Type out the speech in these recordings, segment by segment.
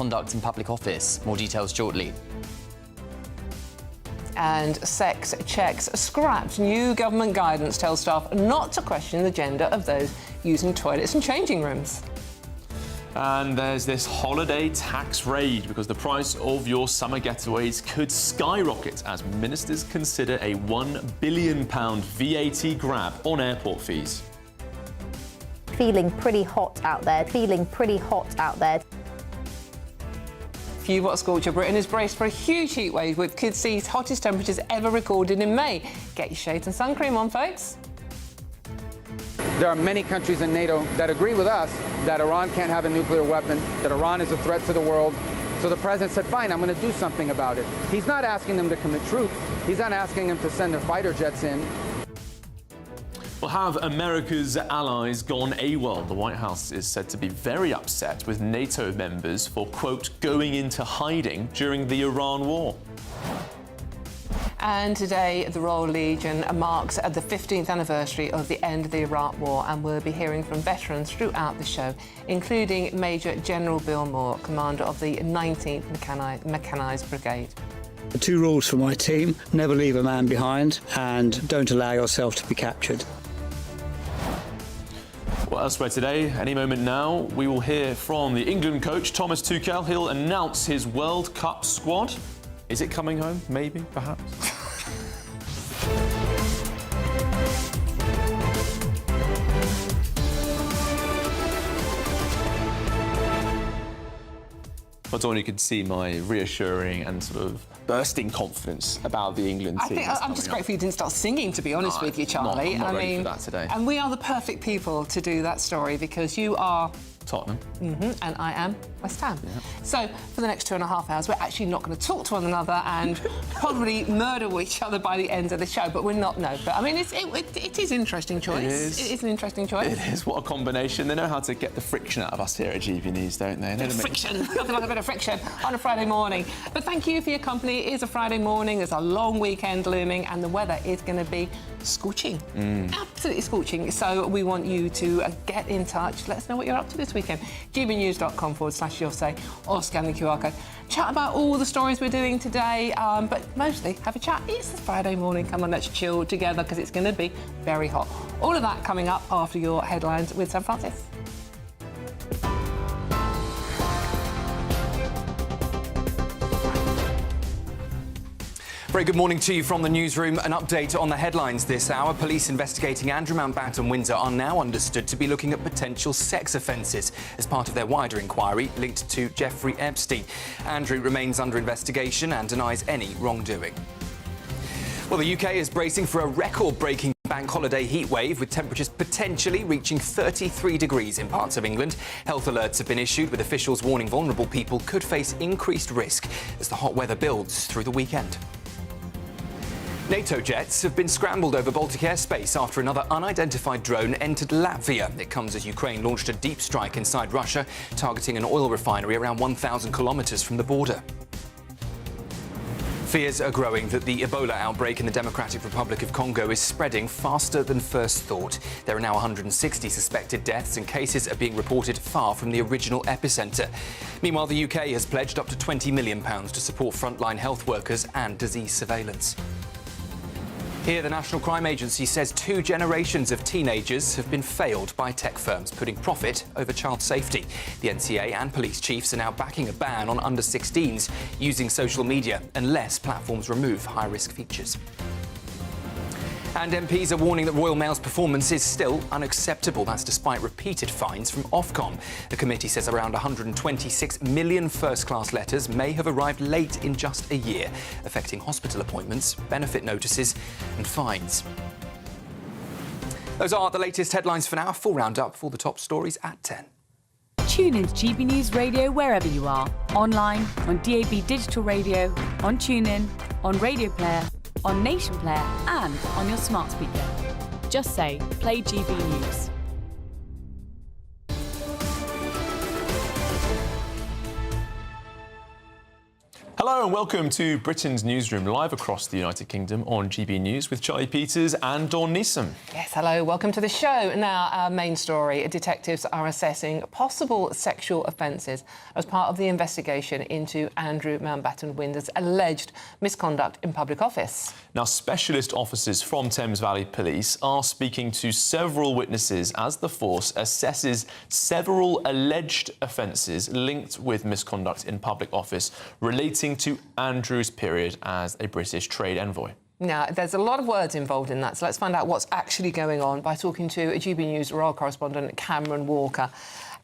conduct in public office. More details shortly. And sex checks scrapped. New government guidance tells staff not to question the gender of those using toilets and changing rooms. And there's this holiday tax raid because the price of your summer getaways could skyrocket as ministers consider a £1 billion VAT grab on airport fees. Feeling pretty hot out there, Few what scorcher. Britain is braced for a huge heatwave with could see hottest temperatures ever recorded in May. Get your shades and sun cream on, folks. There are many countries in NATO that agree with us that Iran can't have a nuclear weapon, that Iran is a threat to the world. So the president said, fine, I'm going to do something about it. He's not asking them to commit troops. He's not asking them to send their fighter jets in. Well, have America's allies gone AWOL? The White House is said to be very upset with NATO members for, quote, going into hiding during the Iran war. And today, the Royal Legion marks the 15th anniversary of the end of the Iraq War, and we'll be hearing from veterans throughout the show, including Major General Bill Moore, commander of the 19th Mechanised Brigade. The 2 rules for my team: never leave a man behind and don't allow yourself to be captured. Well, elsewhere today, any moment now, we will hear from the England coach, Thomas Tuchel. He'll announce his World Cup squad. Is it coming home? Maybe, perhaps. I thought you could see my reassuring and sort of bursting confidence about the England team. I'm just grateful you didn't start singing, to be honest with you, Charlie. I'm not ready for that today. And we are the perfect people to do that story because you are Tottenham. And I am West Ham. Yeah. So for the next 2.5 hours, we're actually not going to talk to one another and probably murder each other by the end of the show. But we're not. No. But I mean, it is an interesting choice. It is an interesting choice. It is. What a combination. They know how to get the friction out of us here at GBNews, don't they? Friction. Nothing like a bit of friction on a Friday morning. But thank you for your company. It is a Friday morning. There's a long weekend looming, and the weather is going to be scorching. Absolutely scorching. So we want you to get in touch. Let us know what you're up to this weekend. gbnews.com/you'll-say or scan the QR code. Chat about all the stories we're doing today, but mostly have a chat. It's a Friday morning. Come on, let's chill together because it's going to be very hot. All of that coming up after your headlines with Sam Francis. Very good morning to you from the newsroom. An update on the headlines this hour. Police investigating Andrew Mountbatten Windsor are now understood to be looking at potential sex offences as part of their wider inquiry linked to Jeffrey Epstein. Andrew remains under investigation and denies any wrongdoing. Well, the UK is bracing for a record-breaking bank holiday heatwave with temperatures potentially reaching 33 degrees in parts of England. Health alerts have been issued with officials warning vulnerable people could face increased risk as the hot weather builds through the weekend. NATO jets have been scrambled over Baltic airspace after another unidentified drone entered Latvia. It comes as Ukraine launched a deep strike inside Russia, targeting an oil refinery around 1,000 kilometres from the border. Fears are growing that the Ebola outbreak in the Democratic Republic of Congo is spreading faster than first thought. There are now 160 suspected deaths and cases are being reported far from the original epicentre. Meanwhile, the UK has pledged up to £20 million to support frontline health workers and disease surveillance. Here, the National Crime Agency says 2 generations of teenagers have been failed by tech firms, putting profit over child safety. The NCA and police chiefs are now backing a ban on under-16s using social media unless platforms remove high-risk features. And MPs are warning that Royal Mail's performance is still unacceptable. That's despite repeated fines from Ofcom. The committee says around 126 million first-class letters may have arrived late in just a year, affecting hospital appointments, benefit notices and fines. Those are the latest headlines for now. Full roundup for the top stories at 10. Tune in to GB News Radio wherever you are. Online, on DAB digital radio, on TuneIn, on Radio Player, on Nation Player and on your smart speaker. Just say, play GB News. Hello and welcome to Britain's Newsroom, live across the United Kingdom on GB News with Charlie Peters and Dawn Neeson. Yes, hello, welcome to the show. Now, our main story, detectives are assessing possible sexual offences as part of the investigation into Andrew Mountbatten Winder's alleged misconduct in public office. Now, specialist officers from Thames Valley Police are speaking to several witnesses as the force assesses several alleged offences linked with misconduct in public office relating to Andrew's period as a British trade envoy. Now, there's a lot of words involved in that, so let's find out what's actually going on by talking to GB News royal correspondent Cameron Walker.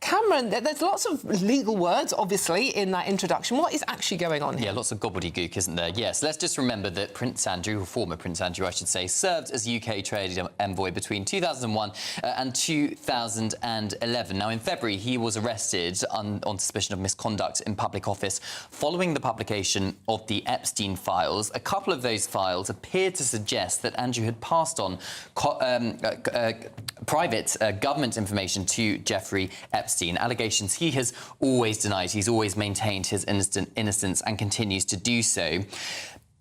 Cameron, there's lots of legal words, obviously, in that introduction. What is actually going on here? Yeah, lots of gobbledygook, isn't there? Yes, let's just remember that Prince Andrew, or former Prince Andrew, I should say, served as UK trade envoy between 2001 and 2011. Now, in February, he was arrested on suspicion of misconduct in public office following the publication of the Epstein files. A couple of those files appeared to suggest that Andrew had passed on private government information to Jeffrey Epstein. Allegations he has always denied. He's always maintained his innocence and continues to do so.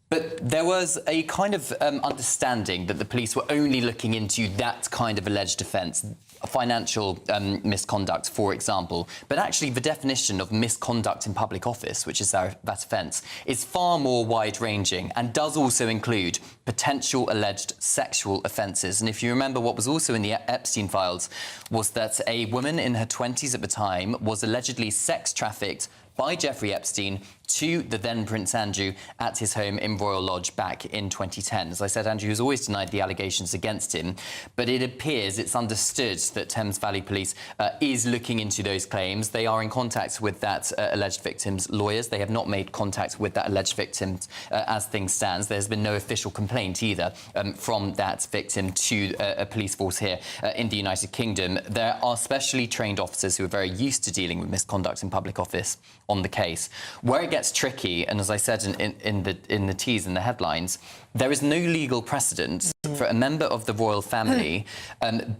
But there was a kind of understanding that the police were only looking into that kind of alleged offence, financial misconduct, for example. But actually, the definition of misconduct in public office, which is that offence, is far more wide-ranging and does also include potential alleged sexual offences. And if you remember, what was also in the Epstein files was that a woman in her 20s at the time was allegedly sex-trafficked by Jeffrey Epstein to the then Prince Andrew at his home in Royal Lodge back in 2010. As I said, Andrew has always denied the allegations against him, but it appears, it's understood that Thames Valley Police is looking into those claims. They are in contact with that alleged victim's lawyers. They have not made contact with that alleged victim as things stand. There's been no official complaint either from that victim to a police force here in the United Kingdom. There are specially trained officers who are very used to dealing with misconduct in public office on the case. Where it gets tricky, and as I said in the tease and the headlines, there is no legal precedent for a member of the royal family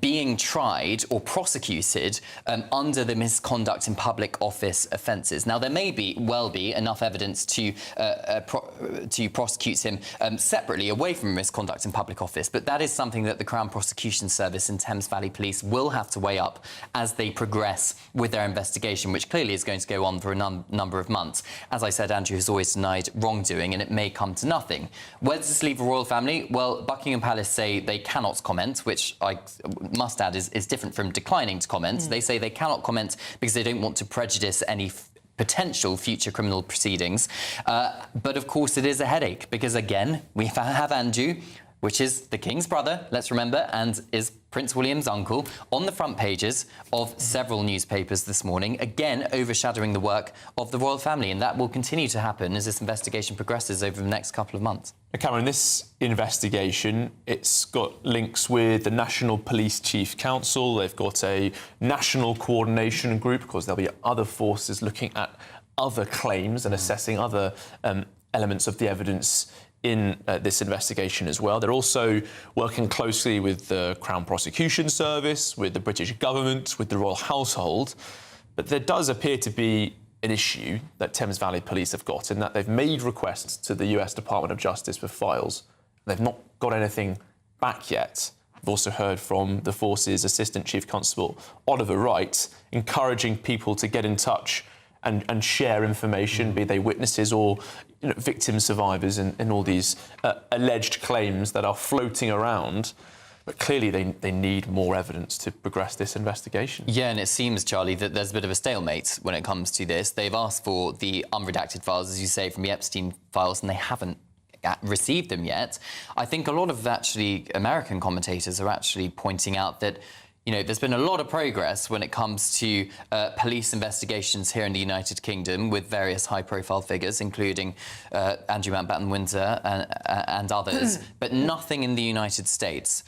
being tried or prosecuted under the misconduct in public office offences. Now, there may well be enough evidence to prosecute him separately away from misconduct in public office, but that is something that the Crown Prosecution Service and Thames Valley Police will have to weigh up as they progress with their investigation, which clearly is going to go on for a number of months. As I said, Andrew has always denied wrongdoing, and it may come to nothing. Where does this leave the royal family? Well, Buckingham Palace say they cannot comment, which I must add is different from declining to comment. They say they cannot comment because they don't want to prejudice any potential future criminal proceedings. But of course, it is a headache because, again, we have Andrew, which is the King's brother, let's remember, and is Prince William's uncle, on the front pages of several newspapers this morning, again overshadowing the work of the royal family, and that will continue to happen as this investigation progresses over the next couple of months. Cameron, this investigation, it's got links with the National Police Chief Council. They've got a national coordination group because there'll be other forces looking at other claims and assessing other elements of the evidence in this investigation as well. They're also working closely with the Crown Prosecution Service, with the British government, with the royal household. But there does appear to be an issue that Thames Valley Police have got in that they've made requests to the US Department of Justice for files. They've not got anything back yet. We've also heard from the force's Assistant Chief Constable, Oliver Wright, encouraging people to get in touch and share information, be they witnesses or victim survivors in all these alleged claims that are floating around. But clearly they need more evidence to progress this investigation. Yeah, and it seems, Charlie, that there's a bit of a stalemate when it comes to this. They've asked for the unredacted files, as you say, from the Epstein files, and they haven't received them yet. I think a lot of American commentators are actually pointing out that there's been a lot of progress when it comes to police investigations here in the United Kingdom with various high-profile figures, including Andrew Mountbatten Windsor and others, but nothing in the United States.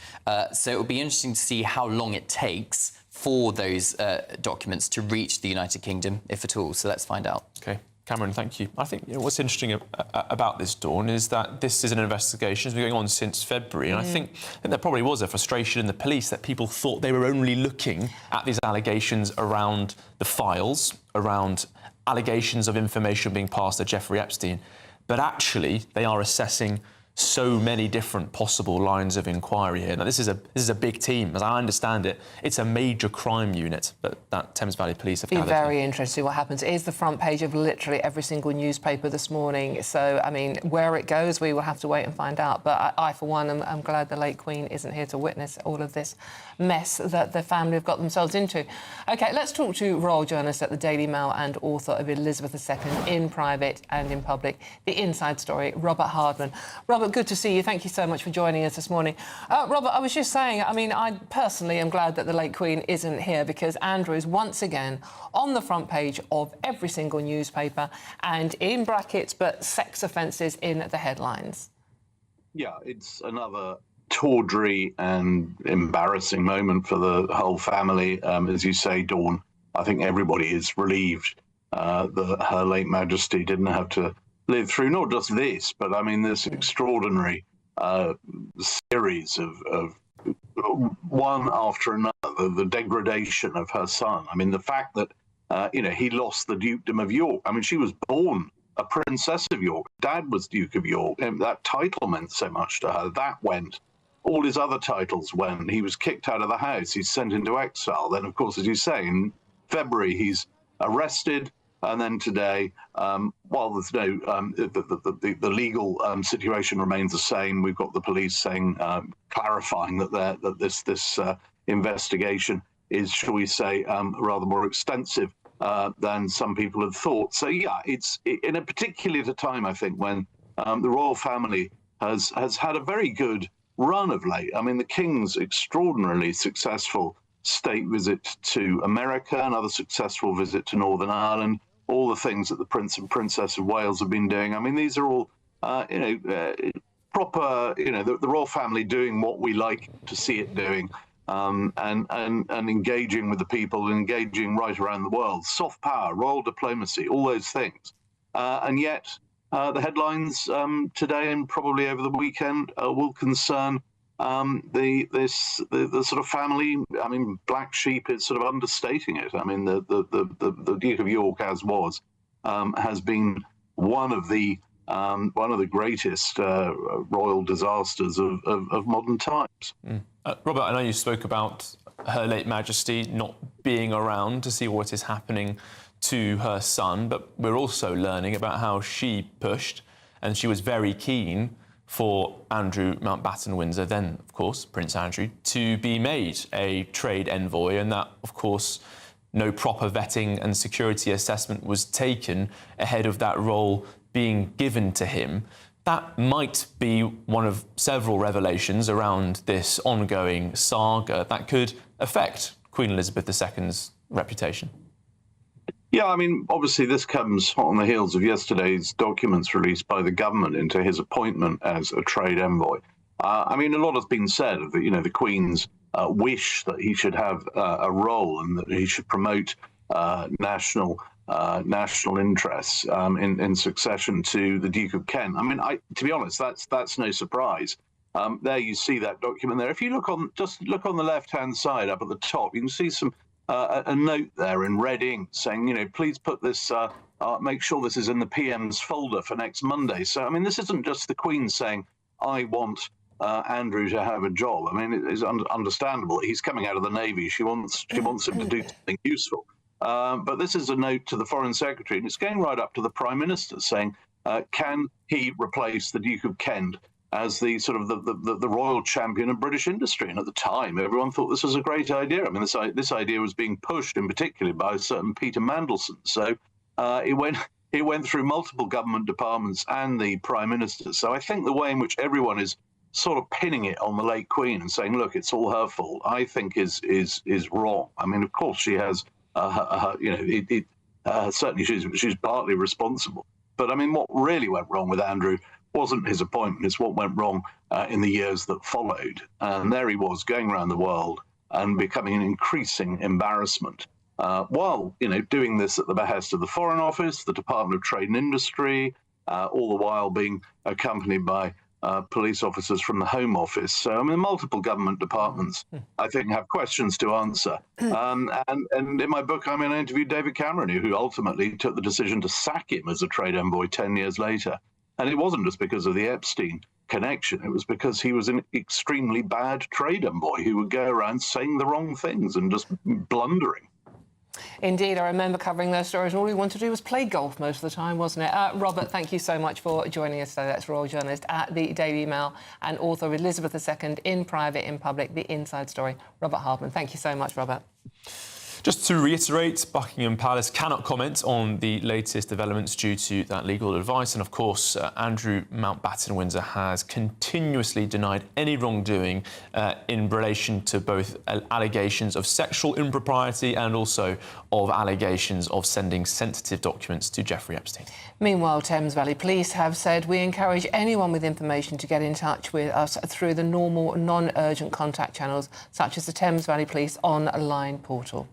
So it will be interesting to see how long it takes for those documents to reach the United Kingdom, if at all. So let's find out. OK. Cameron, thank you. I think what's interesting about this, Dawn, is that this is an investigation that's been going on since February, and I think there probably was a frustration in the police that people thought they were only looking at these allegations around the files, around allegations of information being passed to Jeffrey Epstein, but actually they are assessing so many different possible lines of inquiry here. Now, this is a big team. As I understand it, it's a major crime unit that Thames Valley Police have gathered. Be very interesting what happens. It is the front page of literally every single newspaper this morning. So, I mean, where it goes, we will have to wait and find out. But I for one, am glad the late Queen isn't here to witness all of this mess that the family have got themselves into. OK, let's talk to royal journalist at the Daily Mail and author of Elizabeth II in Private and in Public, The Inside Story, Robert Hardman. Robert, good to see you. Thank you so much for joining us this morning. Robert, I was just saying, I mean, I personally am glad that the late Queen isn't here because Andrew is once again on the front page of every single newspaper and in brackets, but sex offences in the headlines. Yeah, it's another tawdry and embarrassing moment for the whole family. As you say, Dawn, I think everybody is relieved that Her late Majesty didn't have to live through not just this, but I mean this extraordinary series of one after another, the degradation of her son. I mean, the fact that he lost the Dukedom of York. I mean, she was born a Princess of York. Dad was Duke of York, and that title meant so much to her. That went. All his other titles went. He was kicked out of the house. He's sent into exile. Then, of course, as you say, in February he's arrested. And then today, while there's no, the legal situation remains the same, we've got the police saying, clarifying that this investigation is, shall we say, rather more extensive than some people had thought. So yeah, it's in a particularly at a time, I think, when the royal family has had a very good run of late. I mean, the King's extraordinarily successful state visit to America, another successful visit to Northern Ireland, all the things that the Prince and Princess of Wales have been doing. I mean, these are all, proper, the royal family doing what we like to see it doing, and engaging with the people, engaging right around the world. Soft power, royal diplomacy, all those things. And yet, the headlines today and probably over the weekend will concern the sort of family. I mean, black sheep is sort of understating it. I mean, the Duke of York, as was, has been one of the greatest royal disasters of modern times. Robert, I know you spoke about Her late Majesty not being around to see what is happening to her son, but we're also learning about how she pushed, and she was very keen for Andrew Mountbatten-Windsor, then, of course, Prince Andrew, to be made a trade envoy, and that, of course, no proper vetting and security assessment was taken ahead of that role being given to him. That might be one of several revelations around this ongoing saga that could affect Queen Elizabeth II's reputation. Yeah, I mean, obviously this comes on the heels of yesterday's documents released by the government into his appointment as a trade envoy. I mean, a lot has been said of the Queen's wish that he should have a role and that he should promote national interests in succession to the Duke of Kent. I mean, to be honest, that's no surprise. There you see that document there. If you look on the left-hand side up at the top, you can see a note there in red ink saying, please put this, make sure this is in the PM's folder for next Monday. So, I mean, this isn't just the Queen saying, I want Andrew to have a job. I mean, it is understandable. He's coming out of the Navy. She wants him to do something useful. But this is a note to the Foreign Secretary, and it's going right up to the Prime Minister saying, can he replace the Duke of Kent as the sort of the royal champion of British industry? And at the time, everyone thought this was a great idea. I mean, this idea was being pushed in particular by a certain Peter Mandelson. So it went through multiple government departments and the Prime Minister. So I think the way in which everyone is sort of pinning it on the late Queen and saying, look, it's all her fault, I think is wrong. I mean, of course, she has, certainly she's partly responsible. But I mean, what really went wrong with Andrew wasn't his appointment, it's what went wrong in the years that followed. And there he was going around the world and becoming an increasing embarrassment while, doing this at the behest of the Foreign Office, the Department of Trade and Industry, all the while being accompanied by police officers from the Home Office. So, I mean, multiple government departments, I think, have questions to answer. And in my book, I interviewed David Cameron, who ultimately took the decision to sack him as a trade envoy 10 years later. And it wasn't just because of the Epstein connection. It was because he was an extremely bad trade envoy who would go around saying the wrong things and just blundering. Indeed, I remember covering those stories. All we wanted to do was play golf most of the time, wasn't it? Robert, thank you so much for joining us today. That's royal journalist at the Daily Mail and author of Elizabeth II, In Private, in Public, The Inside Story. Robert Hardman, thank you so much, Robert. Just to reiterate, Buckingham Palace cannot comment on the latest developments due to that legal advice. And of course, Andrew Mountbatten Windsor has continuously denied any wrongdoing in relation to both allegations of sexual impropriety and also of allegations of sending sensitive documents to Jeffrey Epstein. Meanwhile, Thames Valley Police have said we encourage anyone with information to get in touch with us through the normal non-urgent contact channels, such as the Thames Valley Police online portal.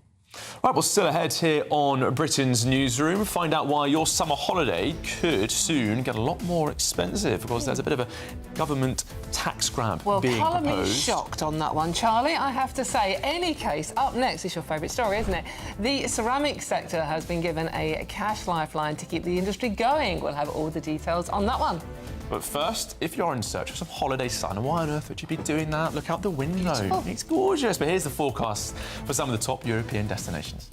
Right, well, still ahead here on Britain's Newsroom. Find out why your summer holiday could soon get a lot more expensive because there's a bit of a government tax grab being Colour me proposed. shocked on that one, Charlie. I have to say, any case, up next is your favourite story, isn't it? The ceramics sector has been given a cash lifeline to keep the industry going. We'll have all the details on that one. But first, if you're in search of some holiday sun, why on earth would you be doing that? Look out the window. Beautiful. It's gorgeous. But here's the forecast for some of the top European destinations.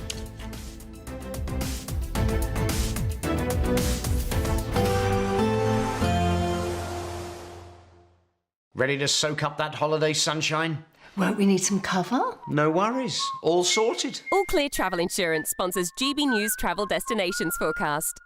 Ready to soak up that holiday sunshine? Won't we need some cover? No worries. All sorted. All Clear Travel Insurance sponsors GBNews Travel Destinations Forecast.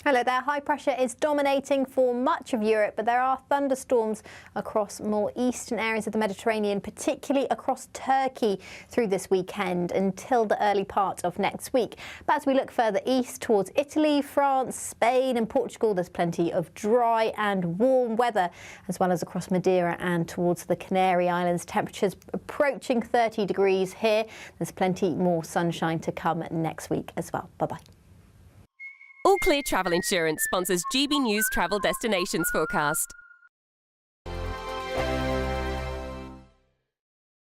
Hello there. High pressure is dominating for much of Europe, but there are thunderstorms across more eastern areas of the Mediterranean, particularly across Turkey through this weekend until the early part of next week. But as we look further east towards Italy, France, Spain and Portugal, there's plenty of dry and warm weather, as well as across Madeira and towards the Canary Islands. Temperatures approaching 30 degrees here. There's plenty more sunshine to come next week as well. Bye-bye. All Clear Travel Insurance sponsors GBNews Travel Destinations Forecast.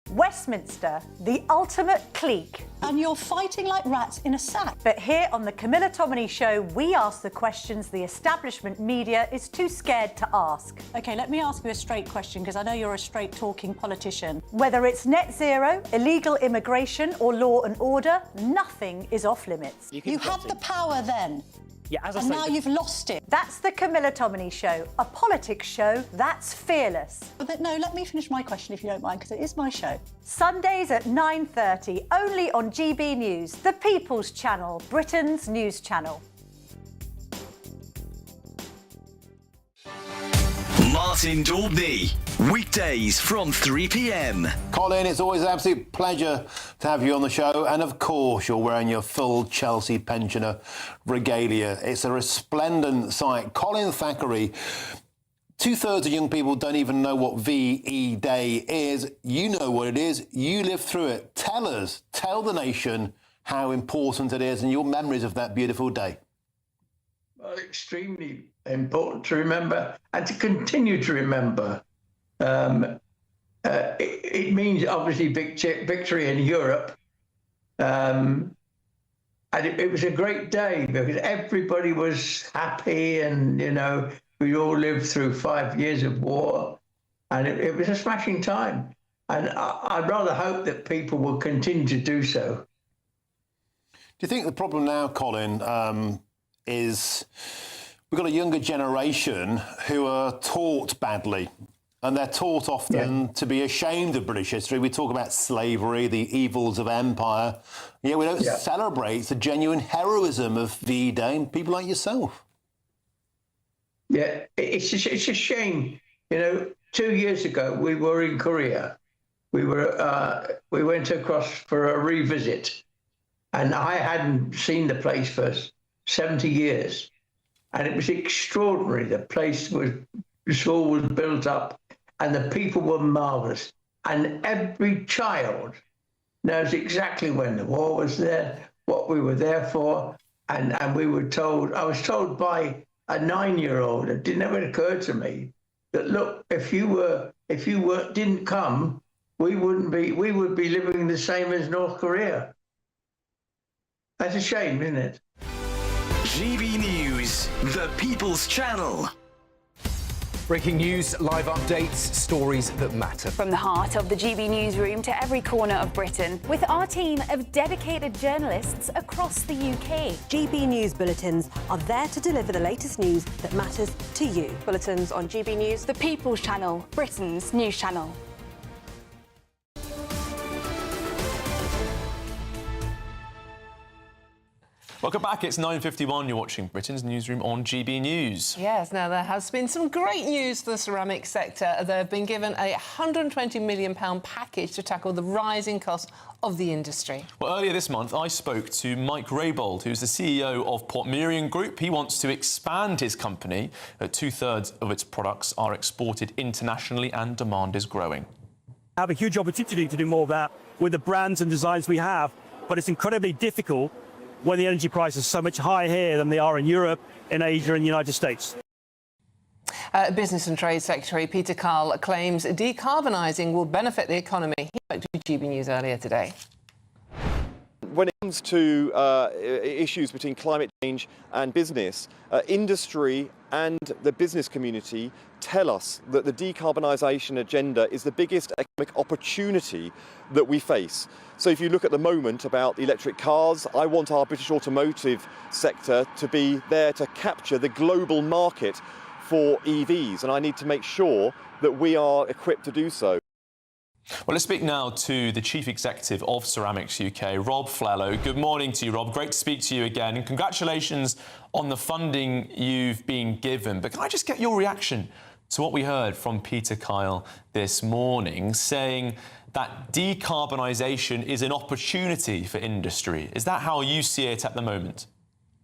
Westminster, the ultimate clique. And you're fighting like rats in a sack. But here on the Camilla Tominey Show, we ask the questions the establishment media is too scared to ask. OK, let me ask you a straight question, because I know you're a straight-talking politician. Whether it's net zero, illegal immigration or law and order, nothing is off limits. You had the power then. Yeah, as and now you've lost it. That's the Camilla Tominey Show, a politics show that's fearless. But no, let me finish my question if you don't mind, because it is my show. Sundays at 9:30, only on GB News, the People's Channel, Britain's news channel. Martin Daubney, weekdays from 3 p.m. Colin, it's always an absolute pleasure to have you on the show. And of course, you're wearing your full Chelsea pensioner regalia. It's a resplendent sight. Colin Thackeray, 2/3 of young people don't even know what VE Day is. You know what it is. You lived through it. Tell us, tell the nation how important it is and your memories of that beautiful day. Well, extremely important to remember and to continue to remember. It means obviously victory in Europe. And it was a great day because everybody was happy and, you know, we all lived through 5 years of war and it was a smashing time. And I'd rather hope that people will continue to do so. Do you think the problem now, Colin, is we've got a younger generation who are taught badly and they're taught often to be ashamed of British history. We talk about slavery, the evils of empire, yet we don't celebrate the genuine heroism of V-Day and people like yourself. Yeah, it's a shame. You know, 2 years ago, we were in Korea. We went across for a revisit and I hadn't seen the place for 70 years. And it was extraordinary. The place was, the school was built up and the people were marvellous. And every child knows exactly when the war was there, what we were there for. And we were told, I was told by a 9-year-old, it never occurred to me, that look, if you didn't come, we would be living the same as North Korea. That's a shame, isn't it? GB News, the People's Channel. Breaking news, live updates, stories that matter. From the heart of the GB Newsroom to every corner of Britain. With our team of dedicated journalists across the UK. GB News bulletins are there to deliver the latest news that matters to you. Bulletins on GB News, The People's Channel, Britain's news channel. Welcome back. It's 9:51. You're watching Britain's Newsroom on GB News. Yes, now there has been some great news for the ceramics sector. They've been given a £120 million package to tackle the rising costs of the industry. Well, earlier this month, I spoke to Mike Raybould, who's the CEO of Portmeirion Group. He wants to expand his company. 2/3 of its products are exported internationally and demand is growing. I have a huge opportunity to do more of that with the brands and designs we have, but it's incredibly difficult when the energy prices are so much higher here than they are in Europe, in Asia and the United States. Business and Trade Secretary Peter Tuchel claims decarbonising will benefit the economy. He spoke to GB News earlier today. When it comes to issues between climate change and business, industry and the business community tell us that the decarbonisation agenda is the biggest economic opportunity that we face. So if you look at the moment about electric cars, I want our British automotive sector to be there to capture the global market for EVs, and I need to make sure that we are equipped to do so. Well, let's speak now to the Chief Executive of Ceramics UK, Rob Flello. Good morning to you, Rob. Great to speak to you again. And congratulations on the funding you've been given. But can I just get your reaction to what we heard from Peter Tuchel this morning, saying that decarbonisation is an opportunity for industry? Is that how you see it at the moment?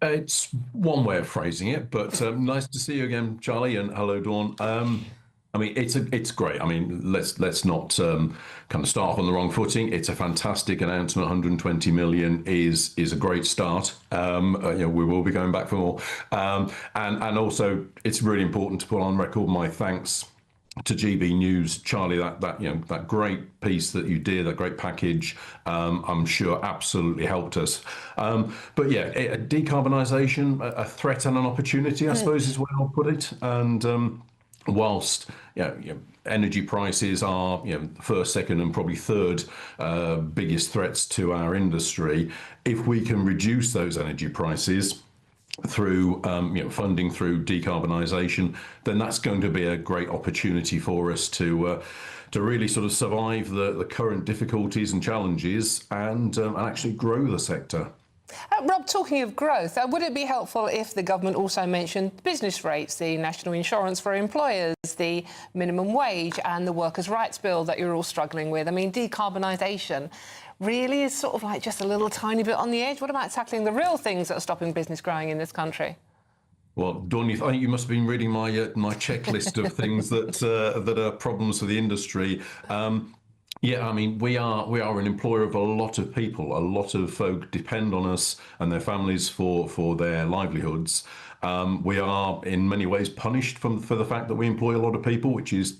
It's one way of phrasing it, but nice to see you again, Charlie, and hello, Dawn. I mean, it's great. I mean, let's not kind of start off on the wrong footing. It's a fantastic announcement. 120 million is a great start. You know, we will be going back for more, and also it's really important to put on record my thanks to GB News, Charlie. That great piece that you did, that great package, I'm sure absolutely helped us. But yeah, decarbonisation, a threat and an opportunity, I suppose, is where I'll put it. And whilst energy prices are the first, second, and probably third biggest threats to our industry, if we can reduce those energy prices through funding through decarbonisation, then that's going to be a great opportunity for us to really sort of survive the current difficulties and challenges and actually grow the sector. Rob, talking of growth, would it be helpful if the government also mentioned business rates, the national insurance for employers, the minimum wage and the workers' rights bill that you're all struggling with? I mean, decarbonisation really is sort of like just a little tiny bit on the edge. What about tackling the real things that are stopping business growing in this country? Well, Dawn, I think you must have been reading my checklist of things that are problems for the industry. Yeah, I mean, we are an employer of a lot of people. A lot of folk depend on us and their families for their livelihoods. We are in many ways punished for the fact that we employ a lot of people, which is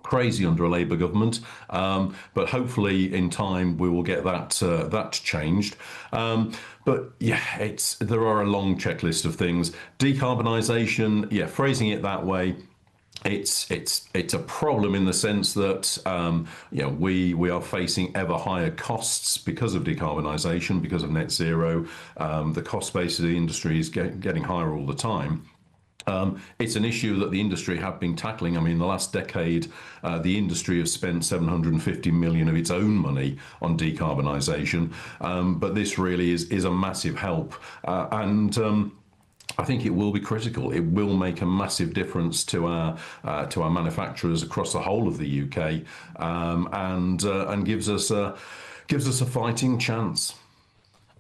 crazy under a Labour government. But hopefully in time we will get that changed. But yeah, there are a long checklist of things. Decarbonisation, yeah, phrasing it that way, it's a problem in the sense that we are facing ever higher costs because of decarbonisation, because of net zero. The cost base of the industry is getting higher all the time. It's an issue that the industry have been tackling. I mean, in the last decade, the industry has spent 750 million of its own money on decarbonisation, but this really is a massive help. I think it will be critical. It will make a massive difference to our manufacturers across the whole of the UK, and gives us a fighting chance.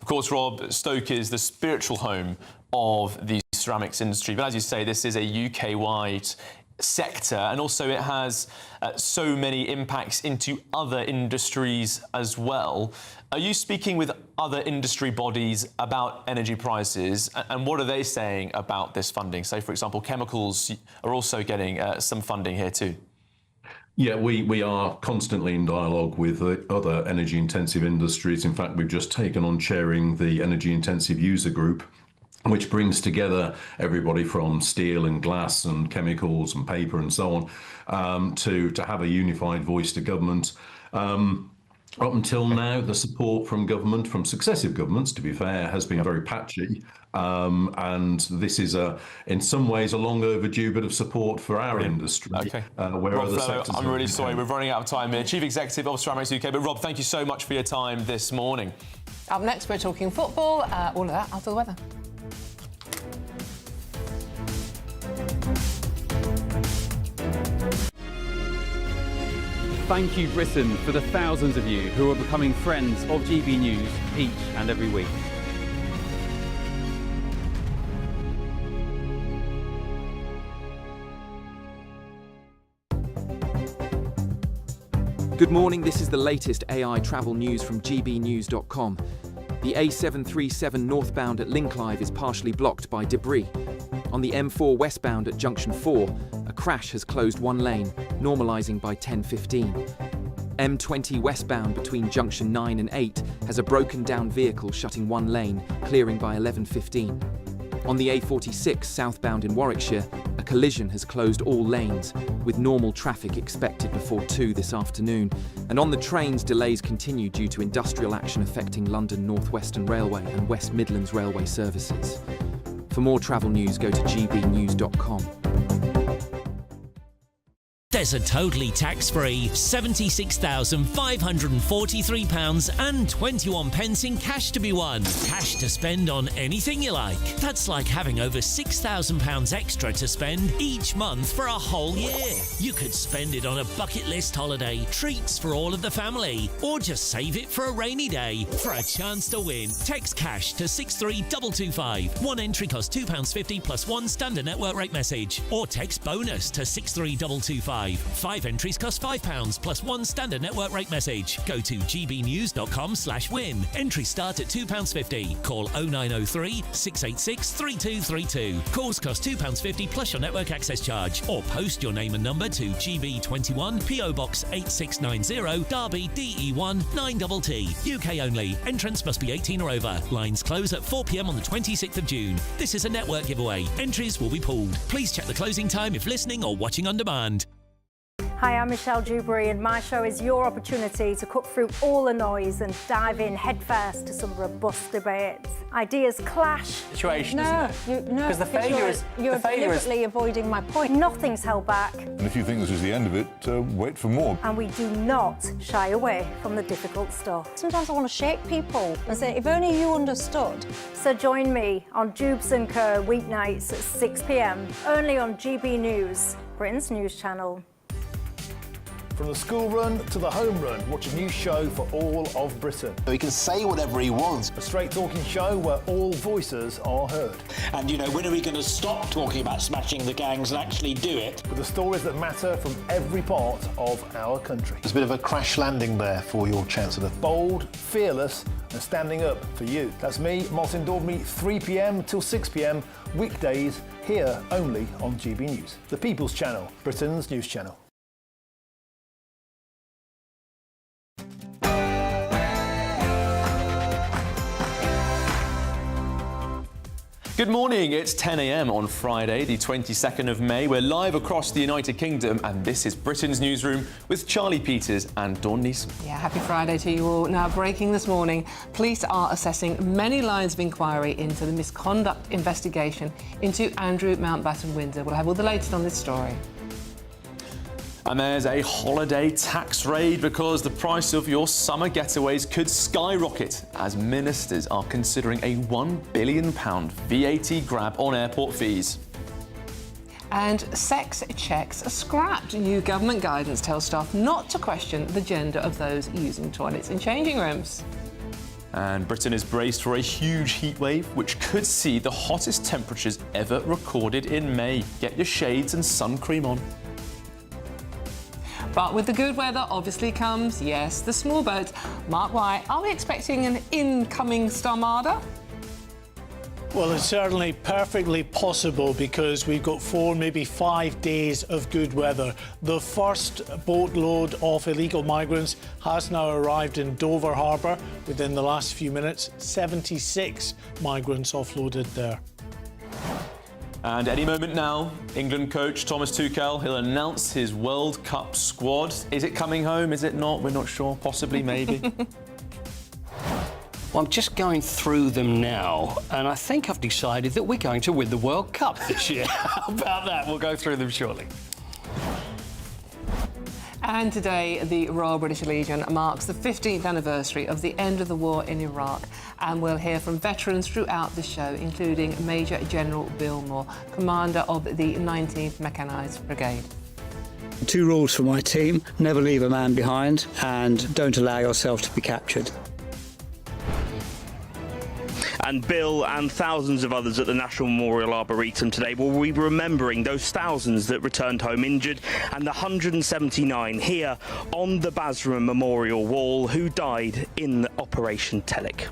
Of course, Rob, Stoke is the spiritual home of the ceramics industry, but as you say, this is a UK-wide sector, and also it has so many impacts into other industries as well. Are you speaking with other industry bodies about energy prices, and what are they saying about this funding? So, for example, chemicals are also getting some funding here too. Yeah, we are constantly in dialogue with other energy-intensive industries. In fact, we've just taken on chairing the energy-intensive user group, which brings together everybody from steel and glass and chemicals and paper and so on, to have a unified voice to government. Up until now, the support from government, from successive governments, to be fair, has been very patchy. And this is, in some ways, a long overdue bit of support for our industry. Okay. Where Rob other Fellow, sectors I'm are really sorry, independent. we're running out of time here. Chief Executive of Remembrances UK. But Rob, thank you so much for your time this morning. Up next, we're talking football. All of that after the weather. Thank you, Britain, for the thousands of you who are becoming friends of GB News each and every week. Good morning, this is the latest AI travel news from GBNews.com. The A737 northbound at Linklive is partially blocked by debris. On the M4 westbound at Junction 4, a crash has closed one lane, normalising by 10:15. M20 westbound between Junction 9 and 8 has a broken down vehicle shutting one lane, clearing by 11:15. On the A46 southbound in Warwickshire, a collision has closed all lanes, with normal traffic expected before 2 this afternoon. And on the trains, delays continue due to industrial action affecting London North Western Railway and West Midlands Railway services. For more travel news, go to gbnews.com. There's a totally tax-free £76,543.21 in cash to be won. Cash to spend on anything you like. That's like having over £6,000 extra to spend each month for a whole year. You could spend it on a bucket list holiday, treats for all of the family, or just save it for a rainy day. For a chance to win, text cash to 63225. One entry costs £2.50 plus one standard network rate message. Or text bonus to 63225. 5 entries cost £5 plus one standard network rate message. Go to gbnews.com/win. Entries start at £2.50. Call 0903 686 3232. Calls cost £2.50 plus your network access charge. Or post your name and number to GB21 PO Box 8690 Derby DE1 9TT. UK only. Entrance must be 18 or over. Lines close at 4 p.m. on the 26th of June. This is a network giveaway. Entries will be pulled. Please check the closing time if listening or watching on demand. Hi, I'm Michelle Dewberry, and my show is your opportunity to cut through all the noise and dive in headfirst to some robust debates. Ideas clash. Situation, No, isn't it? Because the failure is you're deliberately avoiding my point. Nothing's held back, And if you think this is the end of it, wait for more. and we do not shy away from the difficult stuff. Sometimes I want to shake people and say, if only you understood. So join me on Jubes & Co. weeknights at 6 p.m. only on GB News, Britain's news channel. From the school run to the home run, watch a new show for all of Britain. He can say whatever he wants. A straight talking show where all voices are heard. And, you know, when are we going to stop talking about smashing the gangs and actually do it? With the stories that matter from every part of our country. There's a bit of a crash landing there for your Chancellor. Bold, fearless and standing up for you. That's me, Martin Daubney, 3 p.m. till 6 p.m. weekdays, here only on GB News. The People's Channel, Britain's news channel. Good morning, it's 10 a.m. on Friday, the 22nd of May. We're live across the United Kingdom, and this is Britain's Newsroom with Charlie Peters and Dawn Neeson. Yeah, happy Friday to you all. Now, breaking this morning, police are assessing many lines of inquiry into the misconduct investigation into Andrew Mountbatten Windsor. We'll have all the latest on this story. And there's a holiday tax raid because the price of your summer getaways could skyrocket as ministers are considering a £1 billion VAT grab on airport fees. And sex checks are scrapped. New government guidance tells staff not to question the gender of those using toilets in changing rooms. And Britain is braced for a huge heat wave, which could see the hottest temperatures ever recorded in May. Get your shades and sun cream on. But with the good weather obviously comes, yes, the small boats. Mark White, are we expecting an incoming Starmada? Well, it's certainly perfectly possible because we've got 4, maybe 5 days of good weather. The first boatload of illegal migrants has now arrived in Dover Harbour within the last few minutes. 76 migrants offloaded there. And any moment now, England coach Thomas Tuchel, he'll announce his World Cup squad. Is it coming home? Is it not? We're not sure. Possibly, maybe. Well, I'm just going through them now, and I think I've decided that we're going to win the World Cup this year. How about that? We'll go through them shortly. And today, the Royal British Legion marks the 15th anniversary of the end of the war in Iraq. And we'll hear from veterans throughout the show, including Major General Bill Moore, commander of the 19th Mechanised Brigade. 2 rules for my team: never leave a man behind and don't allow yourself to be captured. And Bill and thousands of others at the National Memorial Arboretum today will be remembering those thousands that returned home injured and the 179 here on the Basra Memorial Wall who died in Operation Telic.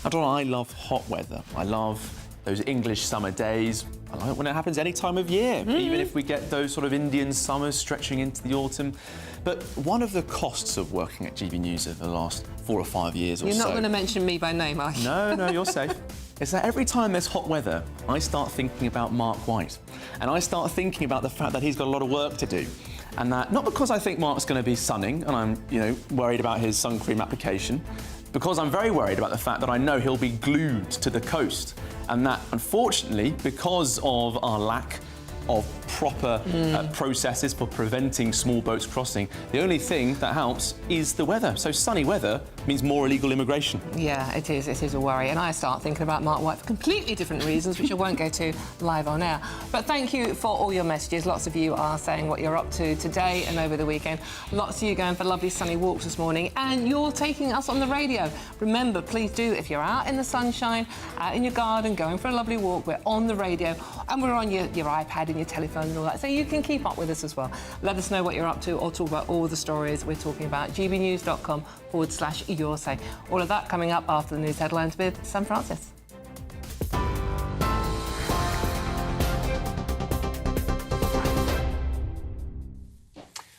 I love hot weather. I love those English summer days. I like it when it happens any time of year, even if we get those sort of Indian summers stretching into the autumn. But one of the costs of working at GB News over the last 4 or 5 years or so... You're not going to mention me by name, are you? No, you're safe. Is that every time there's hot weather, I start thinking about Mark White. And I start thinking about the fact that he's got a lot of work to do. And that, not because I think Mark's going to be sunning and I'm, worried about his sun cream application, because I'm very worried about the fact that I know he'll be glued to the coast. And that, unfortunately, because of our lack of proper processes for preventing small boats crossing, the only thing that helps is the weather. So sunny weather means more illegal immigration. Yeah, it is. It is a worry. And I start thinking about Mark White for completely different reasons, which I won't go to live on air. But thank you for all your messages. Lots of you are saying what you're up to today and over the weekend. Lots of you going for lovely sunny walks this morning. And you're taking us on the radio. Remember, please do, if you're out in the sunshine, out in your garden, going for a lovely walk, we're on the radio and we're on your iPad and your telephone and all that. So you can keep up with us as well. Let us know what you're up to or talk about all the stories we're talking about. gbnews.com/your say. All of that coming up after the news headlines with Sam Francis.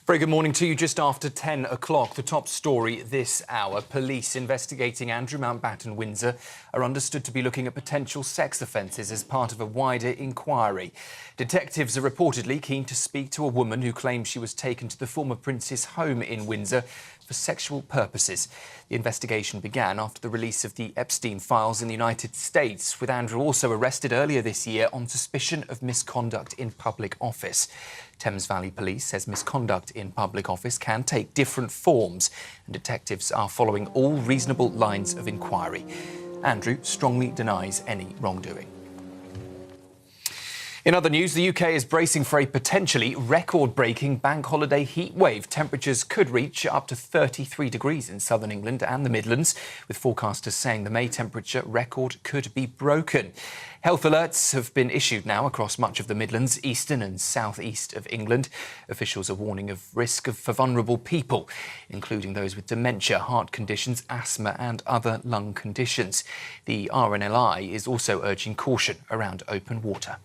Very good morning to you. Just after 10 o'clock, the top story this hour. Police investigating Andrew Mountbatten Windsor are understood to be looking at potential sex offences as part of a wider inquiry. Detectives are reportedly keen to speak to a woman who claims she was taken to the former prince's home in Windsor for sexual purposes. The investigation began after the release of the Epstein files in the United States, with Andrew also arrested earlier this year on suspicion of misconduct in public office. Thames Valley Police says misconduct in public office can take different forms, and detectives are following all reasonable lines of inquiry. Andrew strongly denies any wrongdoing. In other news, the UK is bracing for a potentially record-breaking bank holiday heat wave. Temperatures could reach up to 33 degrees in southern England and the Midlands, with forecasters saying the May temperature record could be broken. Health alerts have been issued now across much of the Midlands, eastern and southeast of England. Officials are warning of risk for vulnerable people, including those with dementia, heart conditions, asthma and other lung conditions. The RNLI is also urging caution around open water.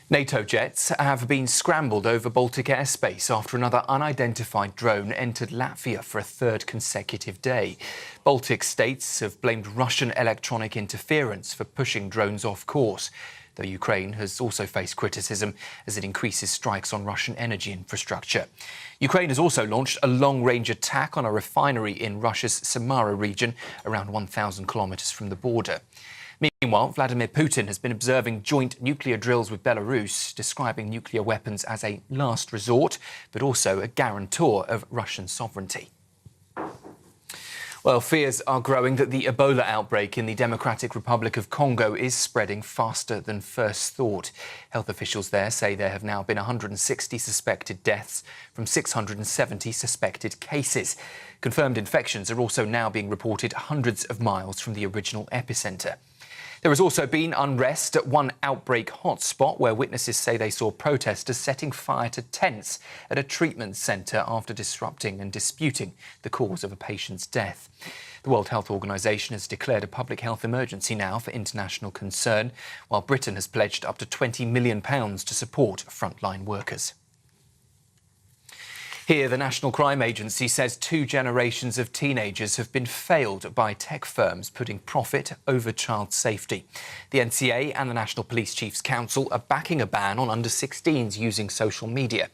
NATO jets have been scrambled over Baltic airspace after another unidentified drone entered Latvia for a third consecutive day. Baltic states have blamed Russian electronic interference for pushing drones off course, though Ukraine has also faced criticism as it increases strikes on Russian energy infrastructure. Ukraine has also launched a long-range attack on a refinery in Russia's Samara region, around 1,000 kilometres from the border. Meanwhile, Vladimir Putin has been observing joint nuclear drills with Belarus, describing nuclear weapons as a last resort, but also a guarantor of Russian sovereignty. Well, fears are growing that the Ebola outbreak in the Democratic Republic of Congo is spreading faster than first thought. Health officials there say there have now been 160 suspected deaths from 670 suspected cases. Confirmed infections are also now being reported hundreds of miles from the original epicentre. There has also been unrest at one outbreak hotspot where witnesses say they saw protesters setting fire to tents at a treatment centre after disrupting and disputing the cause of a patient's death. The World Health Organization has declared a public health emergency now for international concern, while Britain has pledged up to £20 million to support frontline workers. Here, the National Crime Agency says 2 generations of teenagers have been failed by tech firms putting profit over child safety. The NCA and the National Police Chiefs Council are backing a ban on under-16s using social media,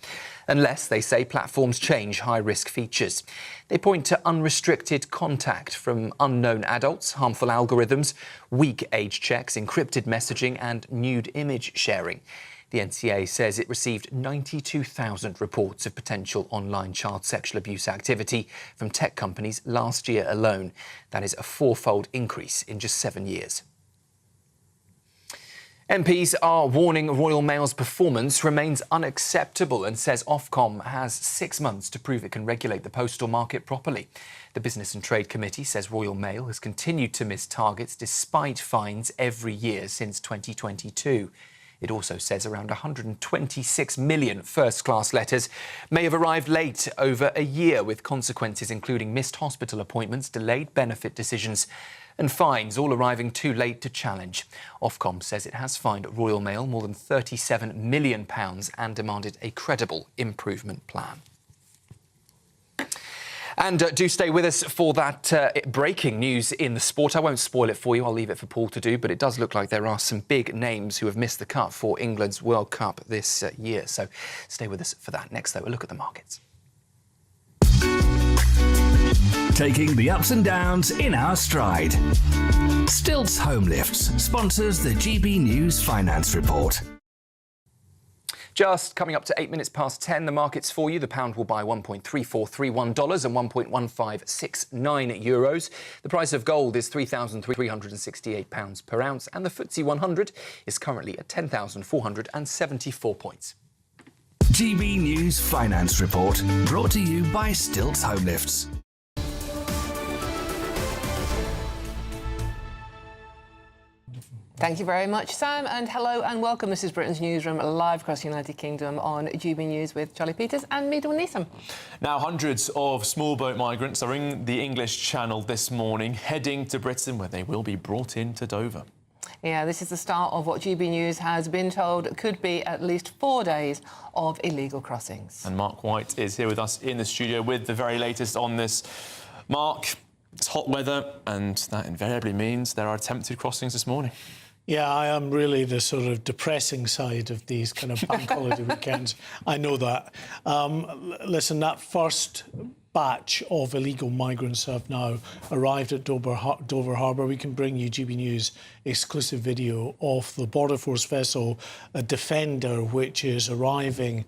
unless, they say, platforms change high-risk features. They point to unrestricted contact from unknown adults, harmful algorithms, weak age checks, encrypted messaging and nude image sharing. The NCA says it received 92,000 reports of potential online child sexual abuse activity from tech companies last year alone. That is a 4-fold increase in just 7 years. MPs are warning Royal Mail's performance remains unacceptable and says Ofcom has 6 months to prove it can regulate the postal market properly. The Business and Trade Committee says Royal Mail has continued to miss targets despite fines every year since 2022. It also says around 126 million first-class letters may have arrived late over a year, with consequences including missed hospital appointments, delayed benefit decisions and fines, all arriving too late to challenge. Ofcom says it has fined Royal Mail more than £37 million and demanded a credible improvement plan. And do stay with us for that breaking news in the sport. I won't spoil it for you, I'll leave it for Paul to do, but it does look like there are some big names who have missed the cut for England's World Cup this year. So stay with us for that. Next, though, a look at the markets. Taking the ups and downs in our stride. Stilts Home Lifts sponsors the GB News Finance Report. Just coming up to 8 minutes past 10, the markets for you. The pound will buy $1.3431 and €1.1569. The price of gold is £3,368 per ounce, and the FTSE 100 is currently at 10,474 points. GB News Finance Report, brought to you by Stilts Home Lifts. Thank you very much, Sam, and hello and welcome. This is Britain's Newsroom, live across the United Kingdom on GB News with Charlie Peters and me, Dawn Neeson. Now, hundreds of small boat migrants are in the English Channel this morning, heading to Britain, where they will be brought into Dover. Yeah, this is the start of what GB News has been told could be at least 4 days of illegal crossings. And Mark White is here with us in the studio with the very latest on this. Mark, it's hot weather, and that invariably means there are attempted crossings this morning. Yeah, I am really the sort of depressing side of these kind of bank holiday weekends. I know that. Listen, that first batch of illegal migrants have now arrived at Dover Harbour. We can bring you GB News exclusive video of the Border Force vessel, a Defender, which is arriving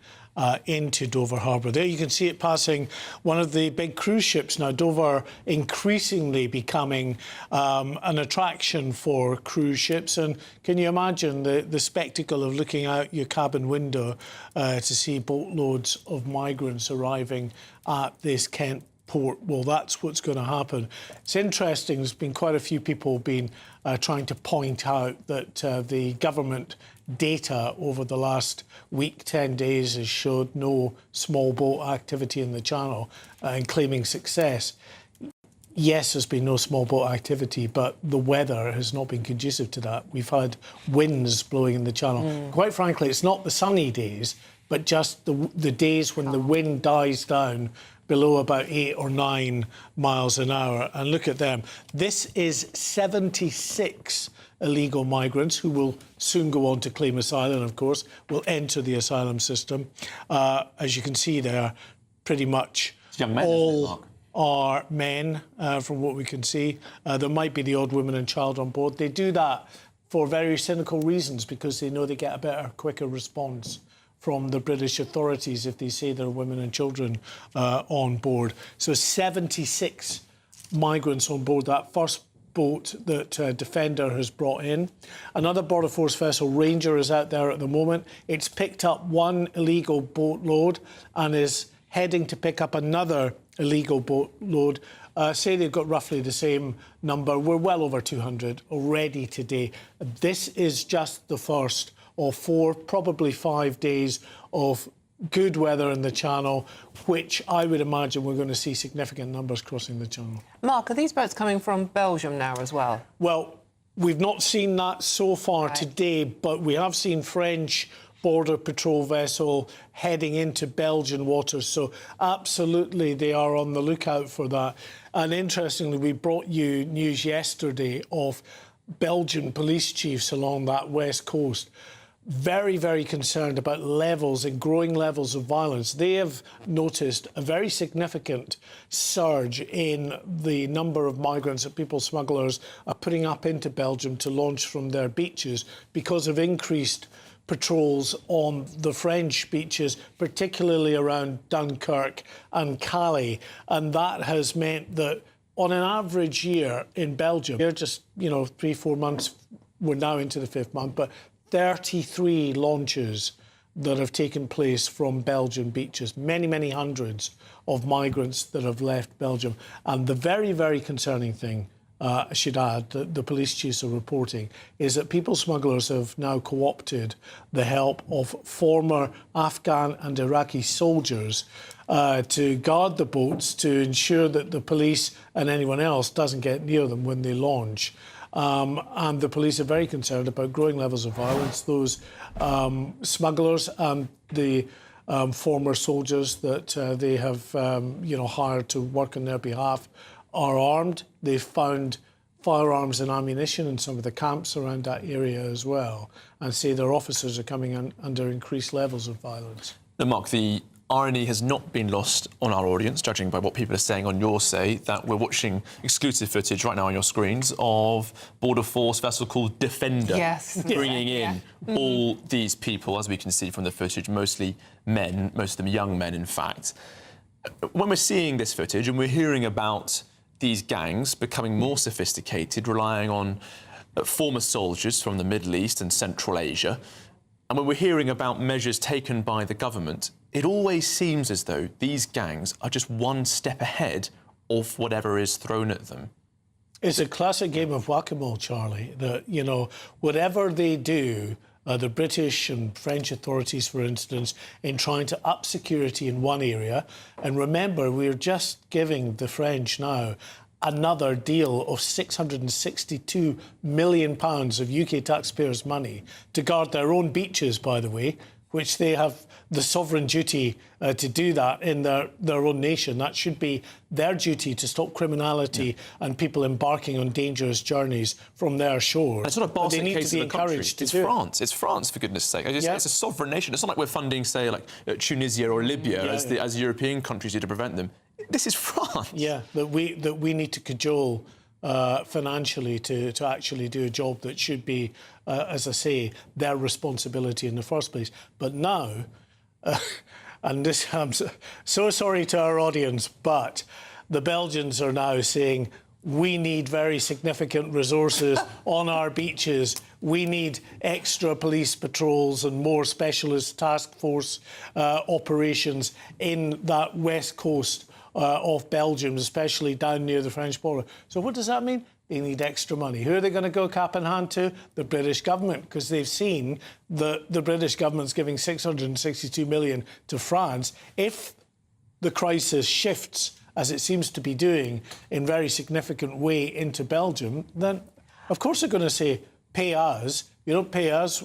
into Dover Harbour. There you can see it passing one of the big cruise ships. Now, Dover increasingly becoming an attraction for cruise ships. And can you imagine the spectacle of looking out your cabin window to see boatloads of migrants arriving at this Kent port? Well, that's what's going to happen. It's interesting, there's been quite a few people been trying to point out that the government data over the last week, 10 days, has showed no small boat activity in the Channel and claiming success. Yes, there's been no small boat activity, but the weather has not been conducive to that. We've had winds blowing in the Channel. Quite frankly, it's not the sunny days, but just the days when the wind dies down below about 8 or 9 miles an hour. And look at them. This is 76 illegal migrants who will soon go on to claim asylum, of course, will enter the asylum system. As you can see there, pretty much all are men, from what we can see. There might be the odd woman and child on board. They do that for very cynical reasons, because they know they get a better, quicker response from the British authorities if they say there are women and children on board. So 76 migrants on board that first boat that Defender has brought in. Another Border Force vessel, Ranger, is out there at the moment. It's picked up one illegal boatload and is heading to pick up another illegal boatload. Say they've got roughly the same number. We're well over 200 already today. This is just the first of 4, probably 5 days of good weather in the Channel, which I would imagine we're going to see significant numbers crossing the Channel. Mark, are these boats coming from Belgium now as well? Well, we've not seen that so far today, but we have seen French border patrol vessel heading into Belgian waters. So absolutely they are on the lookout for that. And interestingly, we brought you news yesterday of Belgian police chiefs along that west coast very, very concerned about levels and growing levels of violence. They have noticed a very significant surge in the number of migrants that people smugglers are putting up into Belgium to launch from their beaches because of increased patrols on the French beaches, particularly around Dunkirk and Calais. And that has meant that on an average year in Belgium, they're just, 3-4 months, we're now into the 5th month, but 33 launches that have taken place from Belgian beaches, many, many hundreds of migrants that have left Belgium. And the very, very concerning thing, I should add, that the police chiefs are reporting, is that people smugglers have now co-opted the help of former Afghan and Iraqi soldiers to guard the boats to ensure that the police and anyone else doesn't get near them when they launch. And the police are very concerned about growing levels of violence. Those smugglers and the former soldiers that they have, hired to work on their behalf are armed. They've found firearms and ammunition in some of the camps around that area as well, and say their officers are coming under increased levels of violence. Now, Mark, the irony has not been lost on our audience, judging by what people are saying on your say, that we're watching exclusive footage right now on your screens of Border Force vessel called Defender, bringing in all these people, as we can see from the footage, mostly men, most of them young men, in fact. When we're seeing this footage and we're hearing about these gangs becoming more sophisticated, relying on former soldiers from the Middle East and Central Asia, and when we're hearing about measures taken by the government, it always seems as though these gangs are just one step ahead of whatever is thrown at them. It's a classic game of whack-a-mole, Charlie, that, whatever they do, the British and French authorities, for instance, in trying to up security in one area, and remember, we're just giving the French now another deal of £662 million of UK taxpayers' money to guard their own beaches, by the way, which they have the sovereign duty to do that in their own nation. That should be their duty to stop criminality and people embarking on dangerous journeys from their shores. It's not a basket case of a country. It's France. It's France, for goodness sake. It's a sovereign nation. It's not like we're funding, say, like Tunisia or Libya, as European countries do to prevent them. This is France. Yeah, that we need to cajole financially to actually do a job that should be, as I say, their responsibility in the first place. But now, and this, I'm so sorry to our audience, but the Belgians are now saying, we need very significant resources on our beaches. We need extra police patrols and more specialist task force operations in that west coast of Belgium, especially down near the French border. So what does that mean? They need extra money. Who are they going to go cap in hand to? The British government, because they've seen the British government's giving £662 million to France. If the crisis shifts, as it seems to be doing, in very significant way into Belgium, then of course they're going to say, pay us. You don't pay us,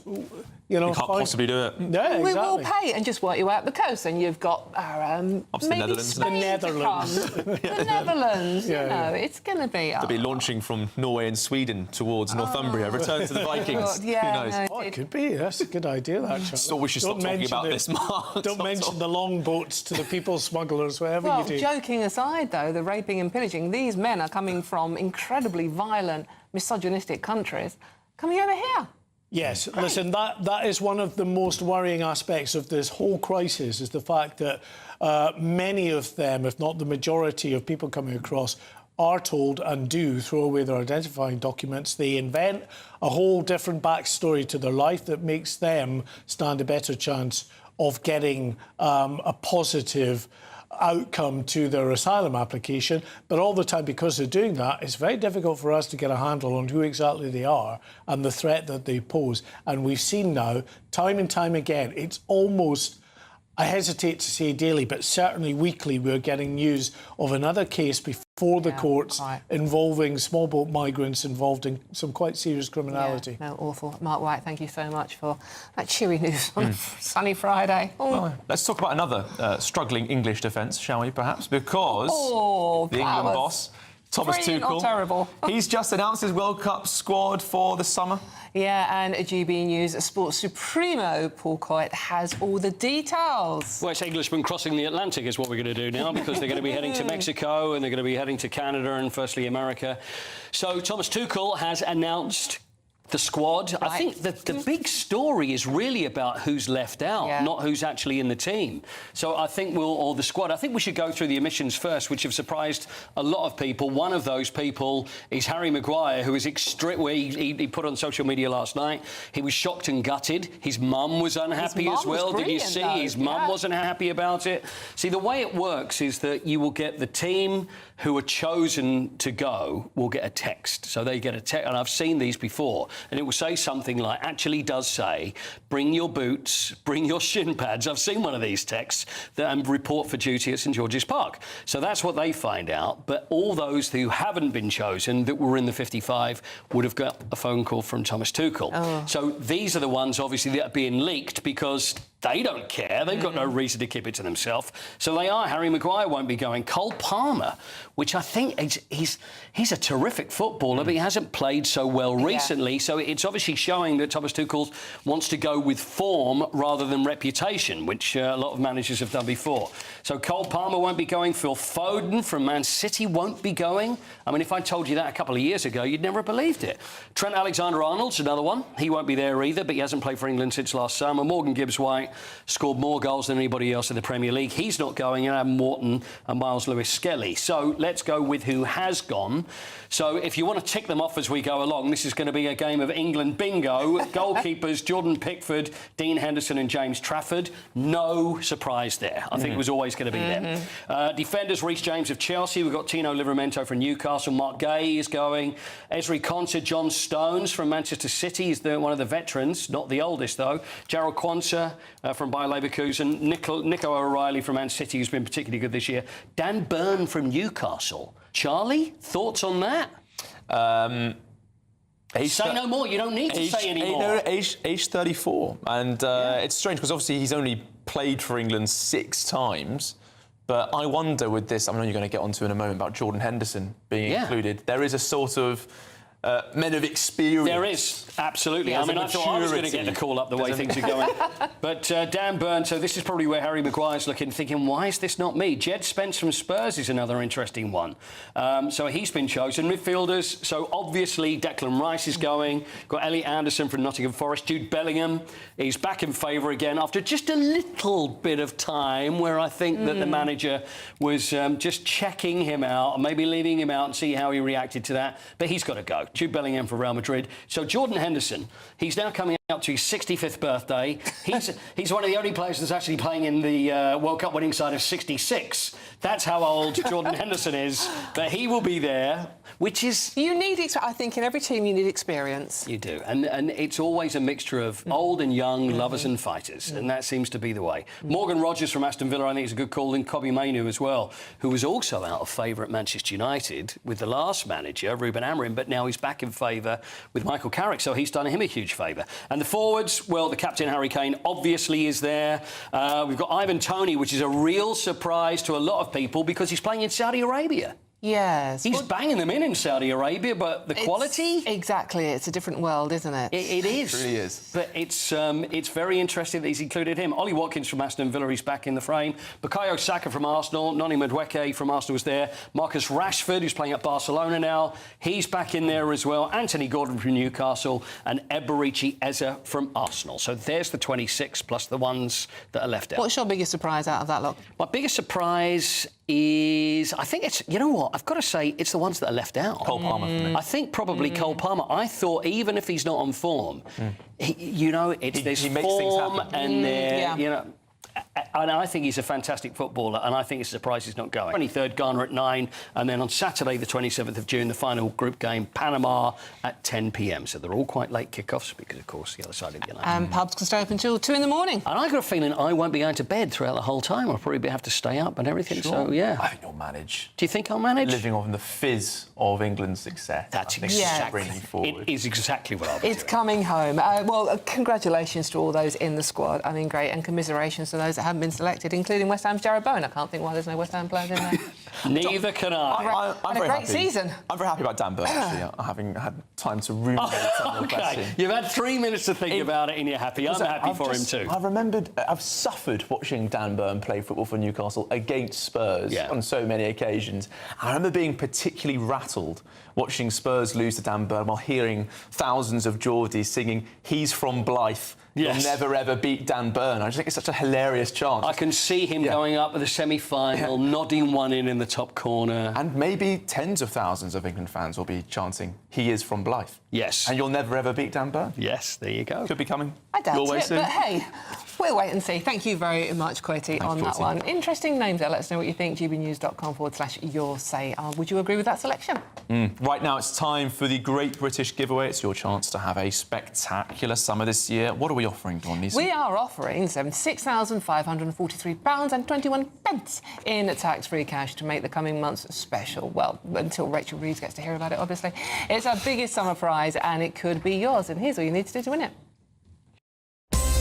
you can't possibly do it. Yeah, exactly. We will pay and just work you out the coast, and you've got our the Netherlands. The Netherlands. The Netherlands. It's going to be. They'll be launching from Norway and Sweden towards Northumbria. Return to the Vikings. Who knows? It could be. That's a good idea. That. So we should stop talking about this, Mark. Don't mention the longboats to the people smugglers, whatever you do. Joking aside, though, the raping and pillaging, these men are coming from incredibly violent, misogynistic countries, coming over here. Yes, listen, that is one of the most worrying aspects of this whole crisis, is the fact that many of them, if not the majority of people coming across, are told and do throw away their identifying documents. They invent a whole different backstory to their life that makes them stand a better chance of getting a positive outcome to their asylum application. But all the time, because they're doing that, it's very difficult for us to get a handle on who exactly they are and the threat that they pose. And we've seen now, time and time again, it's almost, I hesitate to say daily, but certainly weekly, we're getting news of another case before the courts involving small boat migrants involved in some quite serious criminality. Yeah, no, awful. Mark White, thank you so much for that cheery news on a sunny Friday. Well, let's talk about another struggling English defence, shall we, perhaps? Because the England boss, Thomas Tuchel, terrible. he's just announced his World Cup squad for the summer. Yeah, and GB News Sports Supremo, Paul Coyte, has all the details. Well, it's Englishmen crossing the Atlantic is what we're going to do now, because they're going to be heading to Mexico and they're going to be heading to Canada and firstly America. So Thomas Tuchel has announced the squad. I think the big story is really about who's left out, not who's actually in the team. So I think or the squad. I think we should go through the omissions first, which have surprised a lot of people. One of those people is Harry Maguire, who is he put on social media last night. He was shocked and gutted. His mum was unhappy as well. Did you see? His mum wasn't happy about it. See, the way it works is that you will get the team who are chosen to go will get a text. So they get a text, and I've seen these before, and it will say something like, actually does say, bring your boots, bring your shin pads. I've seen one of these texts, and report for duty at St George's Park. So that's what they find out, but all those who haven't been chosen, that were in the 55, would have got a phone call from Thomas Tuchel. So these are the ones, obviously, that are being leaked because they don't care. They've got no reason to keep it to themselves. So they are. Harry Maguire won't be going. Cole Palmer, which I think he's a terrific footballer, but he hasn't played so well recently. So it's obviously showing that Thomas Tuchel wants to go with form rather than reputation, which a lot of managers have done before. So Cole Palmer won't be going. Phil Foden from Man City won't be going. I mean, if I told you that a couple of years ago, you'd never have believed it. Trent Alexander-Arnold's another one. He won't be there either, but he hasn't played for England since last summer. Morgan Gibbs-White scored more goals than anybody else in the Premier League. He's not going, and Adam Wharton and Miles Lewis-Skelly. So let's go with who has gone. So if you want to tick them off as we go along, this is going to be a game of England bingo. Goalkeepers, Jordan Pickford, Dean Henderson and James Trafford. No surprise there. I think it was always going to be them. Defenders, Reece James of Chelsea. We've got Tino Livramento from Newcastle. Mark Gay is going. Ezri Konsa, John Stones from Manchester City. He's one of the veterans, not the oldest, though. Gerald Quansah from Bayer Leverkusen. Nico O'Reilly from Man City, who's been particularly good this year. Dan Burn from Newcastle. Charlie, thoughts on that? Say no more. You don't need to say any more. Age 34. And it's strange because obviously he's only played for England 6 times. But I wonder with this, I know you're going to get onto in a moment about Jordan Henderson being included. There is a sort of men of experience. There is, absolutely. I mean, I thought I was going to get the call up the way things are going. But Dan Burn, so this is probably where Harry Maguire's looking, thinking, why is this not me? Jed Spence from Spurs is another interesting one. So he's been chosen. Midfielders, so obviously Declan Rice is going. Got Elliot Anderson from Nottingham Forest. Jude Bellingham, he's back in favour again after just a little bit of time where I think that the manager was just checking him out, maybe leaving him out and see how he reacted to that. But he's got to go. Jude Bellingham for Real Madrid. So Jordan Henderson, he's now coming up to his 65th birthday. He's one of the only players that's actually playing in the World Cup winning side of 66. That's how old Jordan Henderson is. But he will be there, which is... You need... I think in every team you need experience. You do. And it's always a mixture of old and young, lovers and fighters. And that seems to be the way. Morgan Rogers from Aston Villa, I think, is a good call. And Kobbie Mainoo as well, who was also out of favour at Manchester United with the last manager, Ruben Amorim, but now he's back in favour with Michael Carrick, so he's done him a huge favour. And the forwards, well, the captain, Harry Kane, obviously is there. We've got Ivan Toney, which is a real surprise to a lot of people because he's playing in Saudi Arabia. Yes. He's banging them in Saudi Arabia, but the quality... Exactly. It's a different world, isn't it? It is. It really is. But it's very interesting that he's included him. Ollie Watkins from Aston Villa, he's back in the frame. Bukayo Saka from Arsenal. Noni Madueke from Arsenal was there. Marcus Rashford, who's playing at Barcelona now, he's back in there as well. Anthony Gordon from Newcastle and Eberechi Eze from Arsenal. So there's the 26 plus the ones that are left out. What's your biggest surprise out of that lot? My biggest surprise is, I think it's, you know what, I've got to say, it's the ones that are left out. Cole Palmer for me. I think probably Cole Palmer. I thought even if he's not on form, you know, it's this he makes things form happen. and you know. And I think he's a fantastic footballer, and I think it's a surprise he's not going. 23rd, Ghana at 9, and then on Saturday, the 27th of June, the final group game, Panama at 10 p.m. So they're all quite late kickoffs because, of course, the other side of the Atlantic. And pubs can stay open until 2 in the morning. And I got a feeling I won't be going to bed throughout the whole time. I'll probably have to stay up and everything. Sure. So, yeah. I think you'll manage. Do you think I'll manage? Living on the fizz of England's success. That's exactly. It is exactly what I'll be It's coming home. Well, congratulations to all those in the squad. I mean, great. And commiserations to those that haven't been selected, including West Ham's Jarrod Bowen. I can't think why there's no West Ham players in there. Neither can I. I'm a very great happy. season. I'm very happy about Dan Burn, actually, having had time to ruminate on the question. You've had 3 minutes to think about it and you're happy. I'm happy for him too. I've suffered watching Dan Burn play football for Newcastle against Spurs on so many occasions. I remember being particularly rattled watching Spurs lose to Dan Burn while hearing thousands of Geordies singing "He's from Blyth." Yes. You'll never ever beat Dan Burn. I just think it's such a hilarious chant. I can see him going up with the semi-final, nodding one in the top corner. And maybe tens of thousands of England fans will be chanting, "He is from Blyth." Yes. And you'll never ever beat Dan Burn. Yes, there you go. Could be coming. I doubt your way it, soon. but hey, we'll wait and see. Thank you very much, Quoty, on that one. Interesting names there. Let us know what you think. gbnews.com/your say. Would you agree with that selection? Right now, it's time for the Great British Giveaway. It's your chance to have a spectacular summer this year. What are we offering, Dawn Neeson? We are offering £76,543.21 in tax-free cash to make the coming months special. Well, until Rachel Reeves gets to hear about it, obviously. It's our biggest summer prize, and it could be yours. And here's what you need to do to win it.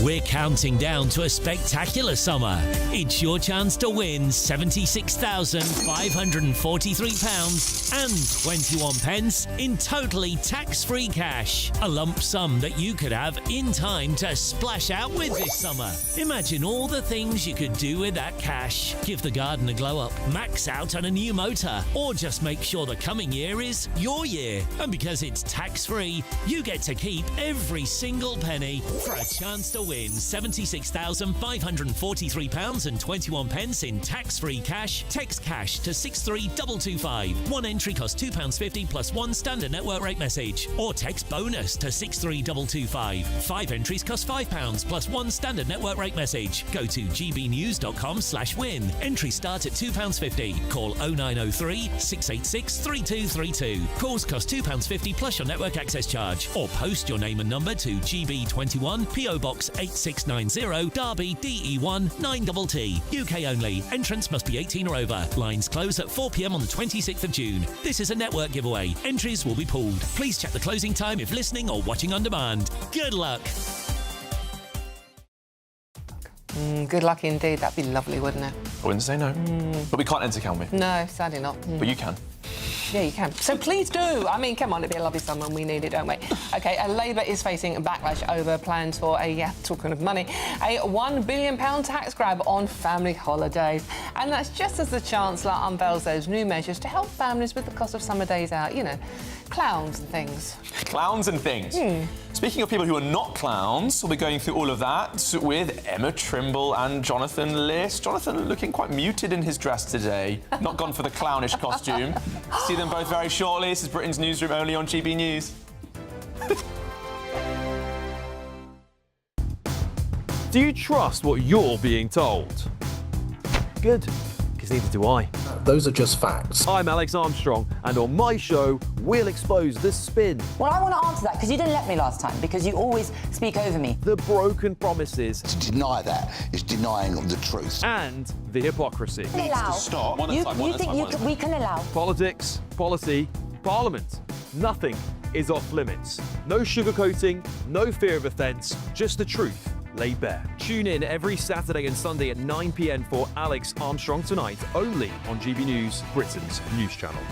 We're counting down to a spectacular summer. It's your chance to win £76,543.21 in totally tax-free cash. A lump sum that you could have in time to splash out with this summer. Imagine all the things you could do with that cash. Give the garden a glow up, max out on a new motor, or just make sure the coming year is your year. And because it's tax-free, you get to keep every single penny for a chance to win £76,543.21 in tax-free cash. Text cash to 63225. One entry costs £2.50 plus one standard network rate message. Or text bonus to 63225. 5 entries cost £5 plus one standard network rate message. Go to gbnews.com/win. Entries start at £2.50. Call 0903 686 3232. Calls cost £2.50 plus your network access charge. Or post your name and number to GB21 PO Box 8690 Derby DE1 9TT. UK only. Entrance must be 18 or over. Lines close at 4 p.m. on the 26th of June. This is a network giveaway. Entries will be pulled. Please check the closing time if listening or watching on demand. Good luck. Good luck indeed. That'd be lovely, wouldn't it? I wouldn't say no. But we can't enter, can we? No, sadly not. But you can. Yeah, you can. So please do. I mean, come on, it'd be a lovely summer and we need it, don't we? OK, Labour is facing a backlash over plans for talking of money, a £1 billion tax grab on family holidays. And that's just as the Chancellor unveils those new measures to help families with the cost of summer days out. You know, clowns and things. Clowns and things. Speaking of people who are not clowns, we'll be going through all of that with Emma Trimble and Jonathan List. Jonathan looking quite muted in his dress today. Not gone for the clownish costume. See them both very shortly. This is Britain's Newsroom, only on GB News. Do you trust what you're being told? Good, because neither do I. Those are just facts. I'm Alex Armstrong, and on my show, we'll expose the spin. Well, I want to answer that, because you didn't let me last time, because you always speak over me. The broken promises. To deny that is denying the truth. And the hypocrisy. Needs to stop. You think we can allow? Politics, policy, parliament. Nothing is off limits. No sugarcoating, no fear of offence, just the truth laid bare. Tune in every Saturday and Sunday at 9 p.m. for Alex Armstrong Tonight, only on GB News, Britain's news channel.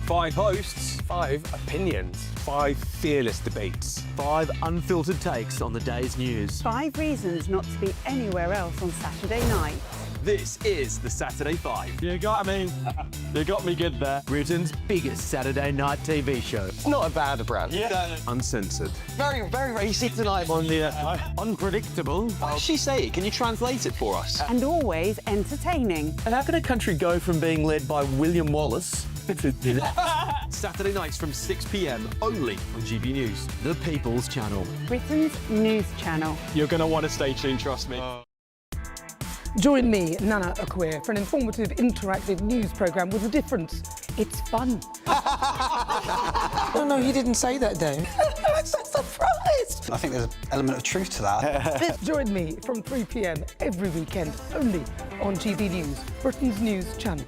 5 hosts, 5 opinions, 5 fearless debates, 5 unfiltered takes on the day's news. 5 reasons not to be anywhere else on Saturday night. This is the Saturday Five. You got me. You got me good there. Britain's biggest Saturday night TV show. It's not a bad brand. Yeah. Uncensored. Very, very racy tonight. On the unpredictable. What does she say? Can you translate it for us? And always entertaining. And how can a country go from being led by William Wallace Saturday nights from 6 p.m. only on GB News, the People's Channel. Britain's news channel. You're going to want to stay tuned, trust me. Join me, Nana Akwe, for an informative, interactive news programme with a difference. It's fun. No, he didn't say that, Dave. I'm so surprised. I think there's an element of truth to that. Join me from 3 p.m. every weekend, only on GB News, Britain's news channel.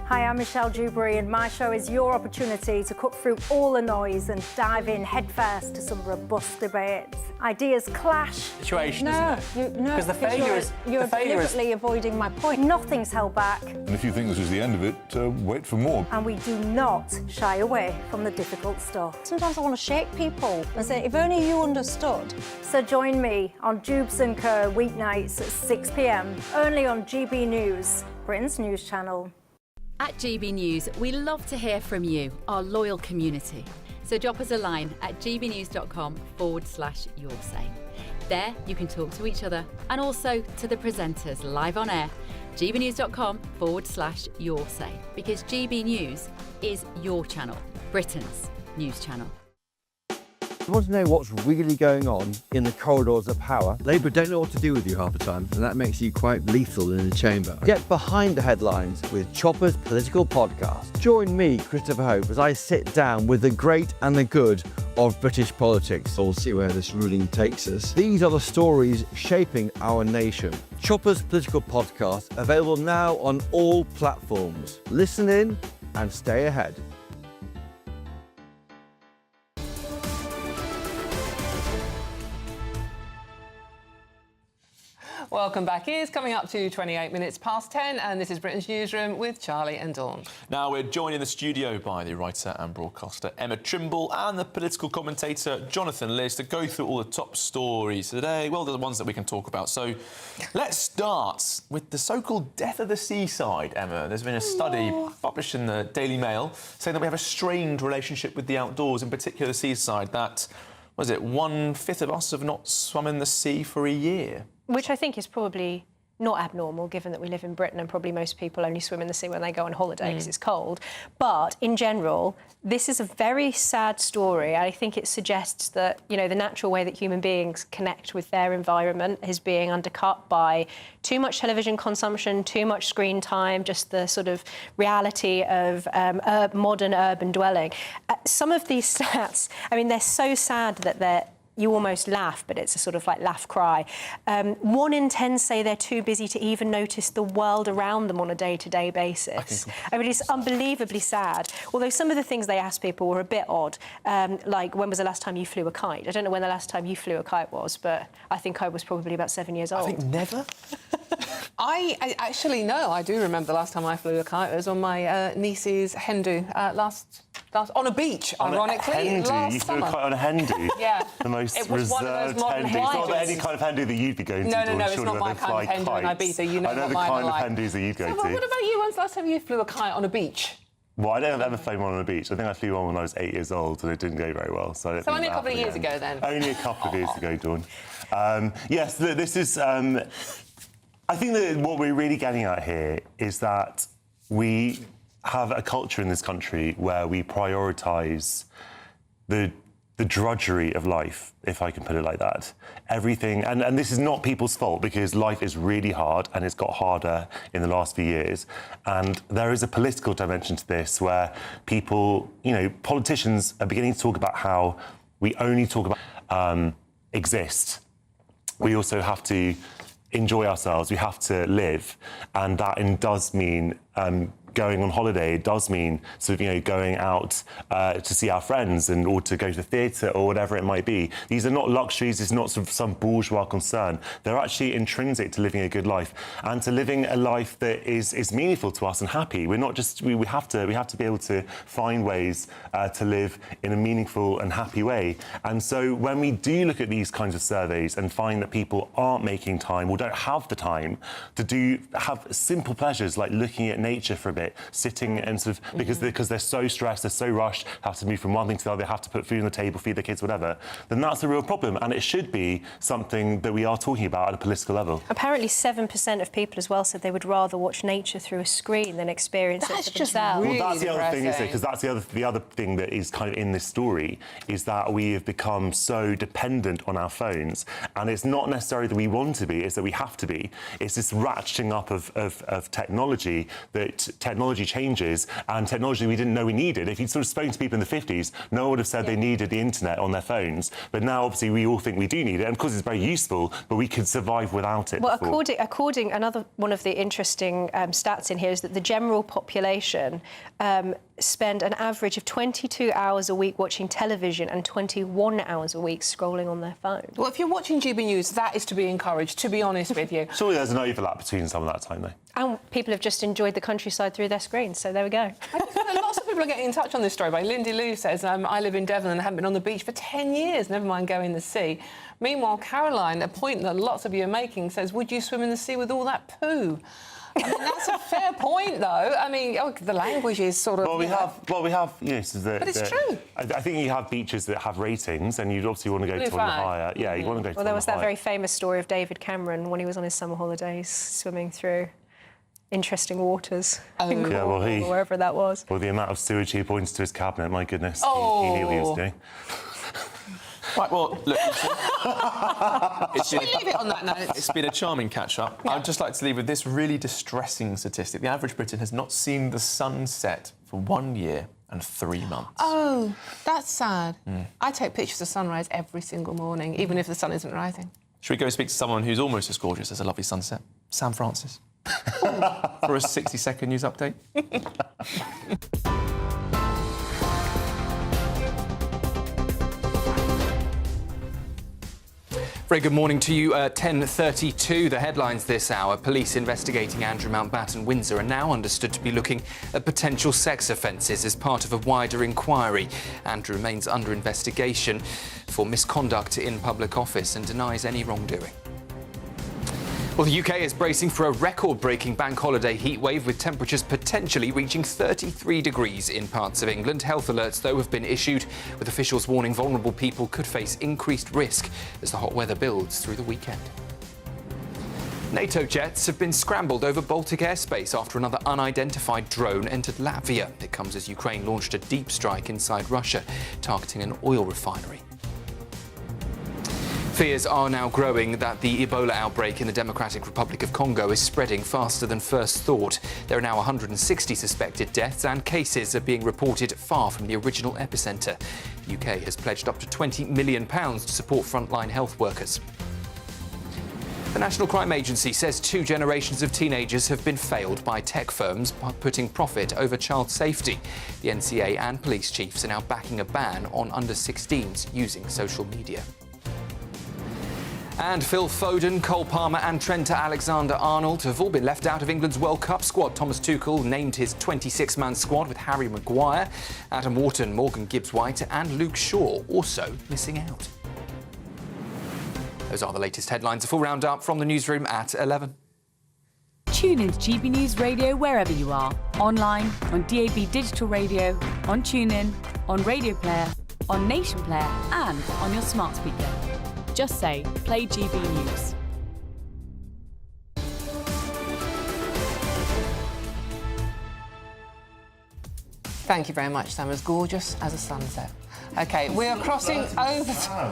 Hi, I'm Michelle Dewberry, and my show is your opportunity to cut through all the noise and dive in headfirst to some robust debates. Ideas clash. Situation, No, isn't it? no, Because the failure is... You're deliberately avoiding my point. Nothing's held back, And if you think this is the end of it, wait for more. and we do not shy away from the difficult stuff. Sometimes I want to shake people and say, if only you understood. So join me on Jubes & Co. weeknights at 6 p.m, only on GB News, Britain's news channel. At GB News, we love to hear from you, our loyal community. So drop us a line at gbnews.com/yoursay. There you can talk to each other and also to the presenters live on air. gbnews.com/yoursay, because GB News is your channel, Britain's news channel. You want to know what's really going on in the corridors of power? Labour don't know what to do with you half the time, and that makes you quite lethal in the chamber. Get behind the headlines with Chopper's political podcast. Join me, Christopher Hope, as I sit down with the great and the good of British politics. We'll see where this ruling takes us. These are the stories shaping our nation. Chopper's political podcast, available now on all platforms. Listen in and stay ahead. Welcome back. It's coming up to 28 minutes past 10, and this is Britain's Newsroom with Charlie and Dawn. Now we're joined in the studio by the writer and broadcaster Emma Trimble and the political commentator Jonathan Liz to go through all the top stories today. Well, the ones that we can talk about. So let's start with the so-called death of the seaside, Emma. There's been a study published in the Daily Mail saying that we have a strained relationship with the outdoors, in particular the seaside, that, was it, 1/5 of us have not swum in the sea for a year. Which I think is probably not abnormal, given that we live in Britain and probably most people only swim in the sea when they go on holiday because it's cold. But in general, this is a very sad story. I think it suggests that, you know, the natural way that human beings connect with their environment is being undercut by too much television consumption, too much screen time, just the sort of reality of modern urban dwelling. Some of these stats, I mean, they're so sad that you almost laugh, but it's a sort of like laugh cry. 1 in 10 say they're too busy to even notice the world around them on a day-to-day basis. I mean, it's unbelievably sad. Although some of the things they asked people were a bit odd, like, when was the last time you flew a kite? I don't know when the last time you flew a kite was, but I think I was probably about 7 years old. I think never. I actually know. I do remember the last time I flew a kite. It was on my niece's hen do last on a beach, ironically. You flew a kite on a hen do? Yeah. The most It was one of those reserved modern hen do. It's not hen any kind of hen do that you'd be going to. No, Dawn, it's surely, not where my they kind fly of hen do in kites. Ibiza. You know I know what the mine kind are of like. hen do's that you'd go So, to. what about you? When's the last time you flew a kite on a beach? Well, I don't have ever flown one on a beach. I think I flew one when I was 8 years old and it didn't go very well. So only a couple of years ago then? Only a couple of years ago, Dawn. Yes, this is... I think that what we're really getting at here is that we have a culture in this country where we prioritise the drudgery of life, if I can put it like that. Everything, and this is not people's fault, because life is really hard and it's got harder in the last few years. And there is a political dimension to this where people, you know, politicians are beginning to talk about how we only talk about exist. We also have to enjoy ourselves, we have to live, and that does mean going on holiday. It does mean sort of, going out to see our friends or to go to the theatre or whatever it might be. These are not luxuries. It's not sort of some bourgeois concern. They're actually intrinsic to living a good life and to living a life that is meaningful to us and happy. We're not just we have to be able to find ways to live in a meaningful and happy way. And so when we do look at these kinds of surveys and find that people aren't making time or don't have the time to have simple pleasures like looking at nature for a bit, sitting and sort of because they're so stressed, they're so rushed, have to move from one thing to the other, they have to put food on the table, feed their kids, whatever, then that's a real problem. And it should be something that we are talking about at a political level. Apparently 7% of people as well said they would rather watch nature through a screen than experience it for themselves. Well, that's the other thing, isn't it? Because that's the other thing that is kind of in this story is that we have become so dependent on our phones, and it's not necessarily that we want to be, it's that we have to be. It's this ratcheting up of technology, that technology changes, and technology we didn't know we needed. If you'd sort of spoken to people in the 50s, no one would have said they needed the internet on their phones. But now, obviously, we all think we do need it, and of course it's very useful, but we could survive without it. Well, according another one of the interesting stats in here is that the general population spend an average of 22 hours a week watching television and 21 hours a week scrolling on their phone. Well, if you're watching GB News, that is to be encouraged, to be honest with you. Surely there's an overlap between some of that time, though. And people have just enjoyed the countryside through their screens, so there we go. Lots of people are getting in touch on this story. Lindy Lou says, I live in Devon and haven't been on the beach for 10 years, never mind going in the sea. Meanwhile, Caroline, a point that lots of you are making, says, would you swim in the sea with all that poo? I mean, that's a fair point, though. I mean, the language is sort of... Well, we have, yes... But it's true. I think you have beaches that have ratings, and you'd obviously want to go to one higher. Yeah, you want to go to one Well, there was that higher. very famous story of David Cameron when he was on his summer holidays, swimming through interesting waters in Cornwall, or wherever that was. Well, the amount of sewage he pointed to his cabinet, my goodness. Oh. He knew what he was doing. Right, well, look, leave it on that note. It's been a charming catch-up. Yeah. I'd just like to leave with this really distressing statistic. The average Briton has not seen the sun set for 1 year and 3 months. Oh, that's sad. I take pictures of sunrise every single morning, even if the sun isn't rising. Should we go speak to someone who's almost as gorgeous as a lovely sunset? Sam Francis. For a 60-second news update. Very good morning to you. 10:32. The headlines this hour. Police investigating Andrew Mountbatten Windsor are now understood to be looking at potential sex offences as part of a wider inquiry. Andrew remains under investigation for misconduct in public office and denies any wrongdoing. Well, the UK is bracing for a record-breaking bank holiday heatwave with temperatures potentially reaching 33 degrees in parts of England. Health alerts, though, have been issued, with officials warning vulnerable people could face increased risk as the hot weather builds through the weekend. NATO jets have been scrambled over Baltic airspace after another unidentified drone entered Latvia. It comes as Ukraine launched a deep strike inside Russia, targeting an oil refinery. Fears are now growing that the Ebola outbreak in the Democratic Republic of Congo is spreading faster than first thought. There are now 160 suspected deaths, and cases are being reported far from the original epicentre. The UK has pledged up to £20 million to support frontline health workers. The National Crime Agency says 2 generations of teenagers have been failed by tech firms by putting profit over child safety. The NCA and police chiefs are now backing a ban on under-16s using social media. And Phil Foden, Cole Palmer and Trent Alexander-Arnold have all been left out of England's World Cup squad. Thomas Tuchel named his 26-man squad with Harry Maguire, Adam Wharton, Morgan Gibbs-White and Luke Shaw also missing out. Those are the latest headlines. A full roundup from the newsroom at 11. Tune in to GB News Radio wherever you are. Online, on DAB Digital Radio, on TuneIn, on Radio Player, on Nation Player and on your smart speaker. Just say, play GB News. Thank you very much, Sam. As gorgeous as a sunset. OK, we are crossing over...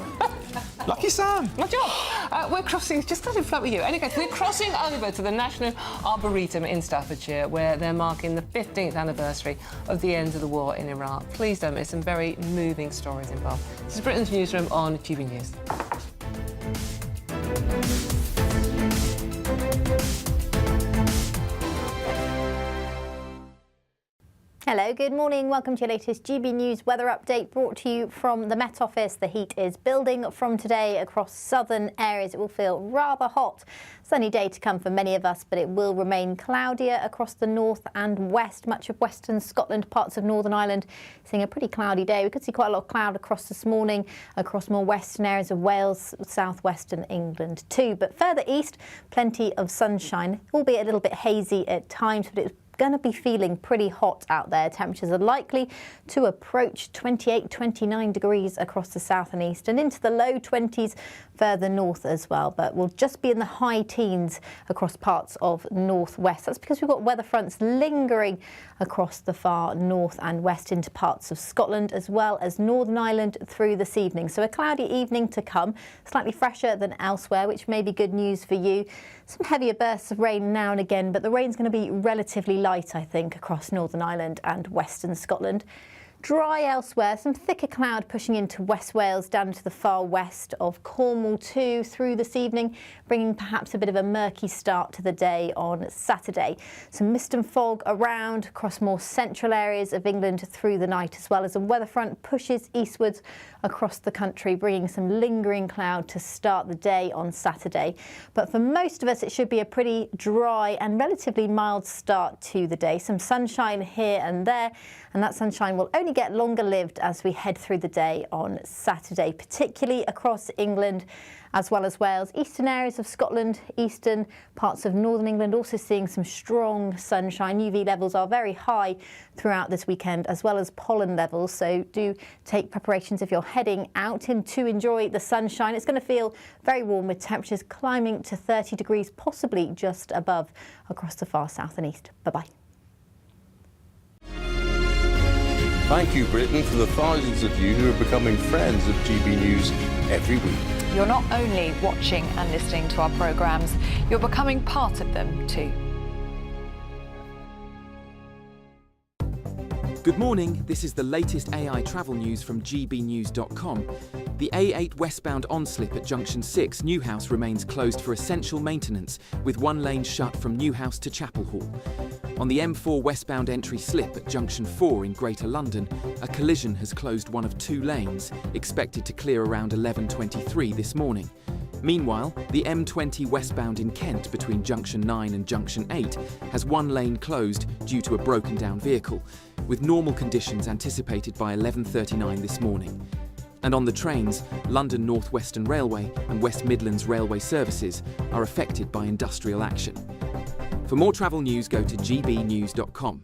Lucky Sam! Good job. We're crossing... Just let it float with you. Anyway, we're crossing over to the National Arboretum in Staffordshire, where they're marking the 15th anniversary of the end of the war in Iraq. Please don't miss some very moving stories involved. This is Britain's Newsroom on GB News. Hello, good morning. Welcome to your latest GB News weather update brought to you from the Met Office. The heat is building from today across southern areas. It will feel rather hot. Sunny day to come for many of us, but it will remain cloudier across the north and west. Much of western Scotland, parts of Northern Ireland, seeing a pretty cloudy day. We could see quite a lot of cloud across this morning, across more western areas of Wales, southwestern England too. But further east, plenty of sunshine, albeit a little bit hazy at times, but it's going to be feeling pretty hot out there. Temperatures are likely to approach 28, 29 degrees across the south and east and into the low 20s further north as well. But we'll just be in the high teens across parts of northwest. That's because we've got weather fronts lingering across the far north and west into parts of Scotland as well as Northern Ireland through this evening. So a cloudy evening to come, slightly fresher than elsewhere, which may be good news for you. Some heavier bursts of rain now and again, but the rain's going to be relatively light, I think, across Northern Ireland and western Scotland. Dry elsewhere, some thicker cloud pushing into West Wales down to the far west of Cornwall too through this evening, bringing perhaps a bit of a murky start to the day on Saturday. Some mist and fog around across more central areas of England through the night, as well as a weather front pushes eastwards across the country, bringing some lingering cloud to start the day on Saturday. But for most of us, it should be a pretty dry and relatively mild start to the day. Some sunshine here and there, and that sunshine will only get longer lived as we head through the day on Saturday, particularly across England as well as Wales. Eastern areas of Scotland, eastern parts of northern England also seeing some strong sunshine. UV levels are very high throughout this weekend, as well as pollen levels, so do take preparations if you're heading out in to enjoy the sunshine. It's going to feel very warm with temperatures climbing to 30 degrees, possibly just above across the far south and east. Bye-bye. Thank you, Britain, for the thousands of you who are becoming friends of GB News every week. You're not only watching and listening to our programmes, you're becoming part of them too. Good morning, this is the latest AI travel news from gbnews.com. The A8 westbound on-slip at Junction 6, Newhouse, remains closed for essential maintenance, with one lane shut from Newhouse to Chapel Hall. On the M4 westbound entry slip at Junction 4 in Greater London, a collision has closed one of two lanes, expected to clear around 11:23 this morning. Meanwhile, the M20 westbound in Kent between Junction 9 and Junction 8 has one lane closed due to a broken down vehicle, with normal conditions anticipated by 11:39 this morning. And on the trains, London North Western Railway and West Midlands Railway services are affected by industrial action. For more travel news, go to gbnews.com.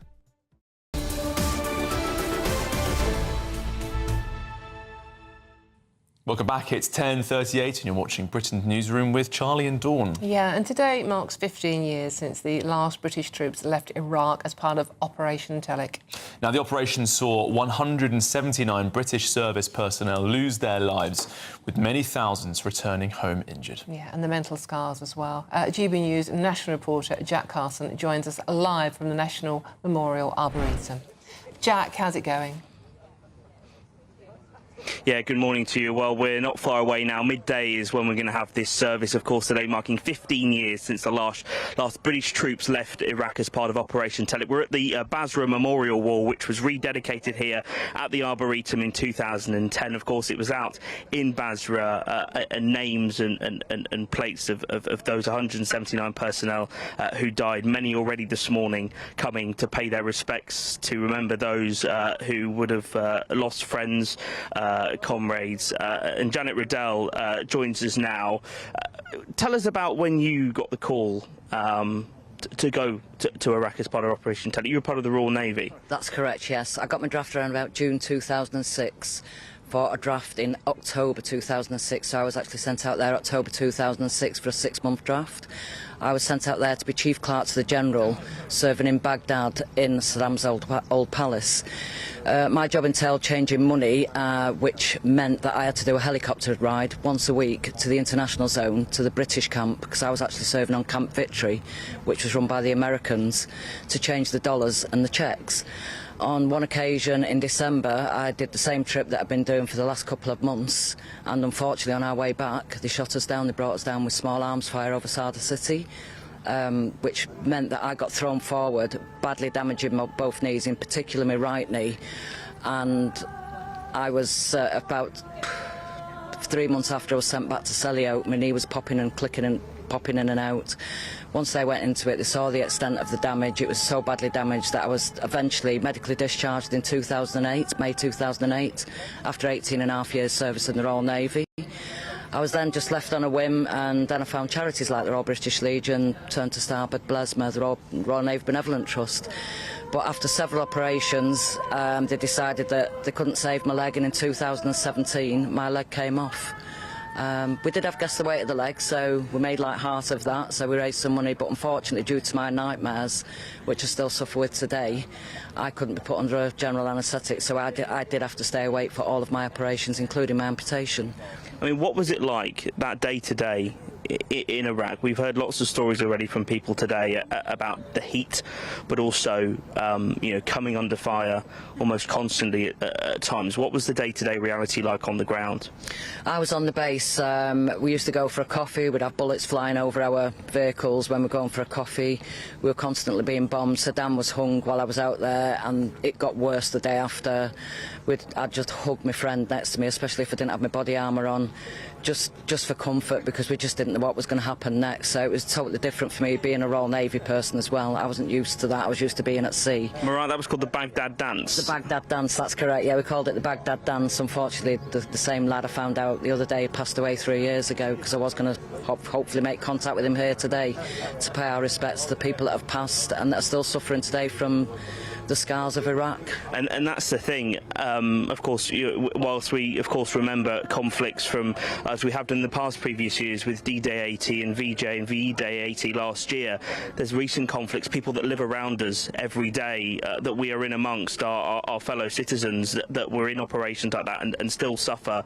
Welcome back. It's 10:38 and you're watching Britain's Newsroom with Charlie and Dawn. Yeah, and today marks 15 years since the last British troops left Iraq as part of Operation Telic. Now, the operation saw 179 British service personnel lose their lives, with many thousands returning home injured. Yeah, and the mental scars as well. GB News national reporter Jack Carson joins us live from the National Memorial Arboretum. Jack, how's it going? Yeah, good morning to you. Well, we're not far away now. Midday is when we're going to have this service, of course, today, marking 15 years since the last British troops left Iraq as part of Operation Telic. We're at the Basra Memorial Wall, which was rededicated here at the Arboretum in 2010. Of course, it was out in Basra, names and plates of those 179 personnel who died, many already this morning coming to pay their respects, to remember those who would have lost friends, comrades, and Janet Riddell joins us now. Tell us about when you got the call to go to Iraq as part of Operation Telic. You were part of the Royal Navy. That's correct, yes. I got my draft around about June 2006. For a draft in October 2006, so I was actually sent out there October 2006 for a 6-month draft. I was sent out there to be Chief Clerk to the General, serving in Baghdad in Saddam's old palace. My job entailed changing money, which meant that I had to do a helicopter ride once a week to the international zone, to the British camp, because I was actually serving on Camp Victory, which was run by the Americans, to change the dollars and the checks. On one occasion in December, I did the same trip that I've been doing for the last couple of months, and unfortunately on our way back they shot us down, they brought us down with small arms fire over Sada City. which meant that I got thrown forward, badly damaging both knees, in particular my right knee. And I was about 3 months after I was sent back to Celio, my knee was popping and clicking and popping in and out. Once they went into it, they saw the extent of the damage. It was so badly damaged that I was eventually medically discharged in 2008, May 2008, after 18.5 years service in the Royal Navy. I was then just left on a whim, and then I found charities like the Royal British Legion, Turn to Starboard, Blesma, the Royal Navy Benevolent Trust. But after several operations, they decided that they couldn't save my leg, and in 2017 my leg came off. We did have guess the weight of the leg, so we made light heart of that, so we raised some money, but unfortunately due to my nightmares, which I still suffer with today, I couldn't be put under a general anaesthetic, so I did have to stay awake for all of my operations, including my amputation. I mean, what was it like that day-to-day in Iraq? We've heard lots of stories already from people today about the heat, but also, you know, coming under fire almost constantly at times. What was the day-to-day reality like on the ground? I was on the base. We used to go for a coffee. We'd have bullets flying over our vehicles when we're going for a coffee. We were constantly being bombed. Saddam was hung while I was out there, and it got worse the day after. I'd just hug my friend next to me, especially if I didn't have my body armour on, just for comfort, because we just didn't know what was going to happen next. So it was totally different for me, being a Royal Navy person as well. I wasn't used to that. I was used to being at sea. Am I right? That was called the Baghdad Dance? The Baghdad Dance, that's correct. Yeah, we called it the Baghdad Dance. Unfortunately, the same lad I found out the other day passed away 3 years ago, because I was going to hopefully make contact with him here today to pay our respects to the people that have passed and that are still suffering today from the scars of Iraq. And that's the thing, of course, whilst we of course remember conflicts from, as we have done in the past previous years with D-Day 80 and VJ and V-Day 80 last year, there's recent conflicts, people that live around us every day, that we are in amongst our fellow citizens that were in operations like that and still suffer,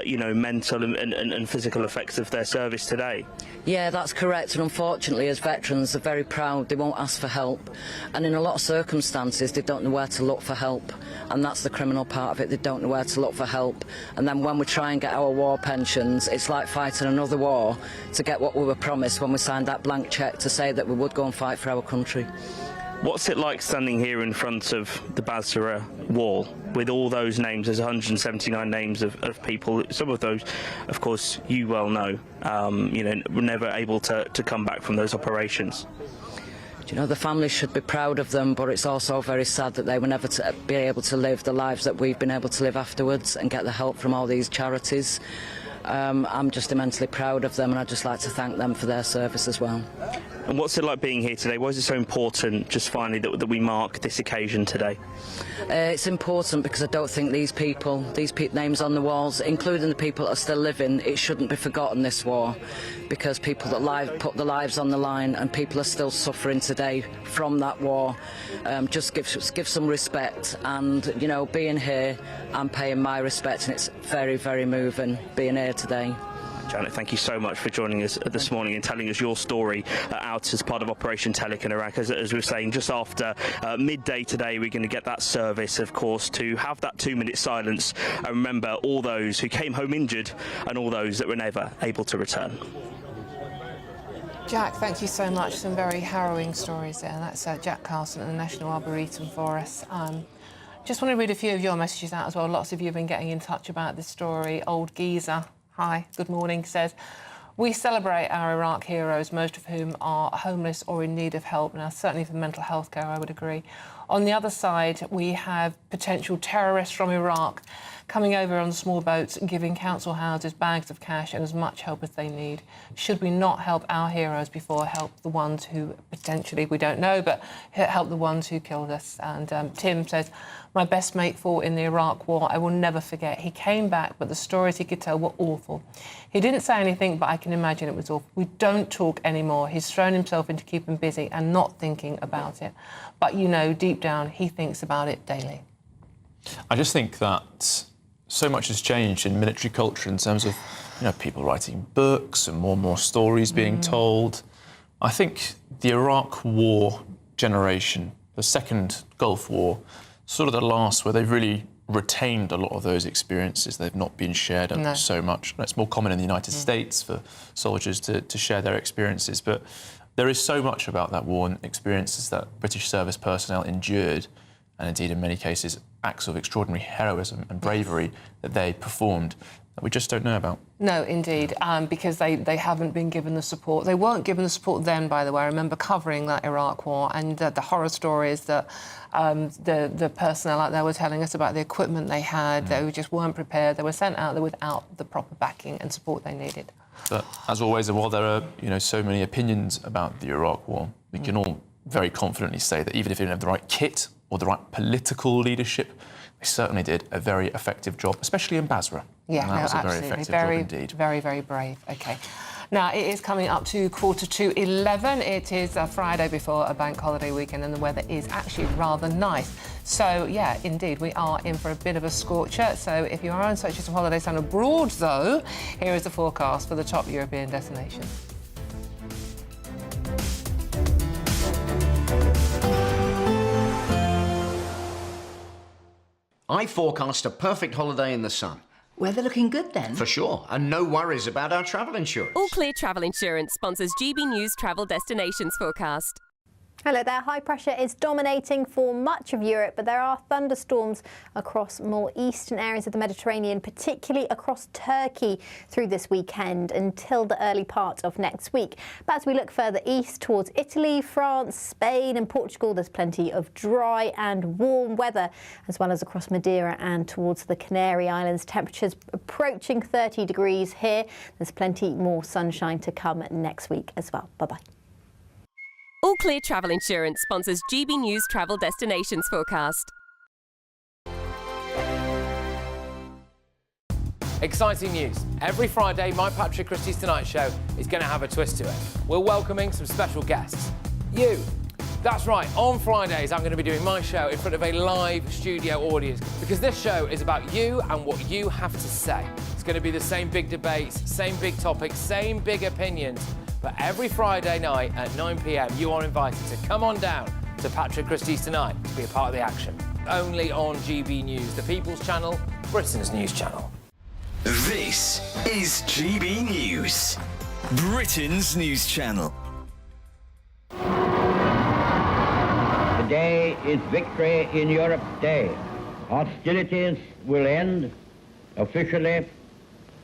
you know, mental and physical effects of their service today. Yeah, that's correct, and unfortunately as veterans they're very proud, they won't ask for help, and in a lot of circumstances they don't know where to look for help, and that's the criminal part of it. They don't know where to look for help, and then when we try and get our war pensions, it's like fighting another war to get what we were promised when we signed that blank cheque to say that we would go and fight for our country. What's it like standing here in front of the Basra wall with all those names? There's 179 names of people. Some of those, of course, you well know, you know, were never able to come back from those operations. You know, the families should be proud of them, but it's also very sad that they were never to be able to live the lives that we've been able to live afterwards and get the help from all these charities. I'm just immensely proud of them, and I'd just like to thank them for their service as well. And what's it like being here today? Why is it so important, just finally, that we mark this occasion today? It's important because I don't think these names on the walls, including the people that are still living, it shouldn't be forgotten, this war, because people that put their lives on the line and people are still suffering today from that war. Just give some respect, and, you know, being here, I'm paying my respect, and it's very, very moving being here today. Janet, thank you so much for joining us this morning and telling us your story out as part of Operation Telic in Iraq. As we were saying, just after midday today, we're going to get that service, of course, to have that 2-minute silence and remember all those who came home injured and all those that were never able to return. Jack, thank you so much. Some very harrowing stories there. That's Jack Carson at the National Arboretum for us. Just want to read a few of your messages out as well. Lots of you have been getting in touch about this story. Old Geezer, hi, good morning, says, we celebrate our Iraq heroes, most of whom are homeless or in need of help. Now, certainly for mental health care, I would agree. On the other side, we have potential terrorists from Iraq coming over on small boats and giving council houses bags of cash and as much help as they need. Should we not help our heroes before help the ones who potentially, we don't know, but help the ones who killed us? And Tim says, my best mate fought in the Iraq War. I will never forget. He came back, but the stories he could tell were awful. He didn't say anything, but I can imagine it was awful. We don't talk anymore. He's thrown himself into keeping busy and not thinking about it. But, you know, deep down, he thinks about it daily. I just think that so much has changed in military culture in terms of, you know, people writing books and more stories being told. I think the Iraq War generation, the second Gulf War, sort of the last where they've really retained a lot of those experiences. They've not been shared so much. It's more common in the United States for soldiers to share their experiences. But There is so much about that war and experiences that British service personnel endured, and indeed in many cases acts of extraordinary heroism and bravery that they performed that we just don't know about. No, indeed, because they haven't been given the support. They weren't given the support then, by the way. I remember covering that Iraq war and the horror stories that the personnel out there were telling us about the equipment they had. They just weren't prepared. They were sent out there without the proper backing and support they needed. But as always, while there are so many opinions about the Iraq war, we can all very confidently say that even if they didn't have the right kit or the right political leadership, they certainly did a very effective job, especially in Basra. Yeah, and that was a very absolutely. effective job indeed. Very, very brave. OK. Now, it is coming up to 11:15. It is a Friday before a bank holiday weekend and the weather is actually rather nice. So, yeah, indeed, we are in for a bit of a scorcher. So if you are on search for some holidays down abroad, though, here is the forecast for the top European destinations. I forecast a perfect holiday in the sun. Weather looking good then? For sure, and no worries about our travel insurance. All Clear Travel Insurance sponsors GB News Travel Destinations Forecast. Hello there. High pressure is dominating for much of Europe, but there are thunderstorms across more eastern areas of the Mediterranean, particularly across Turkey through this weekend until the early part of next week. But as we look further east towards Italy, France, Spain and Portugal, there's plenty of dry and warm weather, as well as across Madeira and towards the Canary Islands. Temperatures approaching 30 degrees here. There's plenty more sunshine to come next week as well. Bye-bye. All Clear Travel Insurance sponsors GB News Travel Destinations Forecast. Exciting news. Every Friday, my Patrick Christie's Tonight Show is going to have a twist to it. We're welcoming some special guests. You. That's right, on Fridays I'm going to be doing my show in front of a live studio audience because this show is about you and what you have to say. It's going to be the same big debates, same big topics, same big opinions. But every Friday night at 9 p.m, you are invited to come on down to Patrick Christie's Tonight to be a part of the action. Only on GB News, the People's Channel, Britain's news channel. This is GB News, Britain's news channel. Today is Victory in Europe Day. Hostilities will end officially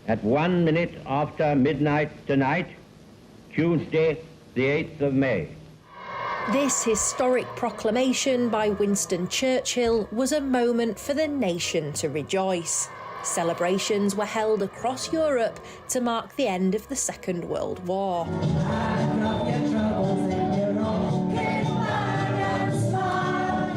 at 1 minute after midnight tonight, Tuesday, the 8th of May. This historic proclamation by Winston Churchill was a moment for the nation to rejoice. Celebrations were held across Europe to mark the end of the Second World War.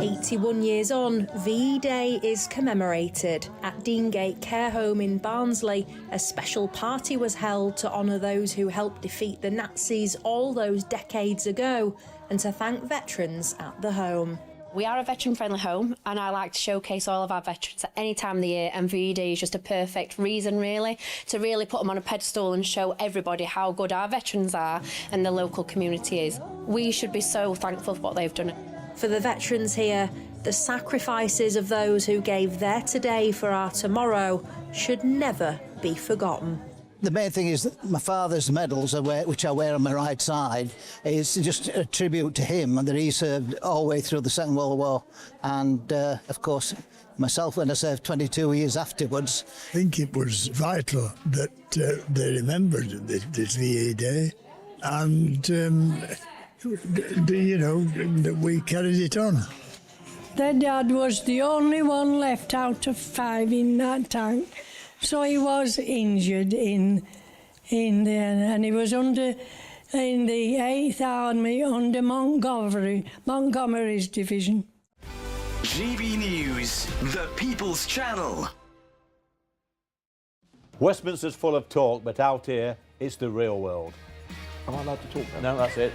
81 years on, V-Day is commemorated. At Deangate Care Home in Barnsley, a special party was held to honour those who helped defeat the Nazis all those decades ago and to thank veterans at the home. We are a veteran-friendly home and I like to showcase all of our veterans at any time of the year, and V-Day is just a perfect reason really to really put them on a pedestal and show everybody how good our veterans are and the local community is. We should be so thankful for what they've done. For the veterans here, the sacrifices of those who gave their today for our tomorrow should never be forgotten. The main thing is that my father's medals, which I wear on my right side, is just a tribute to him and that he served all the way through the Second World War. And, of course, myself, when I served 22 years afterwards. I think it was vital that they remembered this VA Day and, that we carried it on. Their dad was the only one left out of 5 in that tank. So he was injured in there, and he was in the 8th Army under Montgomery's division. GB News, the People's Channel. Westminster's full of talk, but out here, it's the real world. Am I allowed to talk then? No, that's it.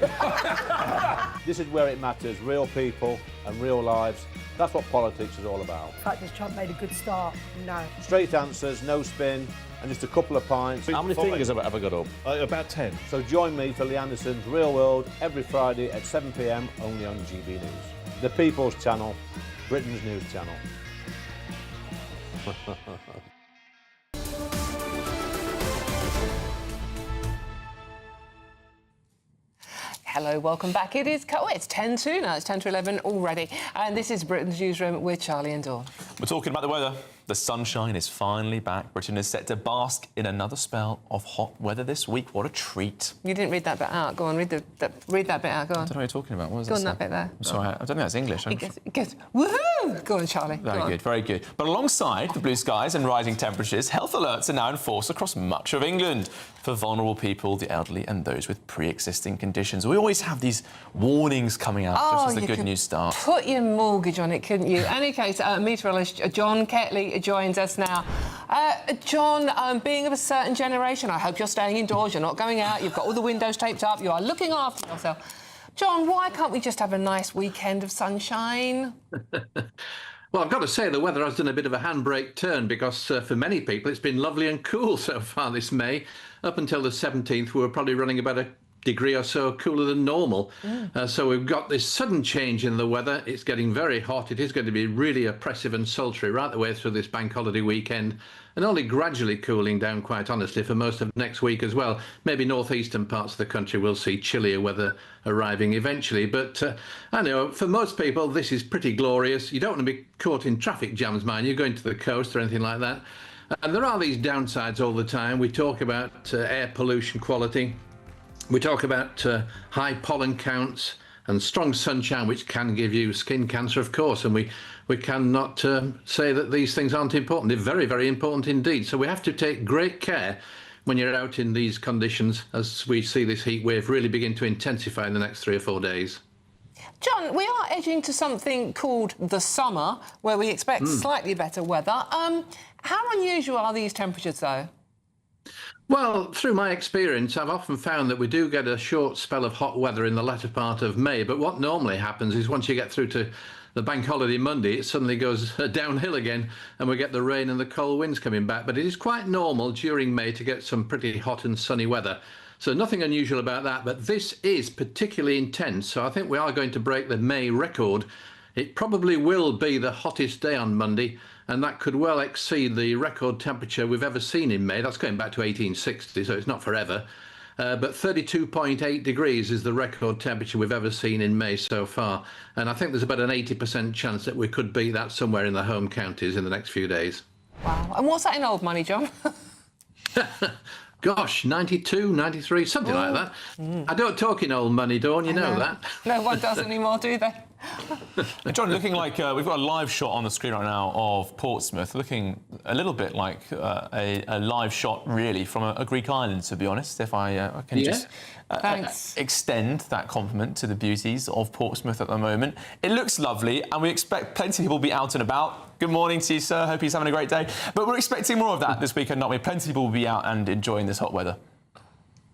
This is where it matters, real people and real lives. That's what politics is all about. The fact that Trump made a good start, no. Straight answers, no spin, and just a couple of pints. How many fingers have I got up? About 10. So join me for Lee Anderson's Real World every Friday at 7 p.m, only on GB News. The People's Channel, Britain's news channel. Hello, welcome back. It is, it's 10 to now. It's 10 to 11 already. And this is Britain's Newsroom with Charlie and Dawn. We're talking about the weather. The sunshine is finally back. Britain is set to bask in another spell of hot weather this week. What a treat. You didn't read that bit out. Go on, read that bit out. Go on. I don't know what you're talking about. What was Go it on, that bit there. I'm sorry, I don't think that's English. It gets, woohoo! Go on, Charlie. Very good, very good. But alongside the blue skies and rising temperatures, health alerts are now in force across much of England for vulnerable people, the elderly and those with pre-existing conditions. We always have these warnings coming out just as the good news starts. Put your mortgage on it, couldn't you? In any case, meteorologist John Ketley joins us now. John, being of a certain generation, I hope you're staying indoors, you're not going out, you've got all the windows taped up, you are looking after yourself. John, why can't we just have a nice weekend of sunshine? Well, I've got to say the weather has done a bit of a handbrake turn because for many people it's been lovely and cool so far this May. Up until the 17th, we were probably running about a degree or so cooler than normal. So we've got this sudden change in the weather. It's getting very hot. It is going to be really oppressive and sultry right the way through this bank holiday weekend, and only gradually cooling down, quite honestly, for most of next week as well. Maybe northeastern parts of the country will see chillier weather arriving eventually. But I know for most people this is pretty glorious. You don't want to be caught in traffic jams, mind you, going to the coast or anything like that. And there are these downsides all the time. We talk about air pollution quality. We talk about high pollen counts and strong sunshine, which can give you skin cancer, of course. And we cannot say that these things aren't important. They're very, very important indeed. So we have to take great care when you're out in these conditions as we see this heat wave really begin to intensify in the next 3 or 4 days. John, we are edging to something called the summer, where we expect slightly better weather. How unusual are these temperatures, though? Well, through my experience, I've often found that we do get a short spell of hot weather in the latter part of May, but what normally happens is once you get through to the bank holiday Monday, it suddenly goes downhill again and we get the rain and the cold winds coming back. But it is quite normal during May to get some pretty hot and sunny weather. So nothing unusual about that, but this is particularly intense. So I think we are going to break the May record. It probably will be the hottest day on Monday, and that could well exceed the record temperature we've ever seen in May. That's going back to 1860, so it's not forever. But 32.8 degrees is the record temperature we've ever seen in May so far. And I think there's about an 80% chance that we could beat that somewhere in the home counties in the next few days. Wow. And what's that in old money, John? Gosh, 92, 93, something like that. I don't talk in old money, Dawn, you know that. No one does anymore, do they? John, looking like we've got a live shot on the screen right now of Portsmouth, looking a little bit like a live shot, really, from a Greek island, to be honest, if I can just extend that compliment to the beauties of Portsmouth at the moment. It looks lovely, and we expect plenty of people will be out and about. Good morning to you, sir. Hope he's having a great day. But we're expecting more of that this weekend, aren't we? Plenty of people will be out and enjoying this hot weather.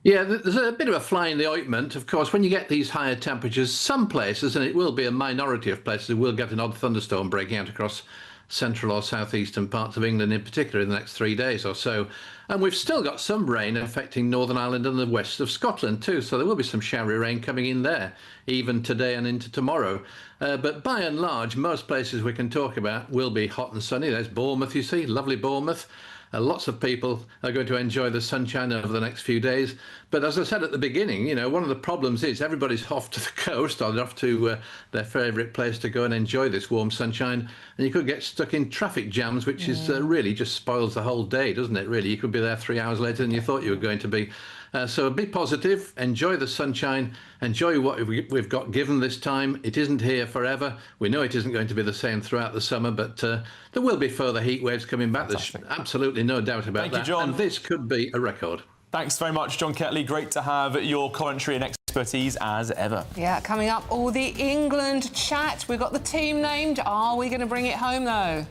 Yeah, there's a bit of a fly in the ointment. Of course, when you get these higher temperatures, some places, and it will be a minority of places, will get an odd thunderstorm breaking out across central or southeastern parts of England in particular in the next 3 days or so. And we've still got some rain affecting Northern Ireland and the west of Scotland too, so there will be some showery rain coming in there, even today and into tomorrow. But by and large, most places we can talk about will be hot and sunny. There's Bournemouth, you see, lovely Bournemouth. Lots of people are going to enjoy the sunshine over the next few days. But as I said at the beginning, you know, one of the problems is everybody's off to the coast or they're off to their favourite place to go and enjoy this warm sunshine. And you could get stuck in traffic jams, which is really just spoils the whole day, doesn't it, really? You could be there 3 hours later than you thought you were going to be. So be positive, enjoy the sunshine, enjoy what we've got given this time. It isn't here forever. We know it isn't going to be the same throughout the summer, but there will be further heat waves coming back. Fantastic. There's absolutely no doubt about that. Thank you, John. And this could be a record. Thanks very much, John Ketley. Great to have your commentary and expertise as ever. Yeah, coming up, all the England chat. We've got the team named. Are we going to bring it home, though?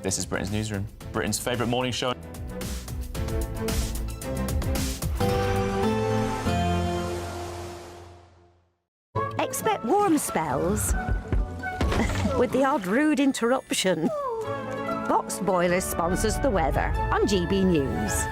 This is Britain's Newsroom, Britain's favourite morning show. Expect warm spells with the odd rude interruption. Box Boiler sponsors the weather on GB News.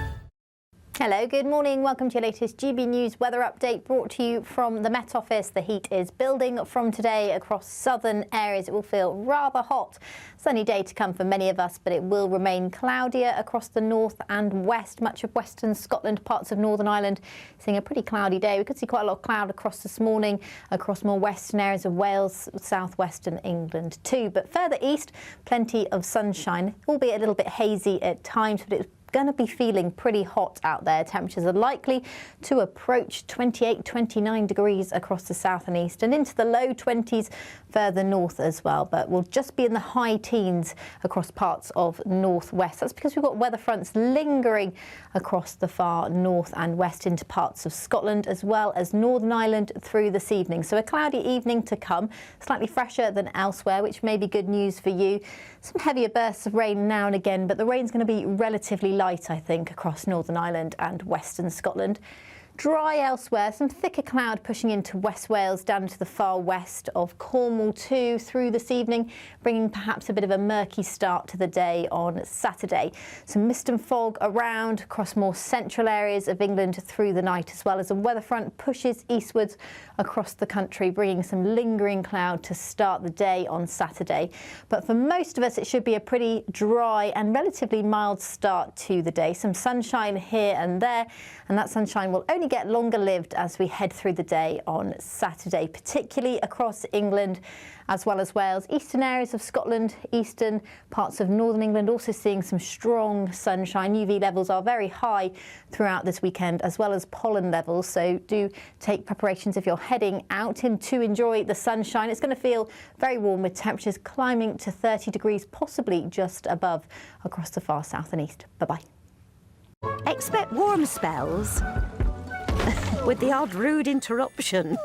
Hello, good morning. Welcome to your latest GB News weather update brought to you from the Met Office. The heat is building from today across southern areas. It will feel rather hot. Sunny day to come for many of us, but it will remain cloudier across the north and west. Much of western Scotland, parts of Northern Ireland, seeing a pretty cloudy day. We could see quite a lot of cloud across this morning, across more western areas of Wales, southwestern England too. But further east, plenty of sunshine, albeit a little bit hazy at times, but it's going to be feeling pretty hot out there. Temperatures are likely to approach 28, 29 degrees across the south and east and into the low 20s further north as well. But we'll just be in the high teens across parts of northwest. That's because we've got weather fronts lingering across the far north and west into parts of Scotland as well as Northern Ireland through this evening. So a cloudy evening to come, slightly fresher than elsewhere, which may be good news for you. Some heavier bursts of rain now and again, but the rain's going to be relatively light, I think, across Northern Ireland and western Scotland. Dry elsewhere, some thicker cloud pushing into West Wales down to the far west of Cornwall too through this evening, bringing perhaps a bit of a murky start to the day on Saturday. Some mist and fog around across more central areas of England through the night, as well as a weather front pushes eastwards across the country, bringing some lingering cloud to start the day on Saturday. But for most of us, it should be a pretty dry and relatively mild start to the day. Some sunshine here and there, and that sunshine will only get longer lived as we head through the day on Saturday, particularly across England as well as Wales. Eastern areas of Scotland, eastern parts of northern England also seeing some strong sunshine. UV levels are very high throughout this weekend, as well as pollen levels, so do take preparations if you're heading out to enjoy the sunshine. It's going to feel very warm with temperatures climbing to 30 degrees, possibly just above across the far south and east. Bye-bye. Expect warm spells with the odd rude interruption.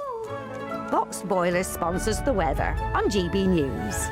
Box Boilers sponsors the weather on GB News.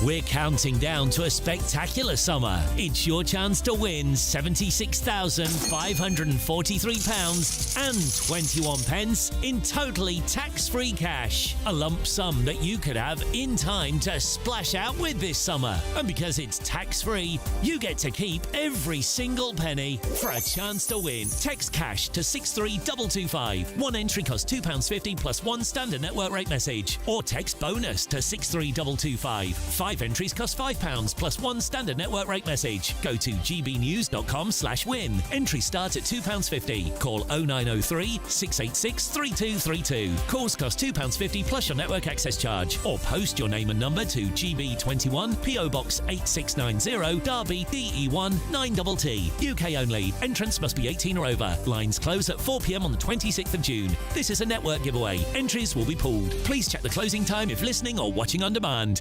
We're counting down to a spectacular summer. It's your chance to win £76,543 and 21 pence in totally tax-free cash. A lump sum that you could have in time to splash out with this summer. And because it's tax-free, you get to keep every single penny. For a chance to win, text cash to 63225. One entry costs £2.50 plus one standard network rate message. Or text bonus to 63225. 5 entries cost £5 plus one standard network rate message. Go to gbnews.com/win. Entries start at £2.50. Call 0903 686 3232. Calls cost £2.50 plus your network access charge. Or post your name and number to GB21 PO Box 8690 Derby DE1 9TT. UK only. Entrance must be 18 or over. Lines close at 4 p.m. on the 26th of June. This is a network giveaway. Entries will be pooled. Please check the closing time if listening or watching on demand.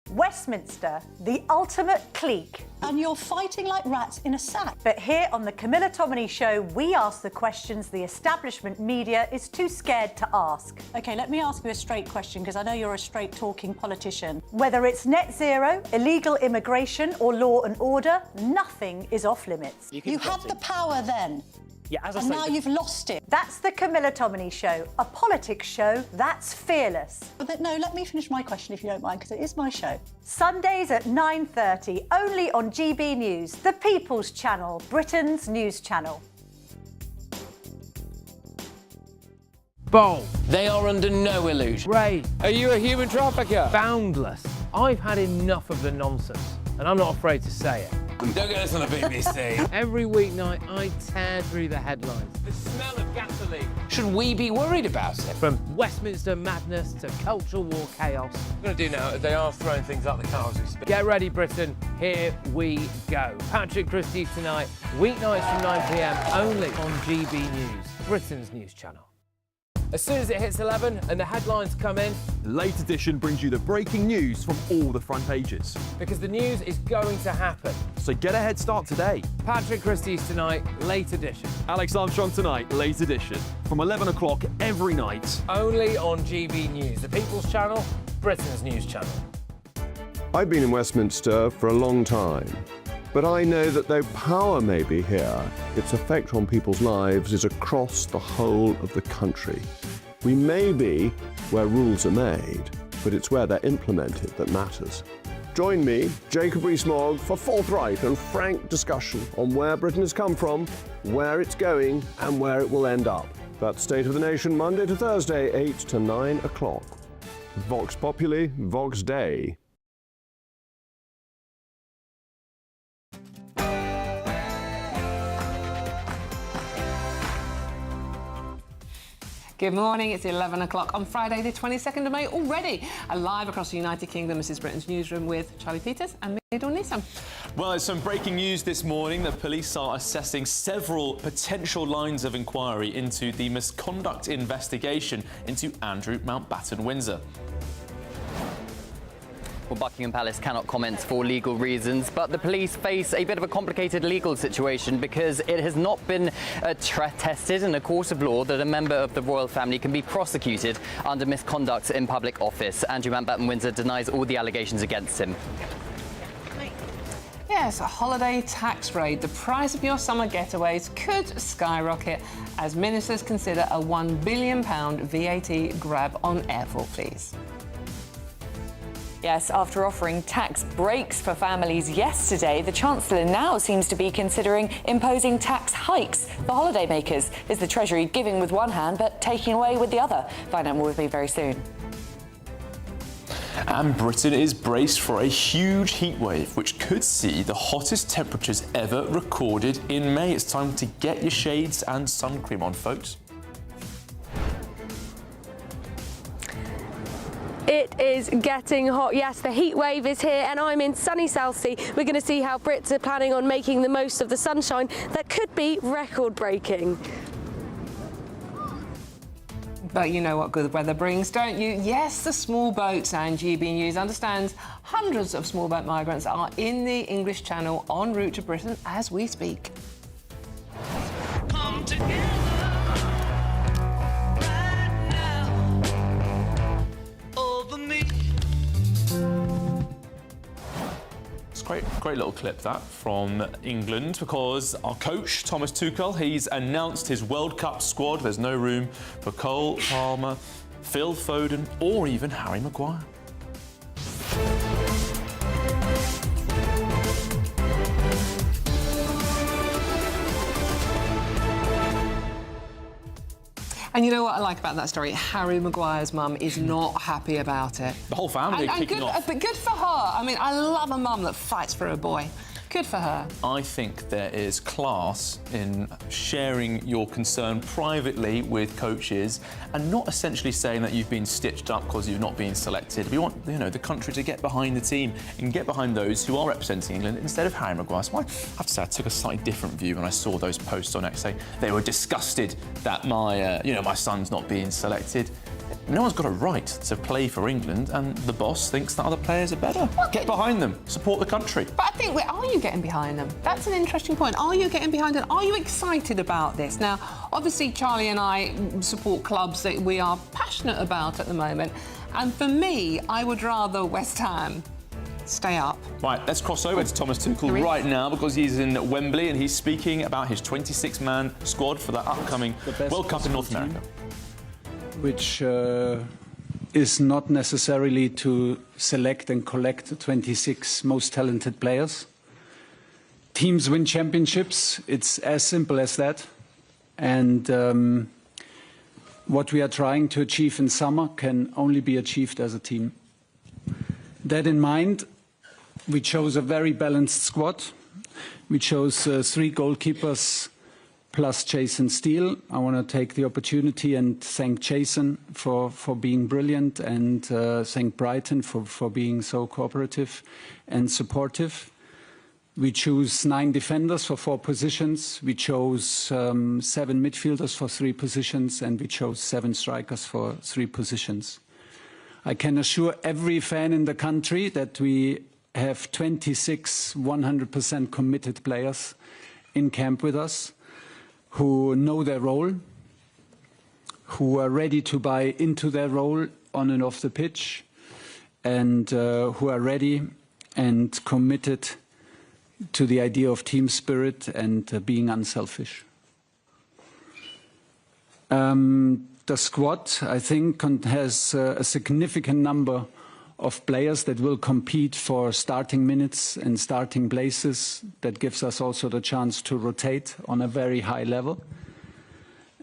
Westminster, the ultimate clique. And you're fighting like rats in a sack. But here on the Camilla Tominey Show, we ask the questions the establishment media is too scared to ask. OK, let me ask you a straight question, because I know you're a straight-talking politician. Whether it's net zero, illegal immigration or law and order, nothing is off-limits. You had the power then. Yeah, as I and say, now you've lost it. That's the Camilla Tominey Show, a politics show that's fearless. But no, let me finish my question if you don't mind, because it is my show. Sundays at 9:30, only on GB News, the People's Channel, Britain's news channel. Bold. They are under no illusion. Ray, are you a human trafficker? Boundless. I've had enough of the nonsense, and I'm not afraid to say it. Don't get us on the BBC. Every weeknight, I tear through the headlines. The smell of gasoline. Should we be worried about it? From Westminster madness to cultural war chaos. What I'm going to do now is they are throwing things out the car as we speak. Get ready, Britain. Here we go. Patrick Christie's tonight, weeknights from 9 p.m, only on GB News, Britain's news channel. As soon as it hits 11 and the headlines come in, The Late Edition brings you the breaking news from all the front pages. because the news is going to happen. So get a head start today. Patrick Christie's tonight, late edition. Alex Armstrong tonight, Late Edition. From 11 o'clock every night. Only on GB News, the People's Channel, Britain's news channel. I've been in Westminster for a long time, but I know that though power may be here, its effect on people's lives is across the whole of the country. We may be where rules are made, but it's where they're implemented that matters. Join me, Jacob Rees-Mogg, for forthright and frank discussion on where Britain has come from, where it's going, and where it will end up. That's State of the Nation, Monday to Thursday, 8 to 9 o'clock. Vox Populi, Vox Day. Good morning, it's 11 o'clock on Friday the 22nd of May already. Live across the United Kingdom, this is Britain's Newsroom with Charlie Peters and me, Dawn Newsom. Well, there's some breaking news this morning. The police are assessing several potential lines of inquiry into the misconduct investigation into Andrew Mountbatten-Windsor. Well, Buckingham Palace cannot comment for legal reasons, but the police face a bit of a complicated legal situation because it has not been tested in a court of law that a member of the royal family can be prosecuted under misconduct in public office. Andrew Mountbatten-Windsor denies all the allegations against him. Yes, a holiday tax raid. The price of your summer getaways could skyrocket as ministers consider a £1 billion VAT grab on airport fees. Yes, after offering tax breaks for families yesterday, the Chancellor now seems to be considering imposing tax hikes for holidaymakers. Is the Treasury giving with one hand but taking away with the other? Find out more with me very soon. And Britain is braced for a huge heatwave, which could see the hottest temperatures ever recorded in May. It's time to get your shades and sun cream on, folks. It is getting hot. Yes, the heat wave is here and I'm in sunny Southsea. We're going to see how Brits are planning on making the most of the sunshine that could be record-breaking. But you know what good weather brings, don't you? Yes, the small boats, and GBNews understands hundreds of small boat migrants are in the English Channel en route to Britain as we speak. Come together. Great little clip that from England, because our coach Thomas Tuchel, he's announced his World Cup squad. There's no room for Cole Palmer, Phil Foden or even Harry Maguire. And you know what I like about that story? Harry Maguire's mum is not happy about it. The whole family are kicking off. But good for her. I mean, I love a mum that fights for her boy. Good for her. I think there is class in sharing your concern privately with coaches and not essentially saying that you've been stitched up because you've not been selected. We want, you know, the country to get behind the team and get behind those who are representing England instead of Harry Maguire. So I have to say I took a slightly different view when I saw those posts on X. They were disgusted that my son's not being selected. No one's got a right to play for England, and the boss thinks that other players are better. Get behind them, support the country. But I think, are you getting behind them? That's an interesting point. Are you getting behind them? Are you excited about this? Now, obviously, Charlie and I support clubs that we are passionate about at the moment. And for me, I would rather West Ham stay up. Right, let's cross over to Thomas Tuchel right now because he's in Wembley and he's speaking about his 26-man squad for the upcoming World Cup in North America. Which is not necessarily to select and collect the 26 most talented players. Teams win championships. It's as simple as that. And what we are trying to achieve in summer can only be achieved as a team. That in mind, we chose a very balanced squad. We chose 3 goalkeepers plus Jason Steele. I want to take the opportunity and thank Jason for being brilliant and thank Brighton for being so cooperative and supportive. We choose 9 defenders for 4 positions. We chose 7 midfielders for 3 positions, and we chose 7 strikers for 3 positions. I can assure every fan in the country that we have 26 100% committed players in camp with us, who know their role, who are ready to buy into their role on and off the pitch, and who are ready and committed to the idea of team spirit and being unselfish. The squad, I think, has a significant number of players that will compete for starting minutes and starting places. That gives us also the chance to rotate on a very high level.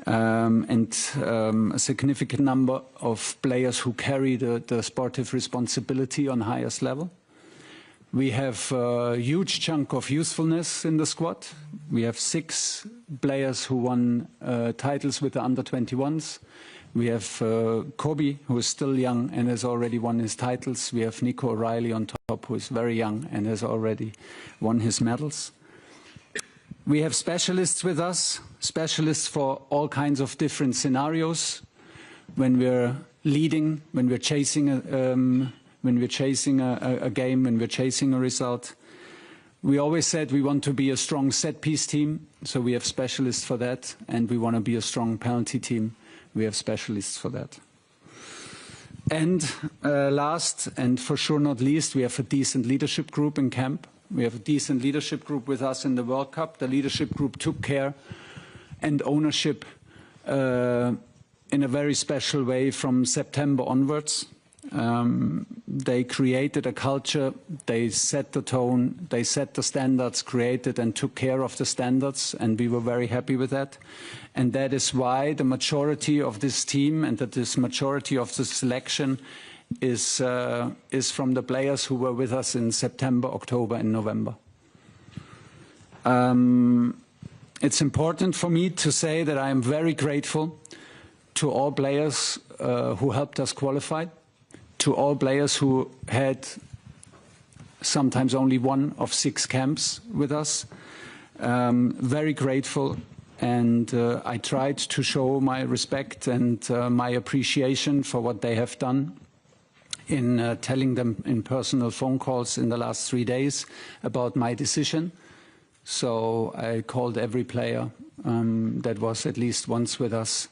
And a significant number of players who carry the sportive responsibility on highest level. We have a huge chunk of usefulness in the squad. We have 6 players who won titles with the under-21s. We have Kobe, who is still young and has already won his titles. We have Nico O'Reilly on top, who is very young and has already won his medals. We have specialists with us, specialists for all kinds of different scenarios. When we're leading, when we're chasing a game, when we're chasing a result. We always said we want to be a strong set-piece team, so we have specialists for that, and we want to be a strong penalty team. We have specialists for that. And last, and for sure not least, we have a decent leadership group in camp. We have a decent leadership group with us in the World Cup. The leadership group took care and ownership in a very special way from September onwards. They created a culture, they set the tone, they set the standards, created and took care of the standards, and we were very happy with that. And that is why the majority of this team and that this majority of the selection is from the players who were with us in September, October and November. It's important for me to say that I am very grateful to all players who helped us qualify, to all players who had sometimes only one of 6 camps with us. Very grateful, and I tried to show my respect and my appreciation for what they have done in telling them in personal phone calls in the last 3 days about my decision. So I called every player that was at least once with us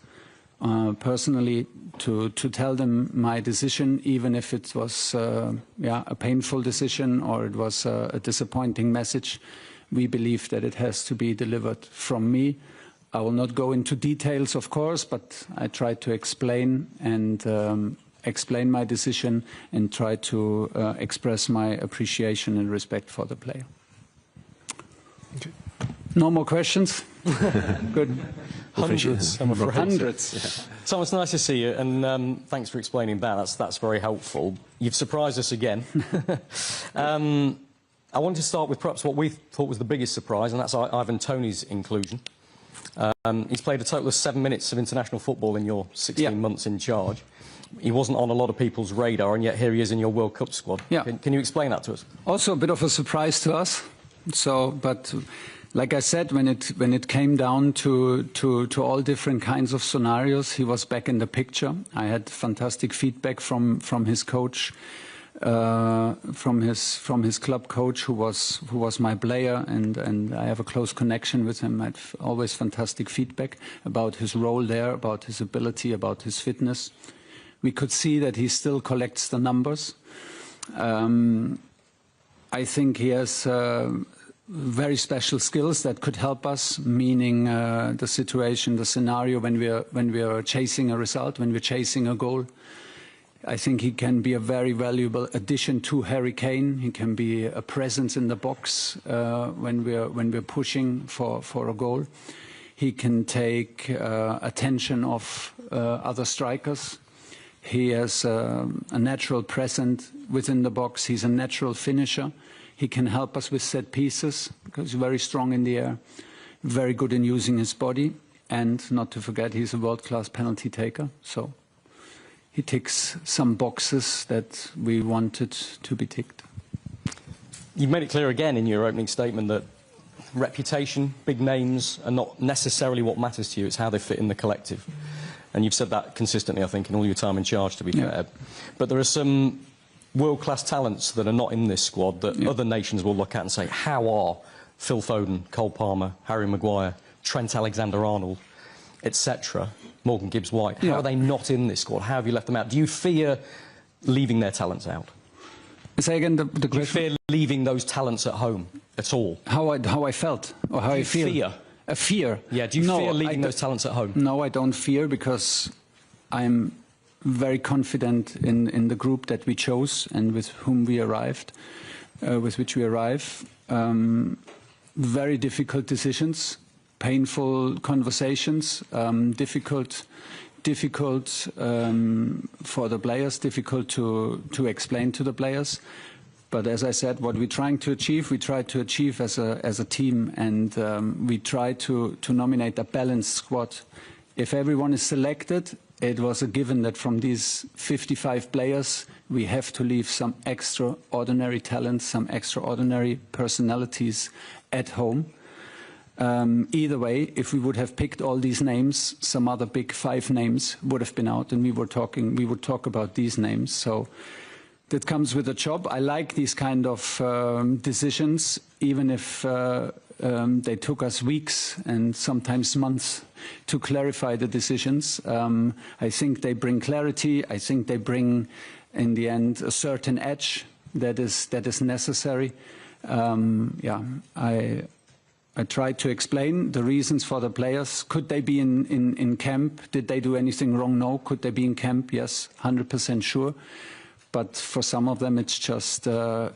personally to tell them my decision, even if it was a painful decision or it was a disappointing message. We believe that it has to be delivered from me. I will not go into details, of course, but I tried to explain and explain my decision and try to express my appreciation and respect for the player. Okay. No more questions? Good. Hundreds, I'm afraid. Hundreds. Yeah. Tom, it's nice to see you, and thanks for explaining that. That's very helpful. You've surprised us again. I want to start with perhaps what we thought was the biggest surprise, and that's Ivan Toney's inclusion. He's played a total of 7 minutes of international football in your 16 months in charge. He wasn't on a lot of people's radar, and yet here he is in your World Cup squad. Yeah. Can you explain that to us? Also a bit of a surprise to us. So, but like I said, when it came down to all different kinds of scenarios, he was back in the picture. I had fantastic feedback from his coach, from his club coach, who was my player, and I have a close connection with him. I had always fantastic feedback about his role there, about his ability, about his fitness. We could see that he still collects the numbers. I think he has very special skills that could help us, meaning the situation, the scenario when we are chasing a result, when we're chasing a goal. I think he can be a very valuable addition to Harry Kane. He can be a presence in the box when we're pushing for a goal. He can take attention of other strikers. He has a natural presence within the box. He's a natural finisher. He can help us with set pieces because he's very strong in the air, very good in using his body, and not to forget, he's a world-class penalty taker. So he ticks some boxes that we wanted to be ticked. You've made it clear again in your opening statement that reputation, big names are not necessarily what matters to you. It's how they fit in the collective. And you've said that consistently, I think, in all your time in charge, to be fair. But there are some world-class talents that are not in this squad that other nations will look at and say, how are Phil Foden, Cole Palmer, Harry Maguire, Trent Alexander-Arnold, etc., Morgan Gibbs-White, how are they not in this squad? How have you left them out? Do you fear leaving their talents out? Say again the question. Do you fear leaving those talents at home at all? How I felt, or how I feel? Fear? A fear? Yeah, do you fear leaving those talents at home? No, I don't fear, because I'm very confident in the group that we chose and with whom we arrived, with which we arrive. Very difficult decisions, painful conversations, difficult for the players, difficult to explain to the players. But as I said, what we're trying to achieve, we try to achieve as a team, and we try to nominate a balanced squad. If everyone is selected, it was a given that from these 55 players, we have to leave some extraordinary talents, some extraordinary personalities at home. Either way, if we would have picked all these names, some other big 5 names would have been out, and we would talk about these names. So that comes with a job. I like these kind of decisions, even if they took us weeks and sometimes months to clarify the decisions. I think they bring clarity. I think they bring, in the end, a certain edge that is necessary. I tried to explain the reasons for the players. Could they be in camp? Did they do anything wrong? No. Could they be in camp? Yes, 100% sure. But for some of them, it's just the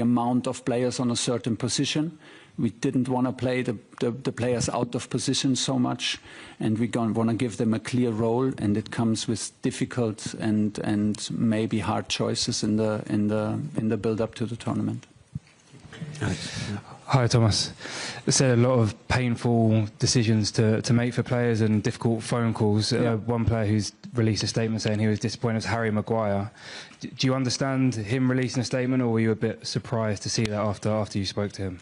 amount of players on a certain position. We didn't want to play the players out of position so much, and we want to give them a clear role, and it comes with difficult and maybe hard choices in the build-up to the tournament. Hi, Thomas. You said a lot of painful decisions to make for players and difficult phone calls. Yeah. One player who's released a statement saying he was disappointed was Harry Maguire. Do you understand him releasing a statement, or were you a bit surprised to see that after you spoke to him?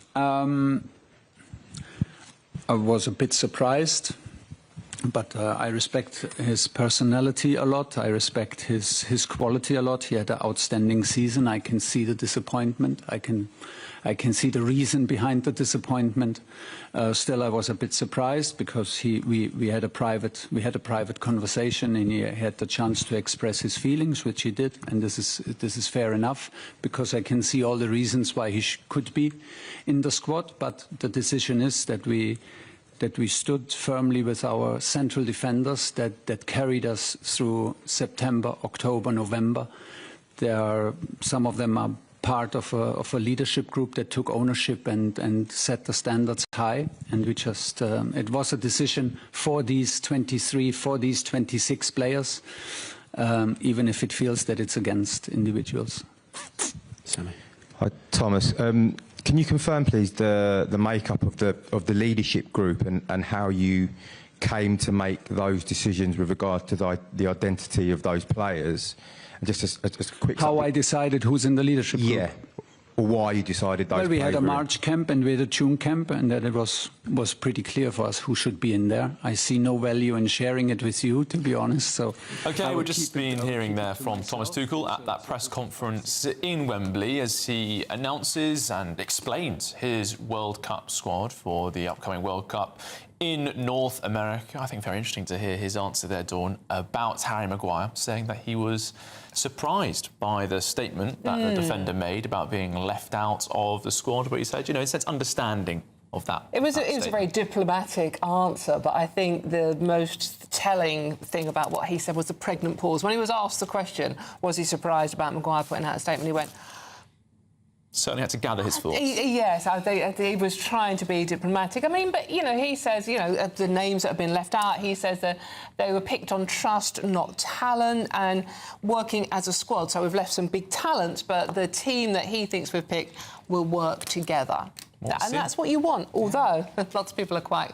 I was a bit surprised, but I respect his personality a lot. I respect his quality a lot. He had an outstanding season. I can see the disappointment. I can see the reason behind the disappointment. Still, I was a bit surprised because we had a private conversation, and he had the chance to express his feelings, which he did, and this is fair enough because I can see all the reasons why he could be in the squad. But the decision is that we stood firmly with our central defenders that carried us through September, October, November. Some of them are part of a leadership group that took ownership and set the standards high, and we just it was a decision for these 23, for these 26 players, even if it feels that it's against individuals. Sammy. Hi, Thomas. Can you confirm, please, the makeup of the leadership group and how you came to make those decisions with regard to the identity of those players? And just a quick... How I decided who's in the leadership group? Yeah. Or why you decided those players? Well, we had a were March camp and we had a June camp, and that it was pretty clear for us who should be in there. I see no value in sharing it with you, to be honest. So OK, we've just been hearing there from Thomas Tuchel at that press conference in Wembley as he announces and explains his World Cup squad for the upcoming World Cup in North America. I think very interesting to hear his answer there, Dawn, about Harry Maguire, saying that he was surprised by the statement that the defender made about being left out of the squad. But he said, he said understanding of that. It was a very diplomatic answer, but I think the most telling thing about what he said was the pregnant pause. When he was asked the question, was he surprised about Maguire putting out a statement, he went... Certainly had to gather his thoughts. Yes, he was trying to be diplomatic. I mean, but, he says, the names that have been left out, he says that they were picked on trust, not talent, and working as a squad. So we've left some big talents, but the team that he thinks we've picked will work together. And that's what you want, although lots of people are quite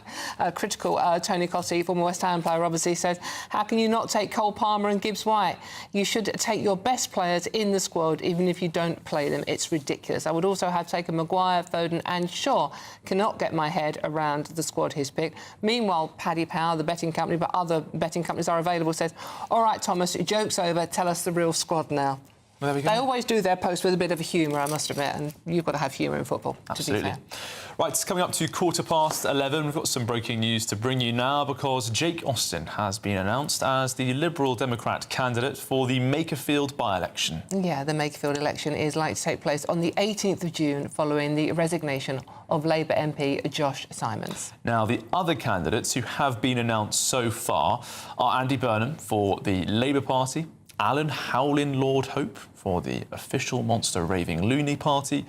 critical. Tony Cottee, former West Ham player, obviously says, how can you not take Cole Palmer and Gibbs White? You should take your best players in the squad, even if you don't play them. It's ridiculous. I would also have taken Maguire, Foden and Shaw. Cannot get my head around the squad he's picked. Meanwhile, Paddy Power, the betting company, but other betting companies are available, says, all right, Thomas, joke's over. Tell us the real squad now. Well, there we go. They always do their post with a bit of humour, I must admit, and you've got to have humour in football, Absolutely. to be fair. Right, it's coming up to 11:15. We've got some breaking news to bring you now because Jake Austin has been announced as the Liberal Democrat candidate for the Makerfield by-election. Yeah, the Makerfield election is likely to take place on the 18th of June following the resignation of Labour MP Josh Simons. Now, the other candidates who have been announced so far are Andy Burnham for the Labour Party, Alan Howlin Lord Hope for the official monster raving loony party,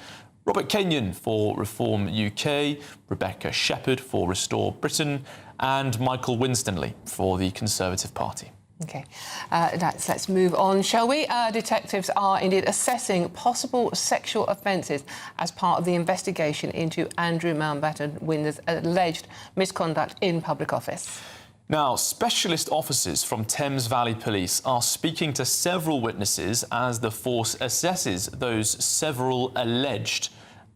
Robert Kenyon for Reform UK, Rebecca Shepherd for Restore Britain, and Michael Winstanley for the Conservative Party. OK, let's move on, shall we? Detectives are indeed assessing possible sexual offences as part of the investigation into Andrew Mountbatten Windsor's alleged misconduct in public office. Now, specialist officers from Thames Valley Police are speaking to several witnesses as the force assesses those several alleged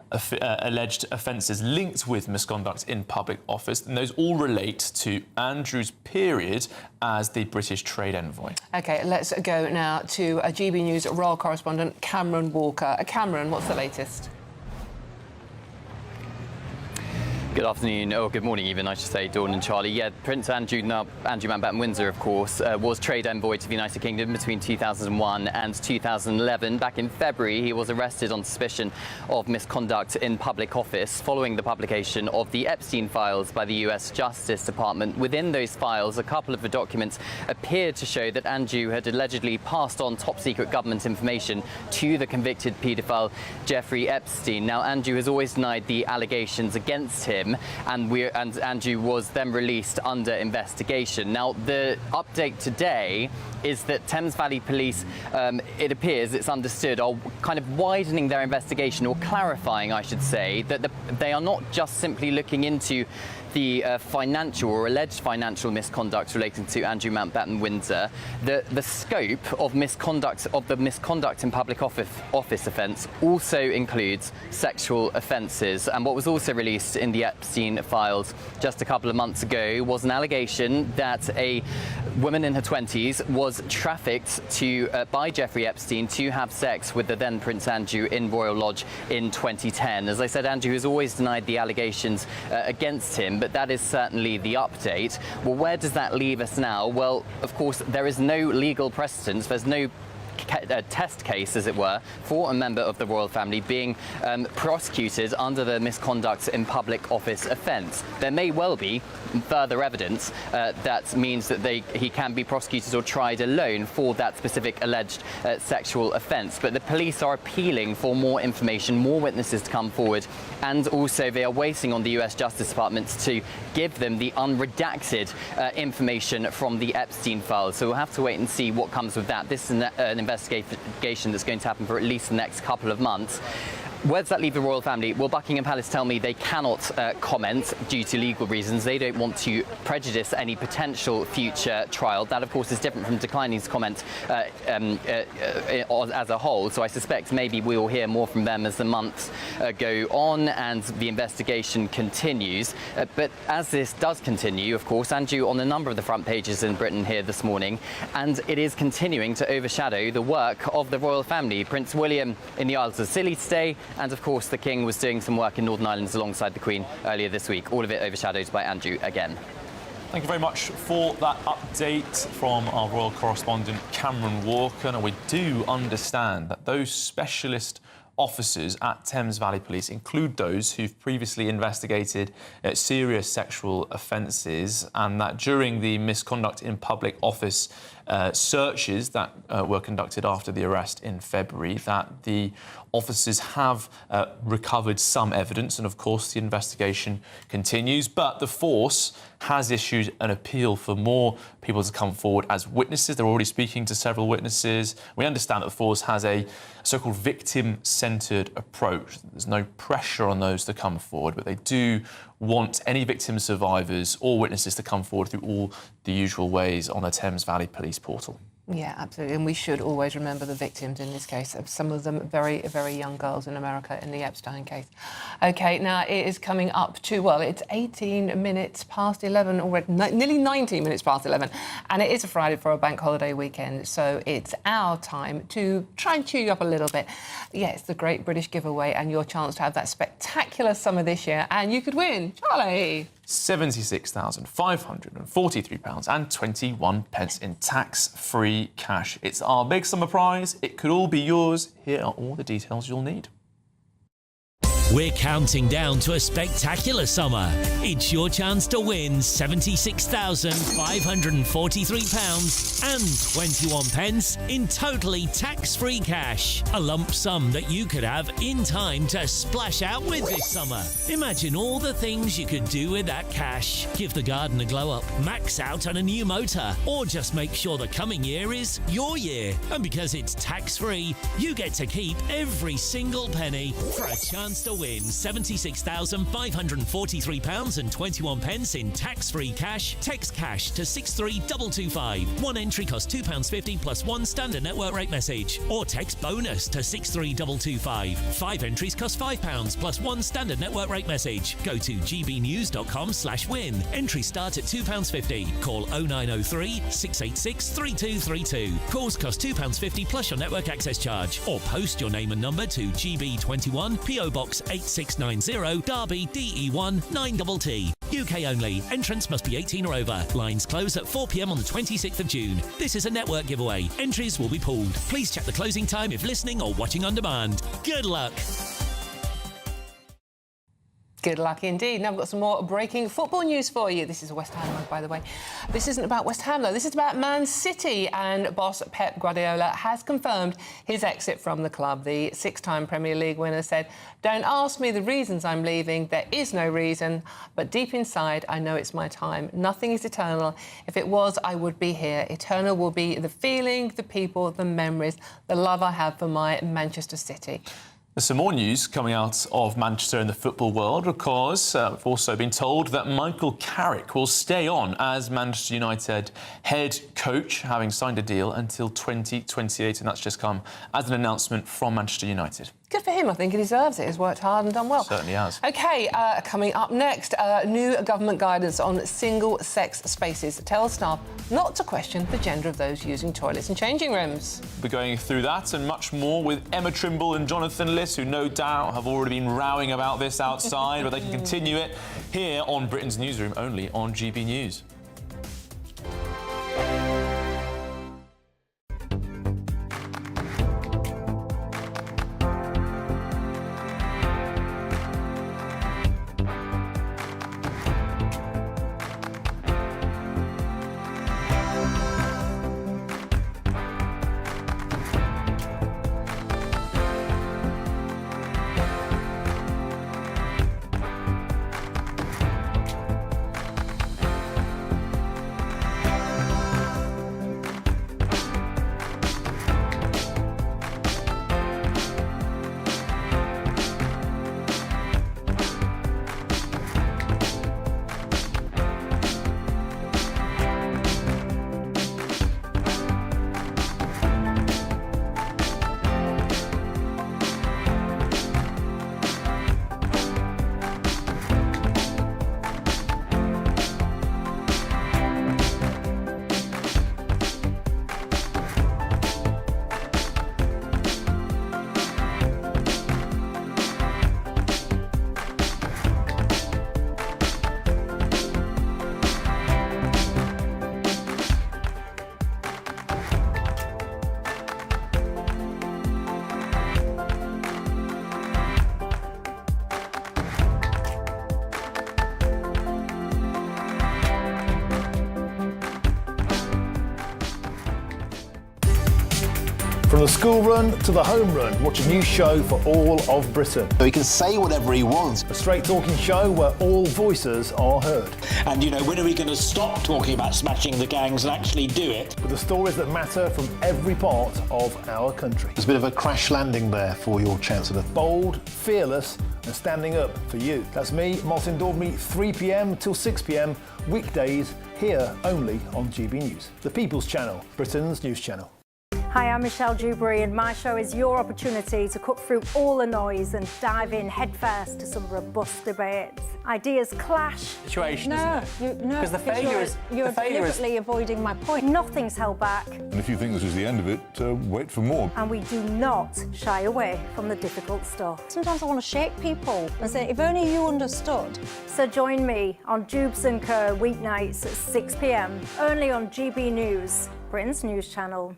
offences linked with misconduct in public office, and those all relate to Andrew's period as the British trade envoy. OK, let's go now to GB News royal correspondent Cameron Walker. Cameron, what's the latest? Good afternoon, or good morning even, I should say, Dawn and Charlie. Yeah, Prince Andrew Mountbatten Windsor, of course, was trade envoy to the United Kingdom between 2001 and 2011. Back in February, he was arrested on suspicion of misconduct in public office following the publication of the Epstein files by the US Justice Department. Within those files, a couple of the documents appeared to show that Andrew had allegedly passed on top-secret government information to the convicted paedophile Jeffrey Epstein. Now, Andrew has always denied the allegations against him, and Andrew was then released under investigation. Now, the update today is that Thames Valley Police, it appears, it's understood, are kind of widening their investigation, or clarifying, I should say, that they are not just simply looking into the financial or alleged financial misconduct relating to Andrew Mountbatten Windsor. The scope of the misconduct in public office offence also includes sexual offences. And what was also released in the Epstein files just a couple of months ago was an allegation that a woman in her 20s was trafficked by Jeffrey Epstein to have sex with the then Prince Andrew in Royal Lodge in 2010. As I said, Andrew has always denied the allegations against him, but that is certainly the update. Well, where does that leave us now? Well, of course, there is no legal precedent. There's no test case, as it were, for a member of the royal family being prosecuted under the misconduct in public office offence. There may well be further evidence that means that he can be prosecuted or tried alone for that specific alleged sexual offence. But the police are appealing for more information, more witnesses to come forward, and also they are waiting on the US Justice Department to give them the unredacted information from the Epstein files. So we'll have to wait and see what comes with that. This is an investigation that's going to happen for at least the next couple of months. Where does that leave the royal family? Well, Buckingham Palace tell me they cannot comment due to legal reasons. They don't want to prejudice any potential future trial. That, of course, is different from declining to comment as a whole. So I suspect maybe we will hear more from them as the months go on and the investigation continues. But as this does continue, of course, Andrew on a number of the front pages in Britain here this morning, and it is continuing to overshadow the work of the royal family. Prince William in the Isles of Scilly today, and of course the King was doing some work in Northern Ireland alongside the Queen earlier this week. All of it overshadowed by Andrew again. Thank you very much for that update from our royal correspondent Cameron Walker. Now, we do understand that those specialist officers at Thames Valley Police include those who've previously investigated serious sexual offences, and that during the misconduct in public office searches that were conducted after the arrest in February, that the officers have recovered some evidence, and of course the investigation continues. But the force has issued an appeal for more people to come forward as witnesses. They're already speaking to several witnesses. We understand that the force has a so-called victim-centred approach. There's no pressure on those to come forward, but they do want any victim survivors or witnesses to come forward through all the usual ways on the Thames Valley Police portal. Yeah, absolutely. And we should always remember the victims in this case. Some of them very, very young girls in America in the Epstein case. OK, now it is coming up to, well, it's 18 minutes past 11 already, nearly 19 minutes past 11. And it is a Friday for a bank holiday weekend. So it's our time to try and cheer you up a little bit. Yeah, it's the Great British Giveaway and your chance to have that spectacular summer this year. And you could win, Charlie. £76,543.21 in tax-free cash. It's our big summer prize. It could all be yours. Here are all the details you'll need. We're counting down to a spectacular summer. It's your chance to win £76,543.21 in totally tax-free cash. A lump sum that you could have in time to splash out with this summer. Imagine all the things you could do with that cash. Give the garden a glow up, max out on a new motor, or just make sure the coming year is your year. And because it's tax-free, you get to keep every single penny for a chance to win £76,543.21 in tax-free cash. Text cash to 63225. One entry costs £2.50 plus one standard network rate message. Or text bonus to 63225. 5 entries cost £5 plus one standard network rate message. Go to gbnews.com/win. Entries start at £2.50. Call 0903 686 3232. Calls cost £2.50 plus your network access charge. Or post your name and number to GB21 PO Box 8690 Derby DE1 9TT. UK only. Entrance must be 18 or over. Lines close at 4 p.m. on the 26th of June. This is a network giveaway. Entries will be pulled. Please check the closing time if listening or watching on demand. Good luck. Good luck indeed. Now we've got some more breaking football news for you. This is a West Ham one, by the way. This isn't about West Ham, though. This is about Man City, and boss Pep Guardiola has confirmed his exit from the club. The 6-time Premier League winner said, "Don't ask me the reasons I'm leaving. There is no reason. But deep inside, I know it's my time. Nothing is eternal. If it was, I would be here. Eternal will be the feeling, the people, the memories, the love I have for my Manchester City." There's some more news coming out of Manchester in the football world, because we've also been told that Michael Carrick will stay on as Manchester United head coach, having signed a deal until 2028, and that's just come as an announcement from Manchester United. Good for him. I think he deserves it. He's worked hard and done well. Certainly has. OK, coming up next, new government guidance on single-sex spaces tells staff not to question the gender of those using toilets and changing rooms. We're going through that and much more with Emma Trimble and Jonathan Liss, who no doubt have already been rowing about this outside, but they can continue it here on Britain's Newsroom, only on GB News. From the school run to the home run, watch a new show for all of Britain. So he can say whatever he wants. A straight talking show where all voices are heard. And, you know, when are we going to stop talking about smashing the gangs and actually do it? With the stories that matter from every part of our country. There's a bit of a crash landing there for your Chancellor. Bold, fearless and standing up for you. That's me, Martin Dormy, 3 p.m. till 6 p.m, weekdays here only on GB News, the People's Channel, Britain's news channel. Hi, I'm Michelle Dewberry, and my show is your opportunity to cut through all the noise and dive in headfirst to some robust debates. Ideas clash. Situation, isn't it? No, Because the failure is... You're the failure is... deliberately avoiding my point. Nothing's held back. And if you think this is the end of it, wait for more. And we do not shy away from the difficult stuff. Sometimes I want to shake people and say, if only you understood. So join me on Jubes & Co. weeknights at 6 p.m, only on GB News, Britain's news channel.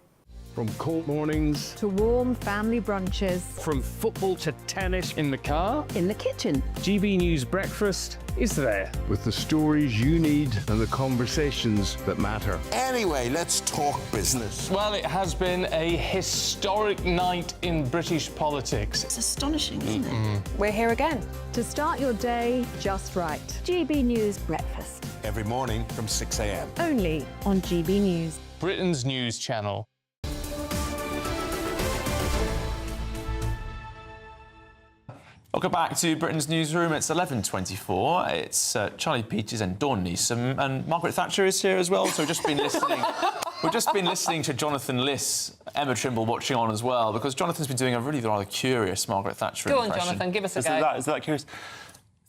From cold mornings to warm family brunches. From football to tennis in the car. In the kitchen. GB News Breakfast is there. With the stories you need and the conversations that matter. Anyway, let's talk business. Well, it has been a historic night in British politics. It's astonishing, isn't it? We're here again. To start your day just right. GB News Breakfast. Every morning from 6 a.m. Only on GB News. Britain's news channel. Welcome back to Britain's Newsroom. It's 11:24. It's Charlie Peaches and Dawn Neeson, and Margaret Thatcher is here as well. So we've just been listening. We've just been listening to Jonathan Liss, Emma Trimble watching on as well, because Jonathan's been doing a really rather curious Margaret Thatcher impression. Go on, Jonathan, give us a go. Is that curious?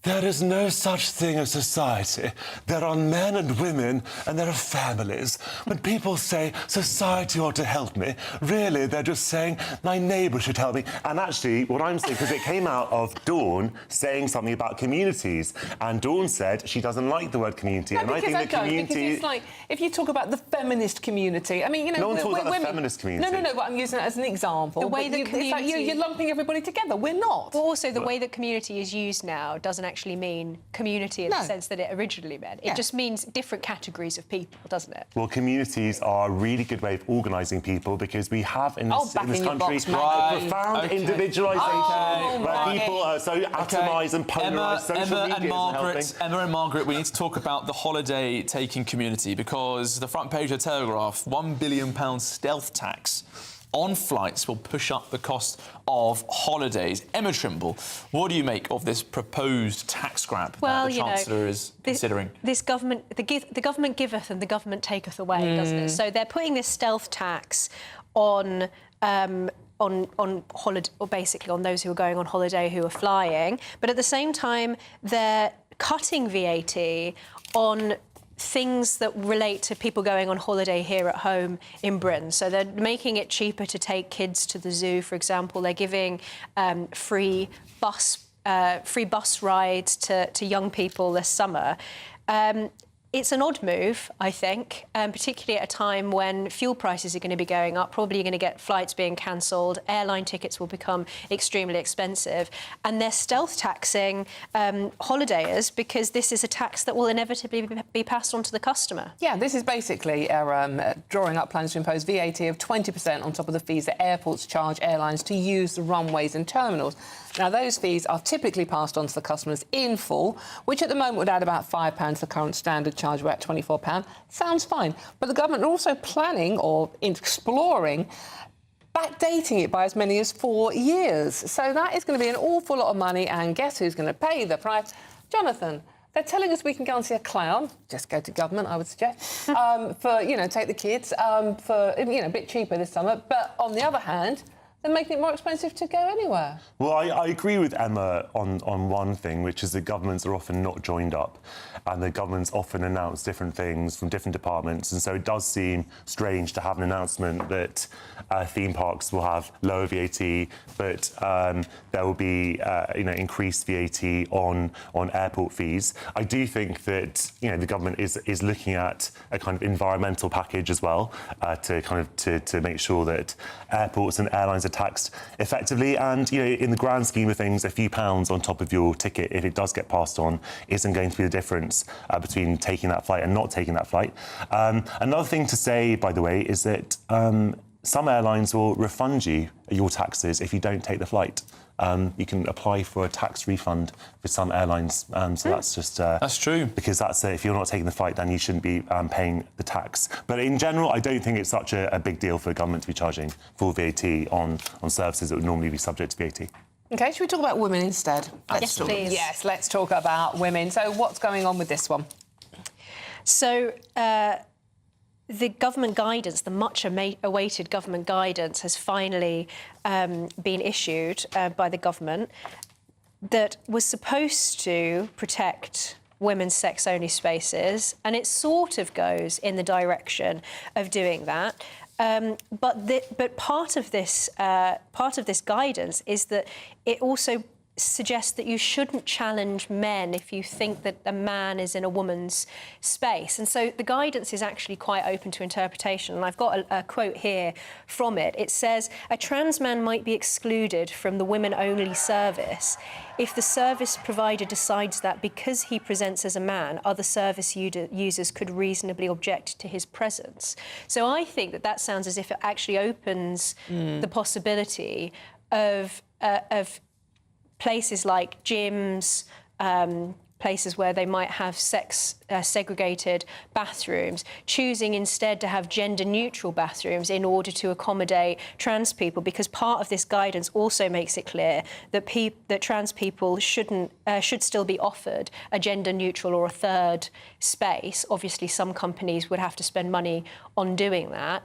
There is no such thing as society. There are men and women, and there are families. When people say society ought to help me, really, they're just saying my neighbour should help me. And actually, what I'm saying, because it came out of Dawn saying something about communities, and Dawn said she doesn't like the word community. No, and I think the community... Because it's like, if you talk about the feminist community, I mean, you know... No one talks about women... the feminist community. No, but I'm using it as an example. The way that it's like you're lumping everybody together. We're not. Well, also, the way that community is used now doesn't actually mean community in the sense that it originally meant. It just means different categories of people, doesn't it? Well, communities are a really good way of organising people, because we have in this country profound individualisation where people are so atomised and polarised. Emma and Margaret, we need to talk about the holiday-taking community, because the front page of the Telegraph, £1 billion stealth tax on flights will push up the cost of holidays. Emma Trimble, what do you make of this proposed tax grab that the Chancellor is considering? This government, the government giveth and the government taketh away, doesn't it? So they're putting this stealth tax on holiday, or basically on those who are going on holiday who are flying, but at the same time they're cutting VAT on things that relate to people going on holiday here at home in Britain. So they're making it cheaper to take kids to the zoo, for example. They're giving free bus rides to young people this summer. It's an odd move, I think, particularly at a time when fuel prices are going to be going up, probably you're going to get flights being cancelled, airline tickets will become extremely expensive, and they're stealth taxing holidayers because this is a tax that will inevitably be passed on to the customer. Yeah, this is basically drawing up plans to impose VAT of 20% on top of the fees that airports charge airlines to use the runways and terminals. Now, those fees are typically passed on to the customers in full, which at the moment would add about £5 to the current standard charge, we're at £24. Sounds fine. But the government are also planning or exploring backdating it by as many as 4 years. So that is going to be an awful lot of money, and guess who's going to pay the price? Jonathan. They're telling us we can go and see a clown. Just go to government, I would suggest. Take the kids for, a bit cheaper this summer. But on the other hand, they're making it more expensive to go anywhere. Well, I agree with Emma on one thing, which is that governments are often not joined up, and the governments often announce different things from different departments, and so it does seem strange to have an announcement that theme parks will have lower VAT, but there will be increased VAT on airport fees. I do think that the government is looking at a kind of environmental package as well to make sure that airports and airlines are taxed effectively, and in the grand scheme of things, a few pounds on top of your ticket, if it does get passed on, isn't going to be the difference between taking that flight and not taking that flight. Another thing to say, by the way, is that some airlines will refund you your taxes if you don't take the flight. You can apply for a tax refund for some airlines. So that's just... that's true. Because that's if you're not taking the flight, then you shouldn't be paying the tax. But in general, I don't think it's such a big deal for the government to be charging full VAT on services that would normally be subject to VAT. OK, should we talk about women instead? Yes, please. Yes, let's talk about women. So what's going on with this one? So the government guidance, the much-awaited government guidance, has finally been issued by the government that was supposed to protect women's sex-only spaces, and it sort of goes in the direction of doing that. But part of this guidance is that it also suggests that you shouldn't challenge men if you think that a man is in a woman's space. And so the guidance is actually quite open to interpretation. And I've got a quote here from it. It says, a trans man might be excluded from the women-only service if the service provider decides that because he presents as a man, other service users could reasonably object to his presence. So I think that sounds as if it actually opens the possibility of places like gyms, places where they might have segregated bathrooms, choosing instead to have gender-neutral bathrooms in order to accommodate trans people, because part of this guidance also makes it clear that trans people should still be offered a gender-neutral or a third space. Obviously, some companies would have to spend money on doing that.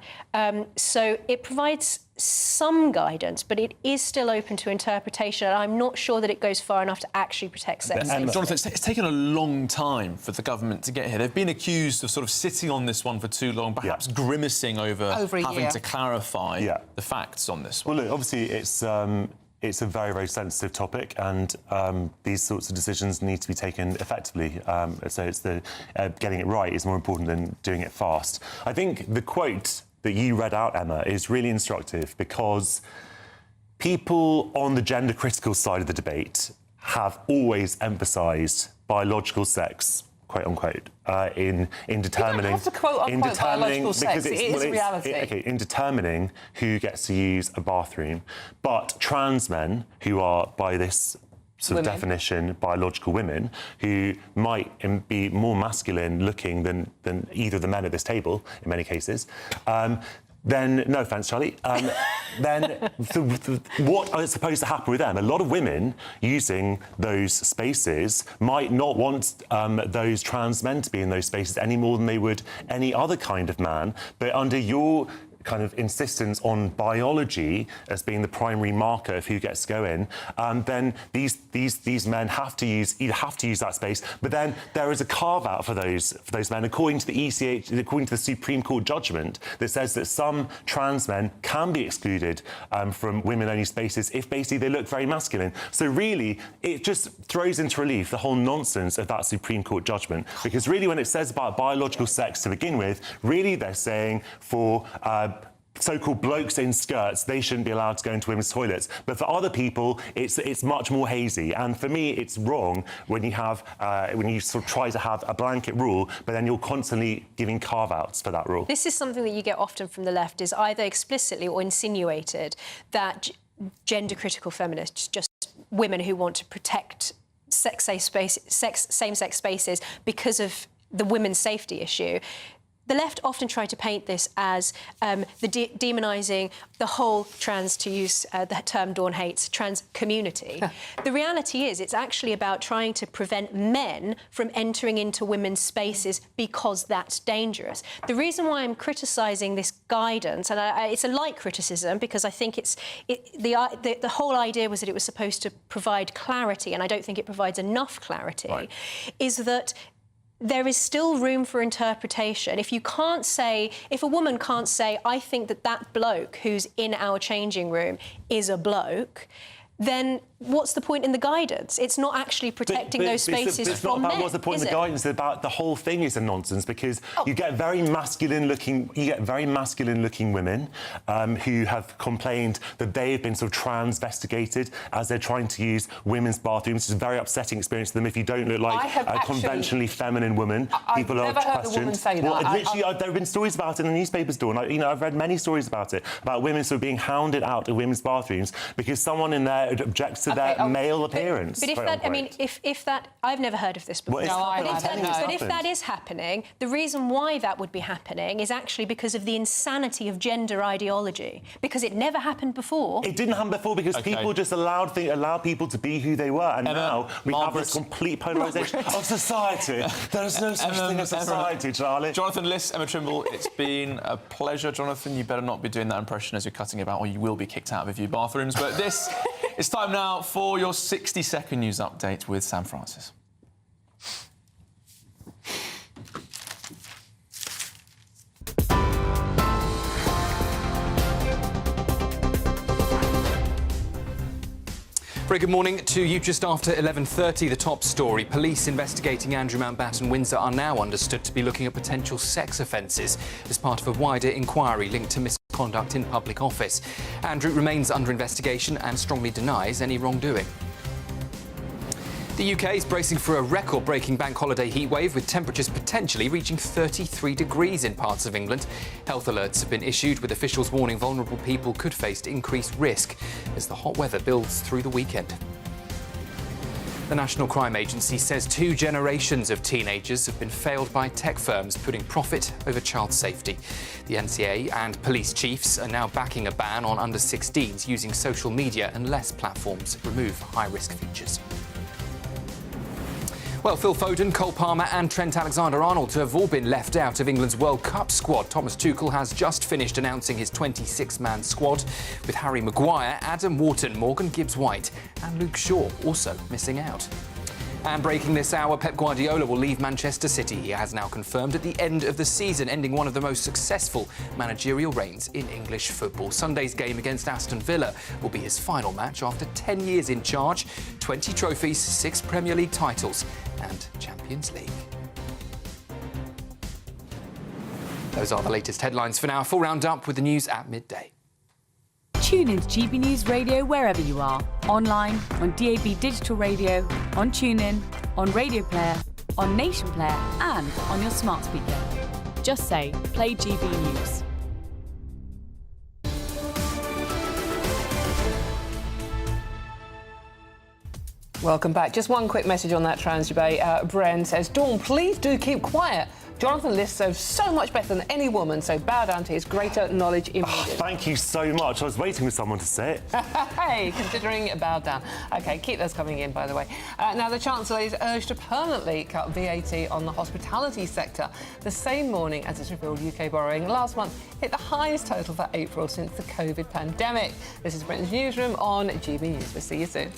So it provides some guidance, but it is still open to interpretation, and I'm not sure that it goes far enough to actually protect sex. Jonathan, it's taken a long time for the government to get here. They've been accused of sort of sitting on this one for too long, perhaps grimacing over having to clarify the facts on this one. Well, look, obviously it's a very, very sensitive topic, and these sorts of decisions need to be taken effectively. So it's getting it right is more important than doing it fast. I think the quote that you read out, Emma, is really instructive, because people on the gender-critical side of the debate have always emphasised biological sex, quote unquote, in determining. You don't have to quote unquote biological sex. It is a reality. In determining who gets to use a bathroom, but trans men who are by this sort of definition biological women, who might be more masculine looking than either of the men at this table in many cases, then, no offence, Charlie, then what is supposed to happen with them? A lot of women using those spaces might not want those trans men to be in those spaces any more than they would any other kind of man. But under your kind of insistence on biology as being the primary marker of who gets to go in, then these men have to use that space. But then there is a carve out for those men, according to the according to the Supreme Court judgment, that says that some trans men can be excluded from women-only spaces if basically they look very masculine. So really, it just throws into relief the whole nonsense of that Supreme Court judgment, because really, when it says about biological sex to begin with, really they're saying for so-called blokes in skirts, they shouldn't be allowed to go into women's toilets. But for other people, it's much more hazy. And for me, it's wrong when you sort of try to have a blanket rule, but then you're constantly giving carve-outs for that rule. This is something that you get often from the left, is either explicitly or insinuated that gender-critical feminists, just women who want to protect same-sex spaces because of the women's safety issue. The left often try to paint this as demonising the whole trans, to use the term Dawn hates, trans community. The reality is it's actually about trying to prevent men from entering into women's spaces because that's dangerous. The reason why I'm criticising this guidance, and it's a light criticism because I think the whole idea was that it was supposed to provide clarity, and I don't think it provides enough clarity, is that there is still room for interpretation. If a woman can't say, I think that bloke who's in our changing room is a bloke, then what's the point in the guidance? It's not actually protecting those spaces it's from not about men, what's the point in the guidance. It's about the whole thing is a nonsense, because you get very masculine-looking women who have complained that they have been sort of transvestigated as they're trying to use women's bathrooms. It's a very upsetting experience to them if you don't look like a conventionally feminine woman. People are questioned. I've never heard a woman say that. Well, literally, there have been stories about it in the newspapers, Dawn. I've read many stories about it, about women sort of being hounded out of women's bathrooms because someone in their objects to their male appearance. But if that, I mean, if that, I've never heard of this before. But if that is happening, the reason why that would be happening is actually because of the insanity of gender ideology, because it never happened before. It didn't happen before because people just allowed people to be who they were, and now we have this complete polarisation of society. There is no such thing as society, Charlie. Jonathan Liss, Emma Trimble, it's been a pleasure. Jonathan, you better not be doing that impression as you're cutting about, or you will be kicked out of a few bathrooms. But this, it's time now for your 60-second news update with Sam Francis. Very good morning to you. Just after 11:30, the top story. Police investigating Andrew Mountbatten Windsor are now understood to be looking at potential sex offences as part of a wider inquiry linked to misconduct in public office. Andrew remains under investigation and strongly denies any wrongdoing. The UK is bracing for a record-breaking bank holiday heatwave with temperatures potentially reaching 33 degrees in parts of England. Health alerts have been issued with officials warning vulnerable people could face increased risk as the hot weather builds through the weekend. The National Crime Agency says 2 generations of teenagers have been failed by tech firms putting profit over child safety. The NCA and police chiefs are now backing a ban on under-16s using social media unless platforms remove high-risk features. Well, Phil Foden, Cole Palmer and Trent Alexander-Arnold have all been left out of England's World Cup squad. Thomas Tuchel has just finished announcing his 26-man squad, with Harry Maguire, Adam Wharton, Morgan Gibbs-White and Luke Shaw also missing out. And breaking this hour, Pep Guardiola will leave Manchester City. He has now confirmed at the end of the season, ending one of the most successful managerial reigns in English football. Sunday's game against Aston Villa will be his final match after 10 years in charge, 20 trophies, 6 Premier League titles and Champions League. Those are the latest headlines for now. Full roundup with the news at midday. Tune in to GB News Radio wherever you are. Online, on DAB Digital Radio, on TuneIn, on Radio Player, on Nation Player and on your smart speaker. Just say, play GB News. Welcome back. Just one quick message on that trans debate. Bren says, Dawn, please do keep quiet. Jonathan Liss knows so much better than any woman, so bow down to his greater knowledge immediately. Thank you so much. I was waiting for someone to say it. Hey, considering it, bow down. OK, keep those coming in, by the way. Now, the Chancellor is urged to permanently cut VAT on the hospitality sector, the same morning as it's revealed UK borrowing last month hit the highest total for April since the COVID pandemic. This is Britain's Newsroom on GB News. We'll see you soon.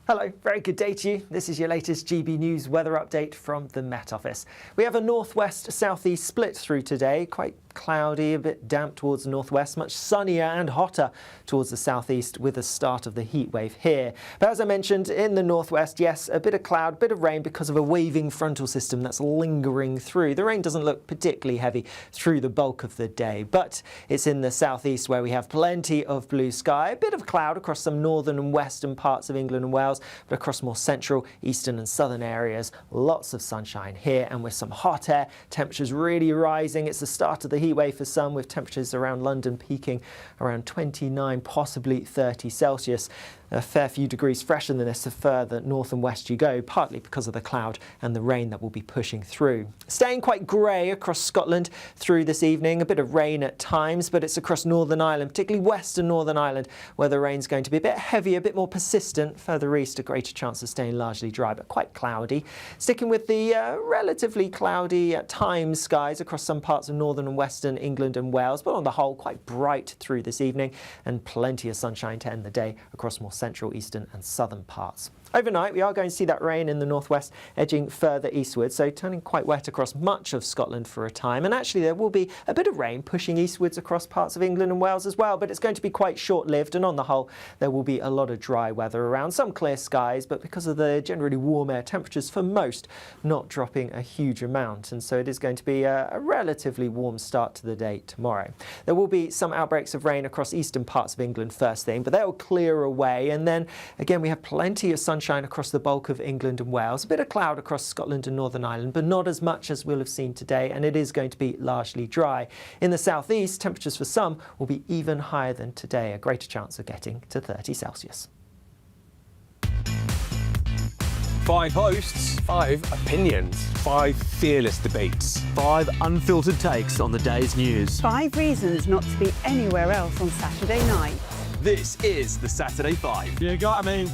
Hello, very good day to you. This is your latest GB News weather update from the Met Office. We have a northwest-southeast split through today, quite cloudy, a bit damp towards the northwest, much sunnier and hotter towards the southeast with the start of the heat wave here. But as I mentioned, in the northwest, yes, a bit of cloud, bit of rain because of a waving frontal system that's lingering through. The rain doesn't look particularly heavy through the bulk of the day, but it's in the southeast where we have plenty of blue sky, a bit of cloud across some northern and western parts of England and Wales, but across more central, eastern and southern areas, lots of sunshine here and with some hot air, temperatures really rising. It's the start of the heat wave for some, with temperatures around London peaking around 29, possibly 30 Celsius. A fair few degrees fresher than this the further north and west you go, partly because of the cloud and the rain that will be pushing through. Staying quite grey across Scotland through this evening, a bit of rain at times, but it's across Northern Ireland, particularly western Northern Ireland, where the rain's going to be a bit heavier, a bit more persistent. Further east, a greater chance of staying largely dry, but quite cloudy. Sticking with the relatively cloudy at times skies across some parts of northern and western England and Wales, but on the whole quite bright through this evening and plenty of sunshine to end the day across more central, eastern and southern parts. Overnight, we are going to see that rain in the northwest edging further eastward, so turning quite wet across much of Scotland for a time. And actually, there will be a bit of rain pushing eastwards across parts of England and Wales as well, but it's going to be quite short-lived. And on the whole, there will be a lot of dry weather around, some clear skies, but because of the generally warm air temperatures for most, not dropping a huge amount. And so it is going to be a relatively warm start to the day tomorrow. There will be some outbreaks of rain across eastern parts of England first thing, but they will clear away. And then again, we have plenty of sunshine sunshine across the bulk of England and Wales. A bit of cloud across Scotland and Northern Ireland, but not as much as we'll have seen today, and it is going to be largely dry. In the southeast, temperatures for some will be even higher than today, a greater chance of getting to 30 Celsius. 5 hosts, 5 opinions, 5 fearless debates, 5 unfiltered takes on the day's news. 5 reasons not to be anywhere else on Saturday night. This is the Saturday 5. You got me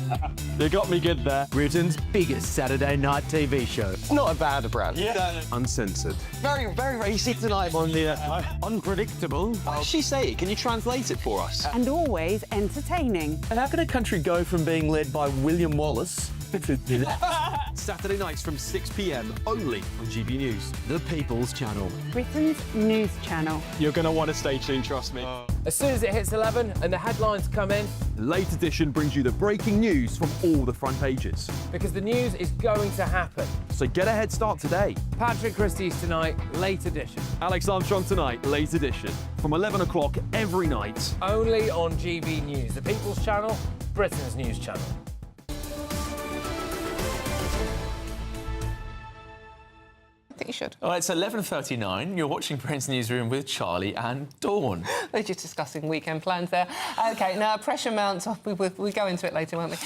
good there. Britain's biggest Saturday night TV show. Not a bad brand. Yeah. Uncensored. Very, very racy tonight on the unpredictable. What did she say? Can you translate it for us? And always entertaining. And how can a country go from being led by William Wallace to Saturday nights from 6 p.m. only on GB News. the People's Channel? Britain's news channel. You're going to want to stay tuned, trust me. As soon as it hits 11 and the headlines come in, The Late Edition brings you the breaking news from all the front pages. because the news is going to happen. So get a head start today. Patrick Christie's tonight, late edition. Alex Armstrong tonight, Late Edition. From 11 o'clock every night. Only on GB News, the People's Channel, Britain's news channel. I think you should. Well, it's 11:39. You're watching Britain's Newsroom with Charlie and Dawn. They're just discussing weekend plans there. OK, now pressure mounts, we go into it later, won't we?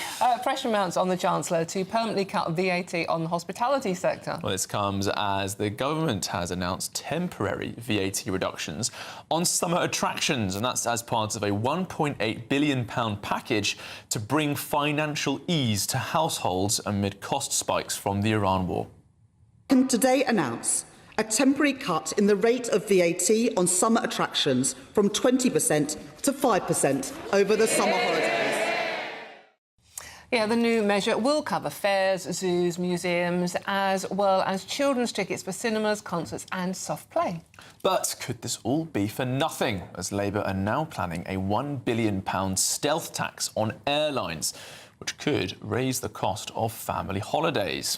Pressure mounts on the Chancellor to permanently cut VAT on the hospitality sector. Well, this comes as the government has announced temporary VAT reductions on summer attractions, and that's as part of a £1.8 billion package to bring financial ease to households amid cost spikes from the Iran war. Can today announce a temporary cut in the rate of VAT on summer attractions from 20% to 5% over the summer holidays. Yeah, the new measure will cover fairs, zoos, museums, as well as children's tickets for cinemas, concerts and soft play. But could this all be for nothing, as Labour are now planning a £1 billion stealth tax on airlines, which could raise the cost of family holidays?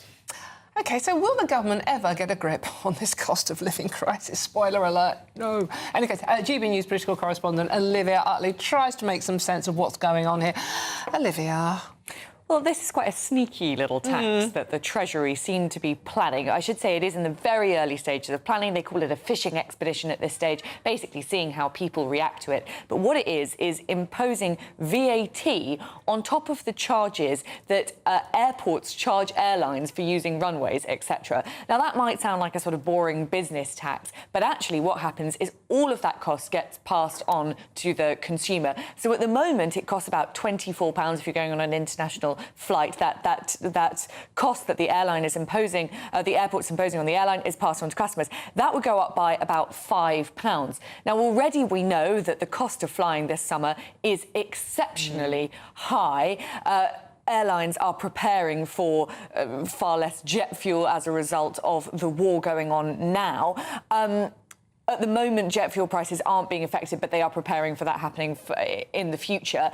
OK, so will the government ever get a grip on this cost of living crisis? Spoiler alert, no. In any case, GB News political correspondent Olivia Utley tries to make some sense of what's going on here. Olivia. Well, this is quite a sneaky little tax that the Treasury seem to be planning. I should say it is in the very early stages of planning. They call it a fishing expedition at this stage, basically seeing how people react to it. But what it is imposing VAT on top of the charges that airports charge airlines for using runways, etc. Now, that might sound like a sort of boring business tax, but actually what happens is all of that cost gets passed on to the consumer. So at the moment, it costs about £24 if you're going on an international flight. That cost that the airline is imposing, the airport's imposing on the airline, is passed on to customers. That would go up by about £5. Now, already we know that the cost of flying this summer is exceptionally high. Airlines are preparing for far less jet fuel as a result of the war going on now. At the moment, jet fuel prices aren't being affected, but they are preparing for that happening in the future.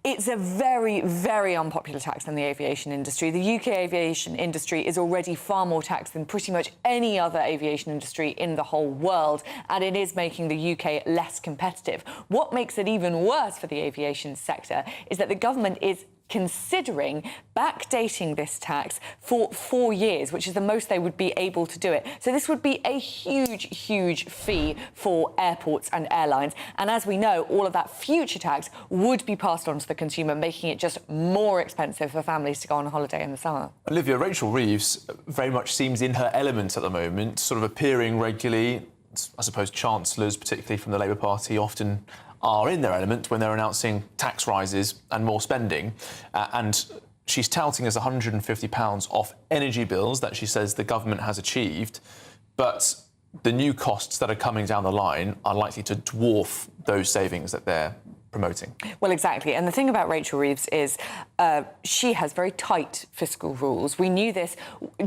It's a very, very unpopular tax in the aviation industry. The UK aviation industry is already far more taxed than pretty much any other aviation industry in the whole world, and it is making the UK less competitive. What makes it even worse for the aviation sector is that the government is considering backdating this tax for 4 years, which is the most they would be able to do it. So this would be a huge, huge fee for airports and airlines. And as we know, all of that future tax would be passed on to the consumer, making it just more expensive for families to go on holiday in the summer. Olivia, Rachel Reeves very much seems in her element at the moment, sort of appearing regularly. I suppose chancellors, particularly from the Labour Party, often are in their element when they're announcing tax rises and more spending. And she's touting as £150 off energy bills that she says the government has achieved. But the new costs that are coming down the line are likely to dwarf those savings that they're promoting. Well, exactly. And the thing about Rachel Reeves is she has very tight fiscal rules. We knew this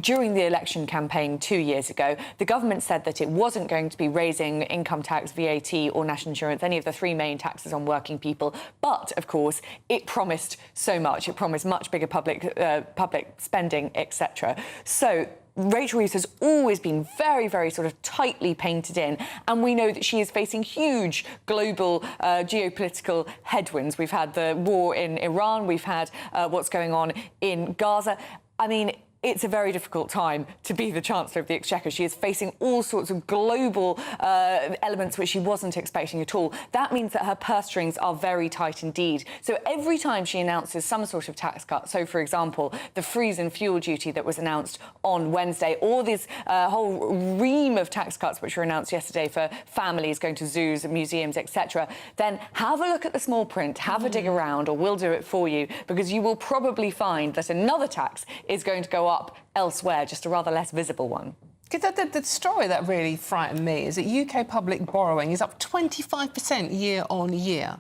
during the election campaign 2 years ago. The government said that it wasn't going to be raising income tax, VAT or national insurance, any of the three main taxes on working people. But, of course, it promised so much. It promised much bigger public spending, etc. So Rachel Reeves has always been very, very sort of tightly painted in, and we know that she is facing huge global geopolitical headwinds. We've had the war in Iran, we've had what's going on in Gaza. I mean, it's a very difficult time to be the Chancellor of the Exchequer. She is facing all sorts of global elements which she wasn't expecting at all. That means that her purse strings are very tight indeed. So every time she announces some sort of tax cut, so for example, the freeze and fuel duty that was announced on Wednesday, or this whole ream of tax cuts which were announced yesterday for families going to zoos and museums, etc., then have a look at the small print, have a dig around, or we'll do it for you, because you will probably find that another tax is going to go up elsewhere, just a rather less visible one. Because the story that really frightened me is that UK public borrowing is up 25% year on year.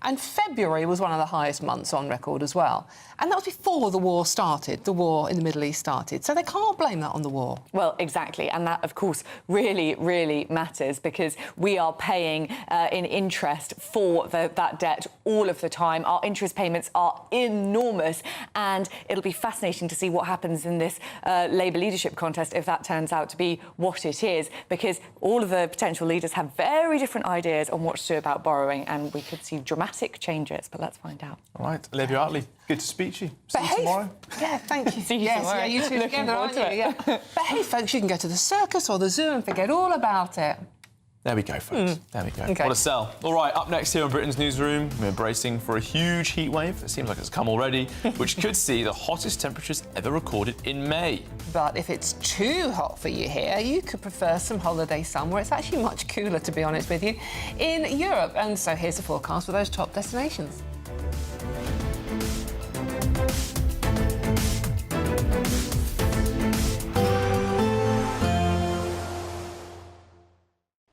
And February was one of the highest months on record as well. And that was before the war started, the war in the Middle East started. So they can't blame that on the war. Well, exactly. And that, of course, really, really matters, because we are paying in interest for that debt all of the time. Our interest payments are enormous. And it'll be fascinating to see what happens in this Labour leadership contest if that turns out to be what it is, because all of the potential leaders have very different ideas on what to do about borrowing, and we could see dramatic changes, but let's find out. All right, Olivia Hartley, good to speak to you. See you tomorrow. Yeah, thank you. See you tomorrow. Yeah, you two together, aren't you? Yeah. Behave, folks. You can go to the circus or the zoo and forget all about it. There we go, folks. There we go. Okay. What a sell. All right, up next here on Britain's Newsroom, we're bracing for a huge heat wave. It seems like it's come already, which could see the hottest temperatures ever recorded in May. But if it's too hot for you here, you could prefer some holiday somewhere. It's actually much cooler, to be honest with you, in Europe. And so here's the forecast for those top destinations.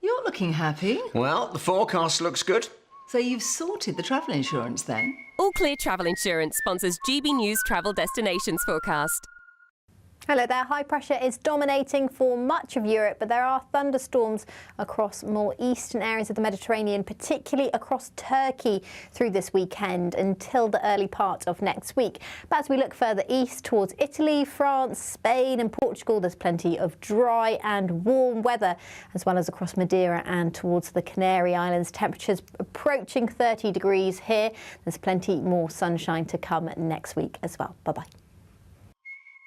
You're looking happy. Well, the forecast looks good. So you've sorted the travel insurance then? All Clear Travel Insurance sponsors GBNews Travel Destinations Forecast. Hello there. High pressure is dominating for much of Europe, but there are thunderstorms across more eastern areas of the Mediterranean, particularly across Turkey through this weekend until the early part of next week. But as we look further east towards Italy, France, Spain and Portugal, there's plenty of dry and warm weather, as well as across Madeira and towards the Canary Islands. Temperatures approaching 30 degrees here. There's plenty more sunshine to come next week as well. Bye-bye.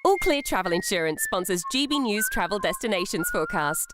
All Clear Travel Insurance sponsors GBNews Travel Destinations Forecast.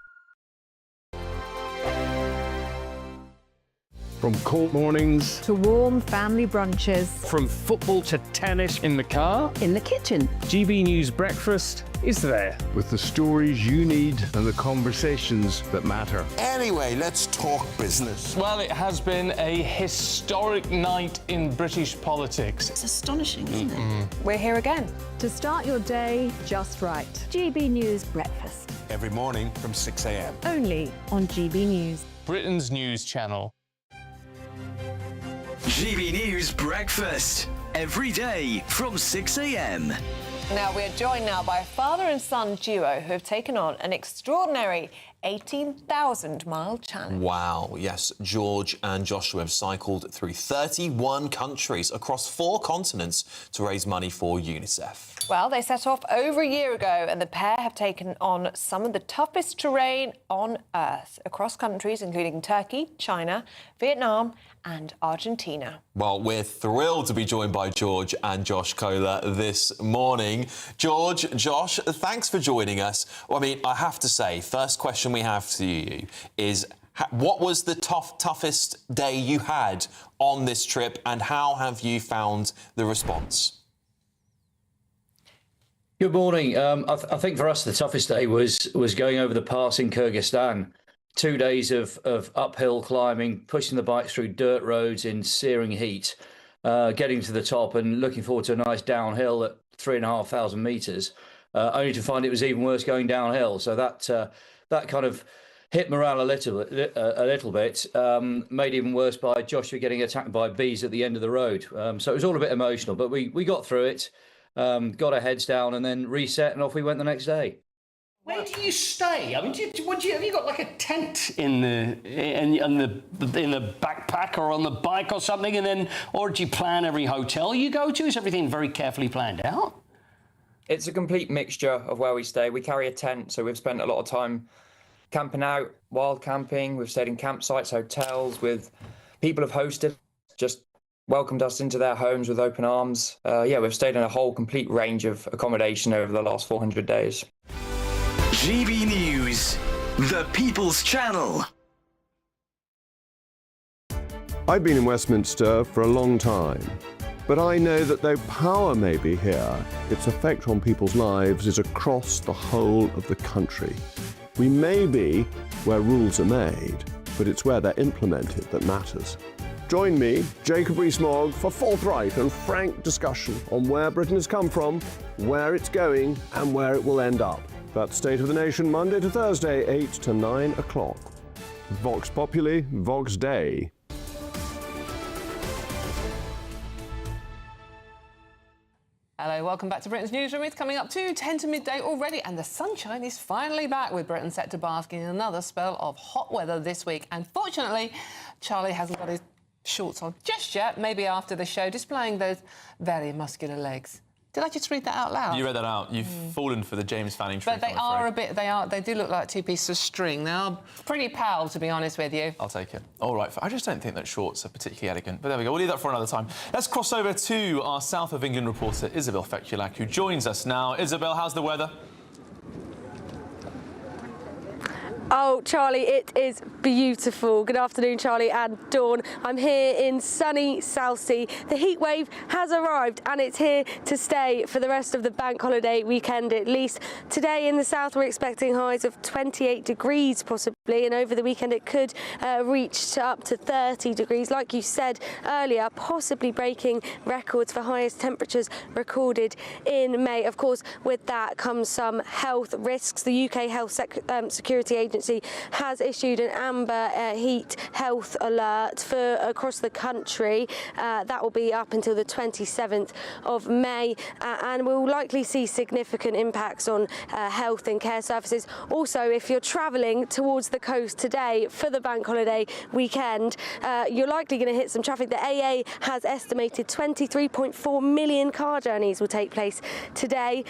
From cold mornings to warm family brunches. From football to tennis in the car. In the kitchen. GB News Breakfast is there. with the stories you need and the conversations that matter. Anyway, let's talk business. Well, it has been a historic night in British politics. It's astonishing, isn't it? We're here again. To start your day just right. GB News Breakfast. Every morning from 6 a.m. Only on GB News. Britain's news channel. GB News Breakfast. Every day from 6 a.m. Now, we're joined now by a father and son duo who have taken on an extraordinary 18,000-mile challenge. Wow, yes. George and Joshua have cycled through 31 countries across 4 continents to raise money for UNICEF. Well, they set off over a year ago and the pair have taken on some of the toughest terrain on Earth across countries including Turkey, China, Vietnam and Argentina. Well, we're thrilled to be joined by George and Josh Kohler this morning. George, Josh, thanks for joining us. Well, I mean, I have to say, first question we have to you is, what was the toughest day you had on this trip and how have you found the response? Good morning. I think for us the toughest day was going over the pass in Kyrgyzstan. 2 days of uphill climbing, pushing the bikes through dirt roads in searing heat, getting to the top and looking forward to a nice downhill at 3,500 metres, only to find it was even worse going downhill. So that kind of hit morale a little bit, made even worse by Joshua getting attacked by bees at the end of the road. So it was all a bit emotional, but we got through it, got our heads down and then reset and off we went the next day. Where do you stay? I mean, have you got like a tent in the backpack or on the bike or something, or do you plan every hotel you go to? Is everything very carefully planned out? It's a complete mixture of where we stay. We carry a tent, so we've spent a lot of time camping out, wild camping. We've stayed in campsites, hotels, with people have hosted, just welcomed us into their homes with open arms. Yeah, we've stayed in a whole complete range of accommodation over the last 400 days. GB News, the People's Channel. I've been in Westminster for a long time, but I know that though power may be here, its effect on people's lives is across the whole of the country. We may be where rules are made, but it's where they're implemented that matters. Join me, Jacob Rees-Mogg, for forthright and frank discussion on where Britain has come from, where it's going, and where it will end up. That's State of the Nation, Monday to Thursday, 8 to 9 o'clock. Vox Populi, Vox Day. Hello, welcome back to Britain's Newsroom. It's coming up to 10 to midday already, and the sunshine is finally back, with Britain set to bask in another spell of hot weather this week. And fortunately, Charlie hasn't got his shorts on just yet, maybe after the show, displaying those very muscular legs. Did I just read that out loud? You read that out. You've fallen for the James Fanning trick. But they are a bit, they do look like two pieces of string. They are pretty pal, to be honest with you. I'll take it. All right, I just don't think that shorts are particularly elegant, but there we go. We'll leave that for another time. Let's cross over to our South of England reporter, Isabel Feculak, who joins us now. Isabel, how's the weather? Oh, Charlie, it is beautiful. Good afternoon, Charlie and Dawn. I'm here in sunny Southsea. The heat wave has arrived and it's here to stay for the rest of the bank holiday weekend at least. Today in the south we're expecting highs of 28 degrees possibly, and over the weekend it could reach up to 30 degrees. Like you said earlier, possibly breaking records for highest temperatures recorded in May. Of course, with that comes some health risks. The UK Health Security Agency has issued an amber heat health alert for across the country. That will be up until the 27th of May, and we'll likely see significant impacts on health and care services. Also, if you're travelling towards the coast today for the bank holiday weekend, you're likely going to hit some traffic. The AA has estimated 23.4 million car journeys will take place today,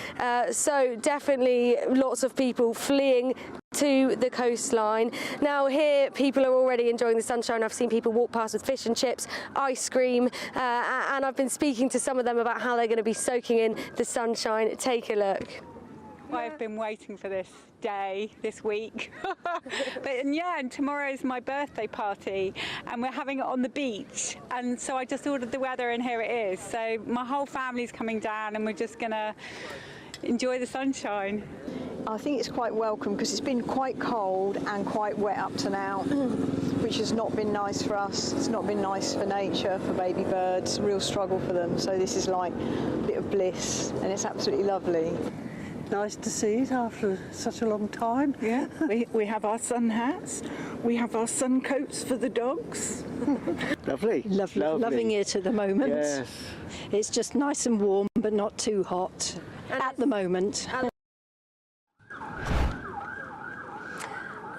so definitely lots of people fleeing to the coastline. Now here people are already enjoying the sunshine. I've seen people walk past with fish and chips, ice cream, and I've been speaking to some of them about how they're going to be soaking in the sunshine. Take a look. I've been waiting for this day, this week. and tomorrow's my birthday party and we're having it on the beach, and so I just ordered the weather and here it is. So my whole family's coming down and we're just gonna enjoy the sunshine. I think it's quite welcome because it's been quite cold and quite wet up to now, which has not been nice for us. It's not been nice for nature, for baby birds, real struggle for them. So this is like a bit of bliss and it's absolutely lovely. Nice to see it after such a long time. Yeah, we have our sun hats, we have our sun coats for the dogs. Lovely. Loving it at the moment. Yes. It's just nice and warm but not too hot at the moment.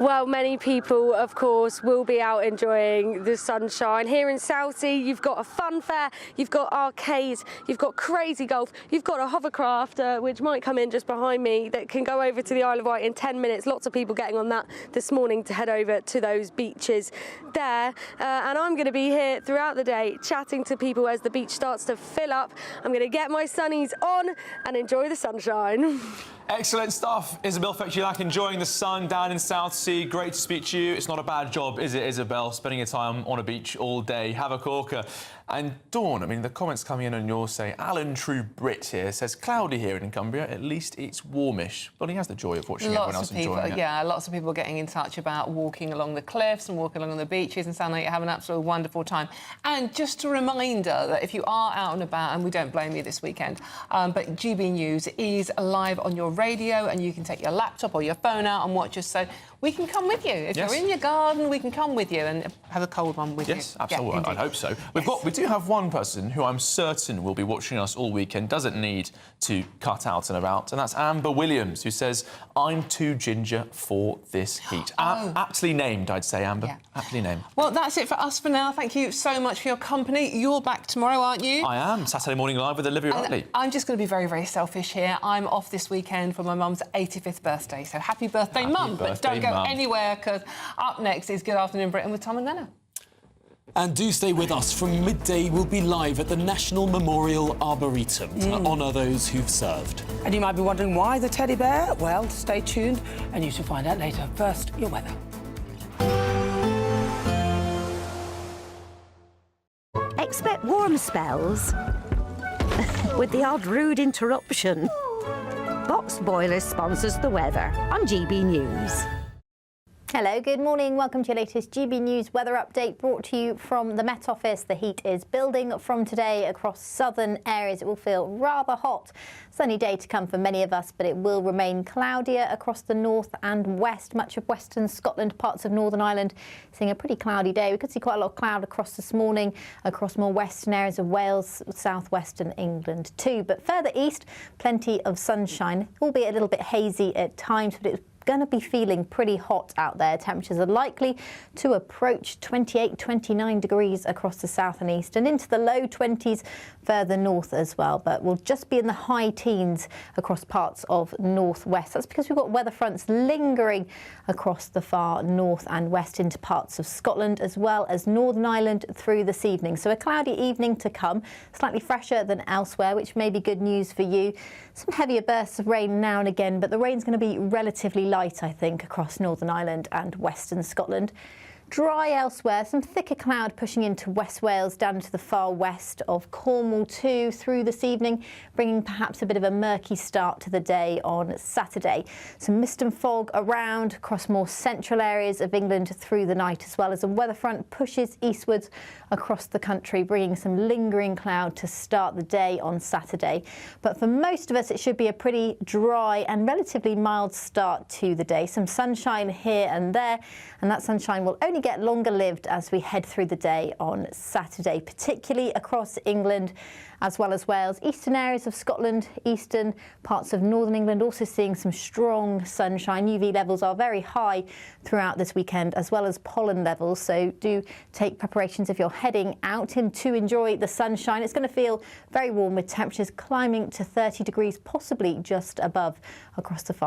Well, many people, of course, will be out enjoying the sunshine. Here in Southsea, you've got a fun fair, you've got arcades, you've got crazy golf, you've got a hovercraft, which might come in just behind me, that can go over to the Isle of Wight in 10 minutes. Lots of people getting on that this morning to head over to those beaches there. And I'm going to be here throughout the day chatting to people as the beach starts to fill up. I'm going to get my sunnies on and enjoy the sunshine. Excellent stuff. Isabel Feculak enjoying the sun down in Southsea. Great to speak to you. It's not a bad job, is it, Isabel, spending your time on a beach all day? Have a corker. And Dawn, I mean, the comments coming in on yours say, Alan True Brit here says, cloudy here in Cumbria, at least it's warmish. But he has the joy of watching everyone else enjoying it. Yeah, lots of people getting in touch about walking along the cliffs and walking along the beaches and sound like you have an absolute wonderful time. And just a reminder that if you are out and about, and we don't blame you this weekend, but GB News is live on your radio and you can take your laptop or your phone out and watch us. So we can come with you. If you're in your garden, we can come with you and have a cold one with you. Yes, absolutely. Yeah, I'd hope so. We've do have one person who I'm certain will be watching us all weekend, doesn't need to cut out and about, and that's Amber Williams, who says, I'm too ginger for this heat. Aptly named, I'd say, Amber. Yeah. Aptly named. Well, that's it for us for now. Thank you so much for your company. You're back tomorrow, aren't you? I am. Saturday Morning Live with Olivia Riley. I'm just going to be very, very selfish here. I'm off this weekend for my mum's 85th birthday, so happy birthday, Mum. But don't go anywhere, because up next is Good Afternoon Britain with Tom and Lena. And do stay with us. From midday, we'll be live at the National Memorial Arboretum to honour those who've served. And you might be wondering why the teddy bear? Well, stay tuned and you shall find out later. First, your weather. Expect warm spells with the odd rude interruption. Box Boilers sponsors the weather on GB News. Hello, good morning. Welcome to your latest GB News weather update brought to you from the Met Office. The heat is building from today across southern areas. It will feel rather hot. Sunny day to come for many of us, but it will remain cloudier across the north and west. Much of western Scotland, parts of Northern Ireland, seeing a pretty cloudy day. We could see quite a lot of cloud across this morning, across more western areas of Wales, southwestern England too. But further east, plenty of sunshine, albeit a little bit hazy at times, but it's going to be feeling pretty hot out there. Temperatures are likely to approach 28, 29 degrees across the south and east and into the low 20s further north as well. But we'll just be in the high teens across parts of northwest. That's because we've got weather fronts lingering across the far north and west into parts of Scotland as well as Northern Ireland through this evening. So a cloudy evening to come, slightly fresher than elsewhere, which may be good news for you. Some heavier bursts of rain now and again, but the rain's going to be relatively light, I think, across Northern Ireland and western Scotland. Dry elsewhere, some thicker cloud pushing into West Wales down to the far west of Cornwall too through this evening, bringing perhaps a bit of a murky start to the day on Saturday. Some mist and fog around across more central areas of England through the night, as well as a weather front pushes eastwards across the country, bringing some lingering cloud to start the day on Saturday. But for most of us, it should be a pretty dry and relatively mild start to the day. Some sunshine here and there, and that sunshine will only get longer lived as we head through the day on Saturday, particularly across England as well as Wales. Eastern areas of Scotland, eastern parts of northern England also seeing some strong sunshine. UV levels are very high throughout this weekend, as well as pollen levels, so do take preparations if you're heading out and to enjoy the sunshine. It's going to feel very warm with temperatures climbing to 30 degrees, possibly just above across the far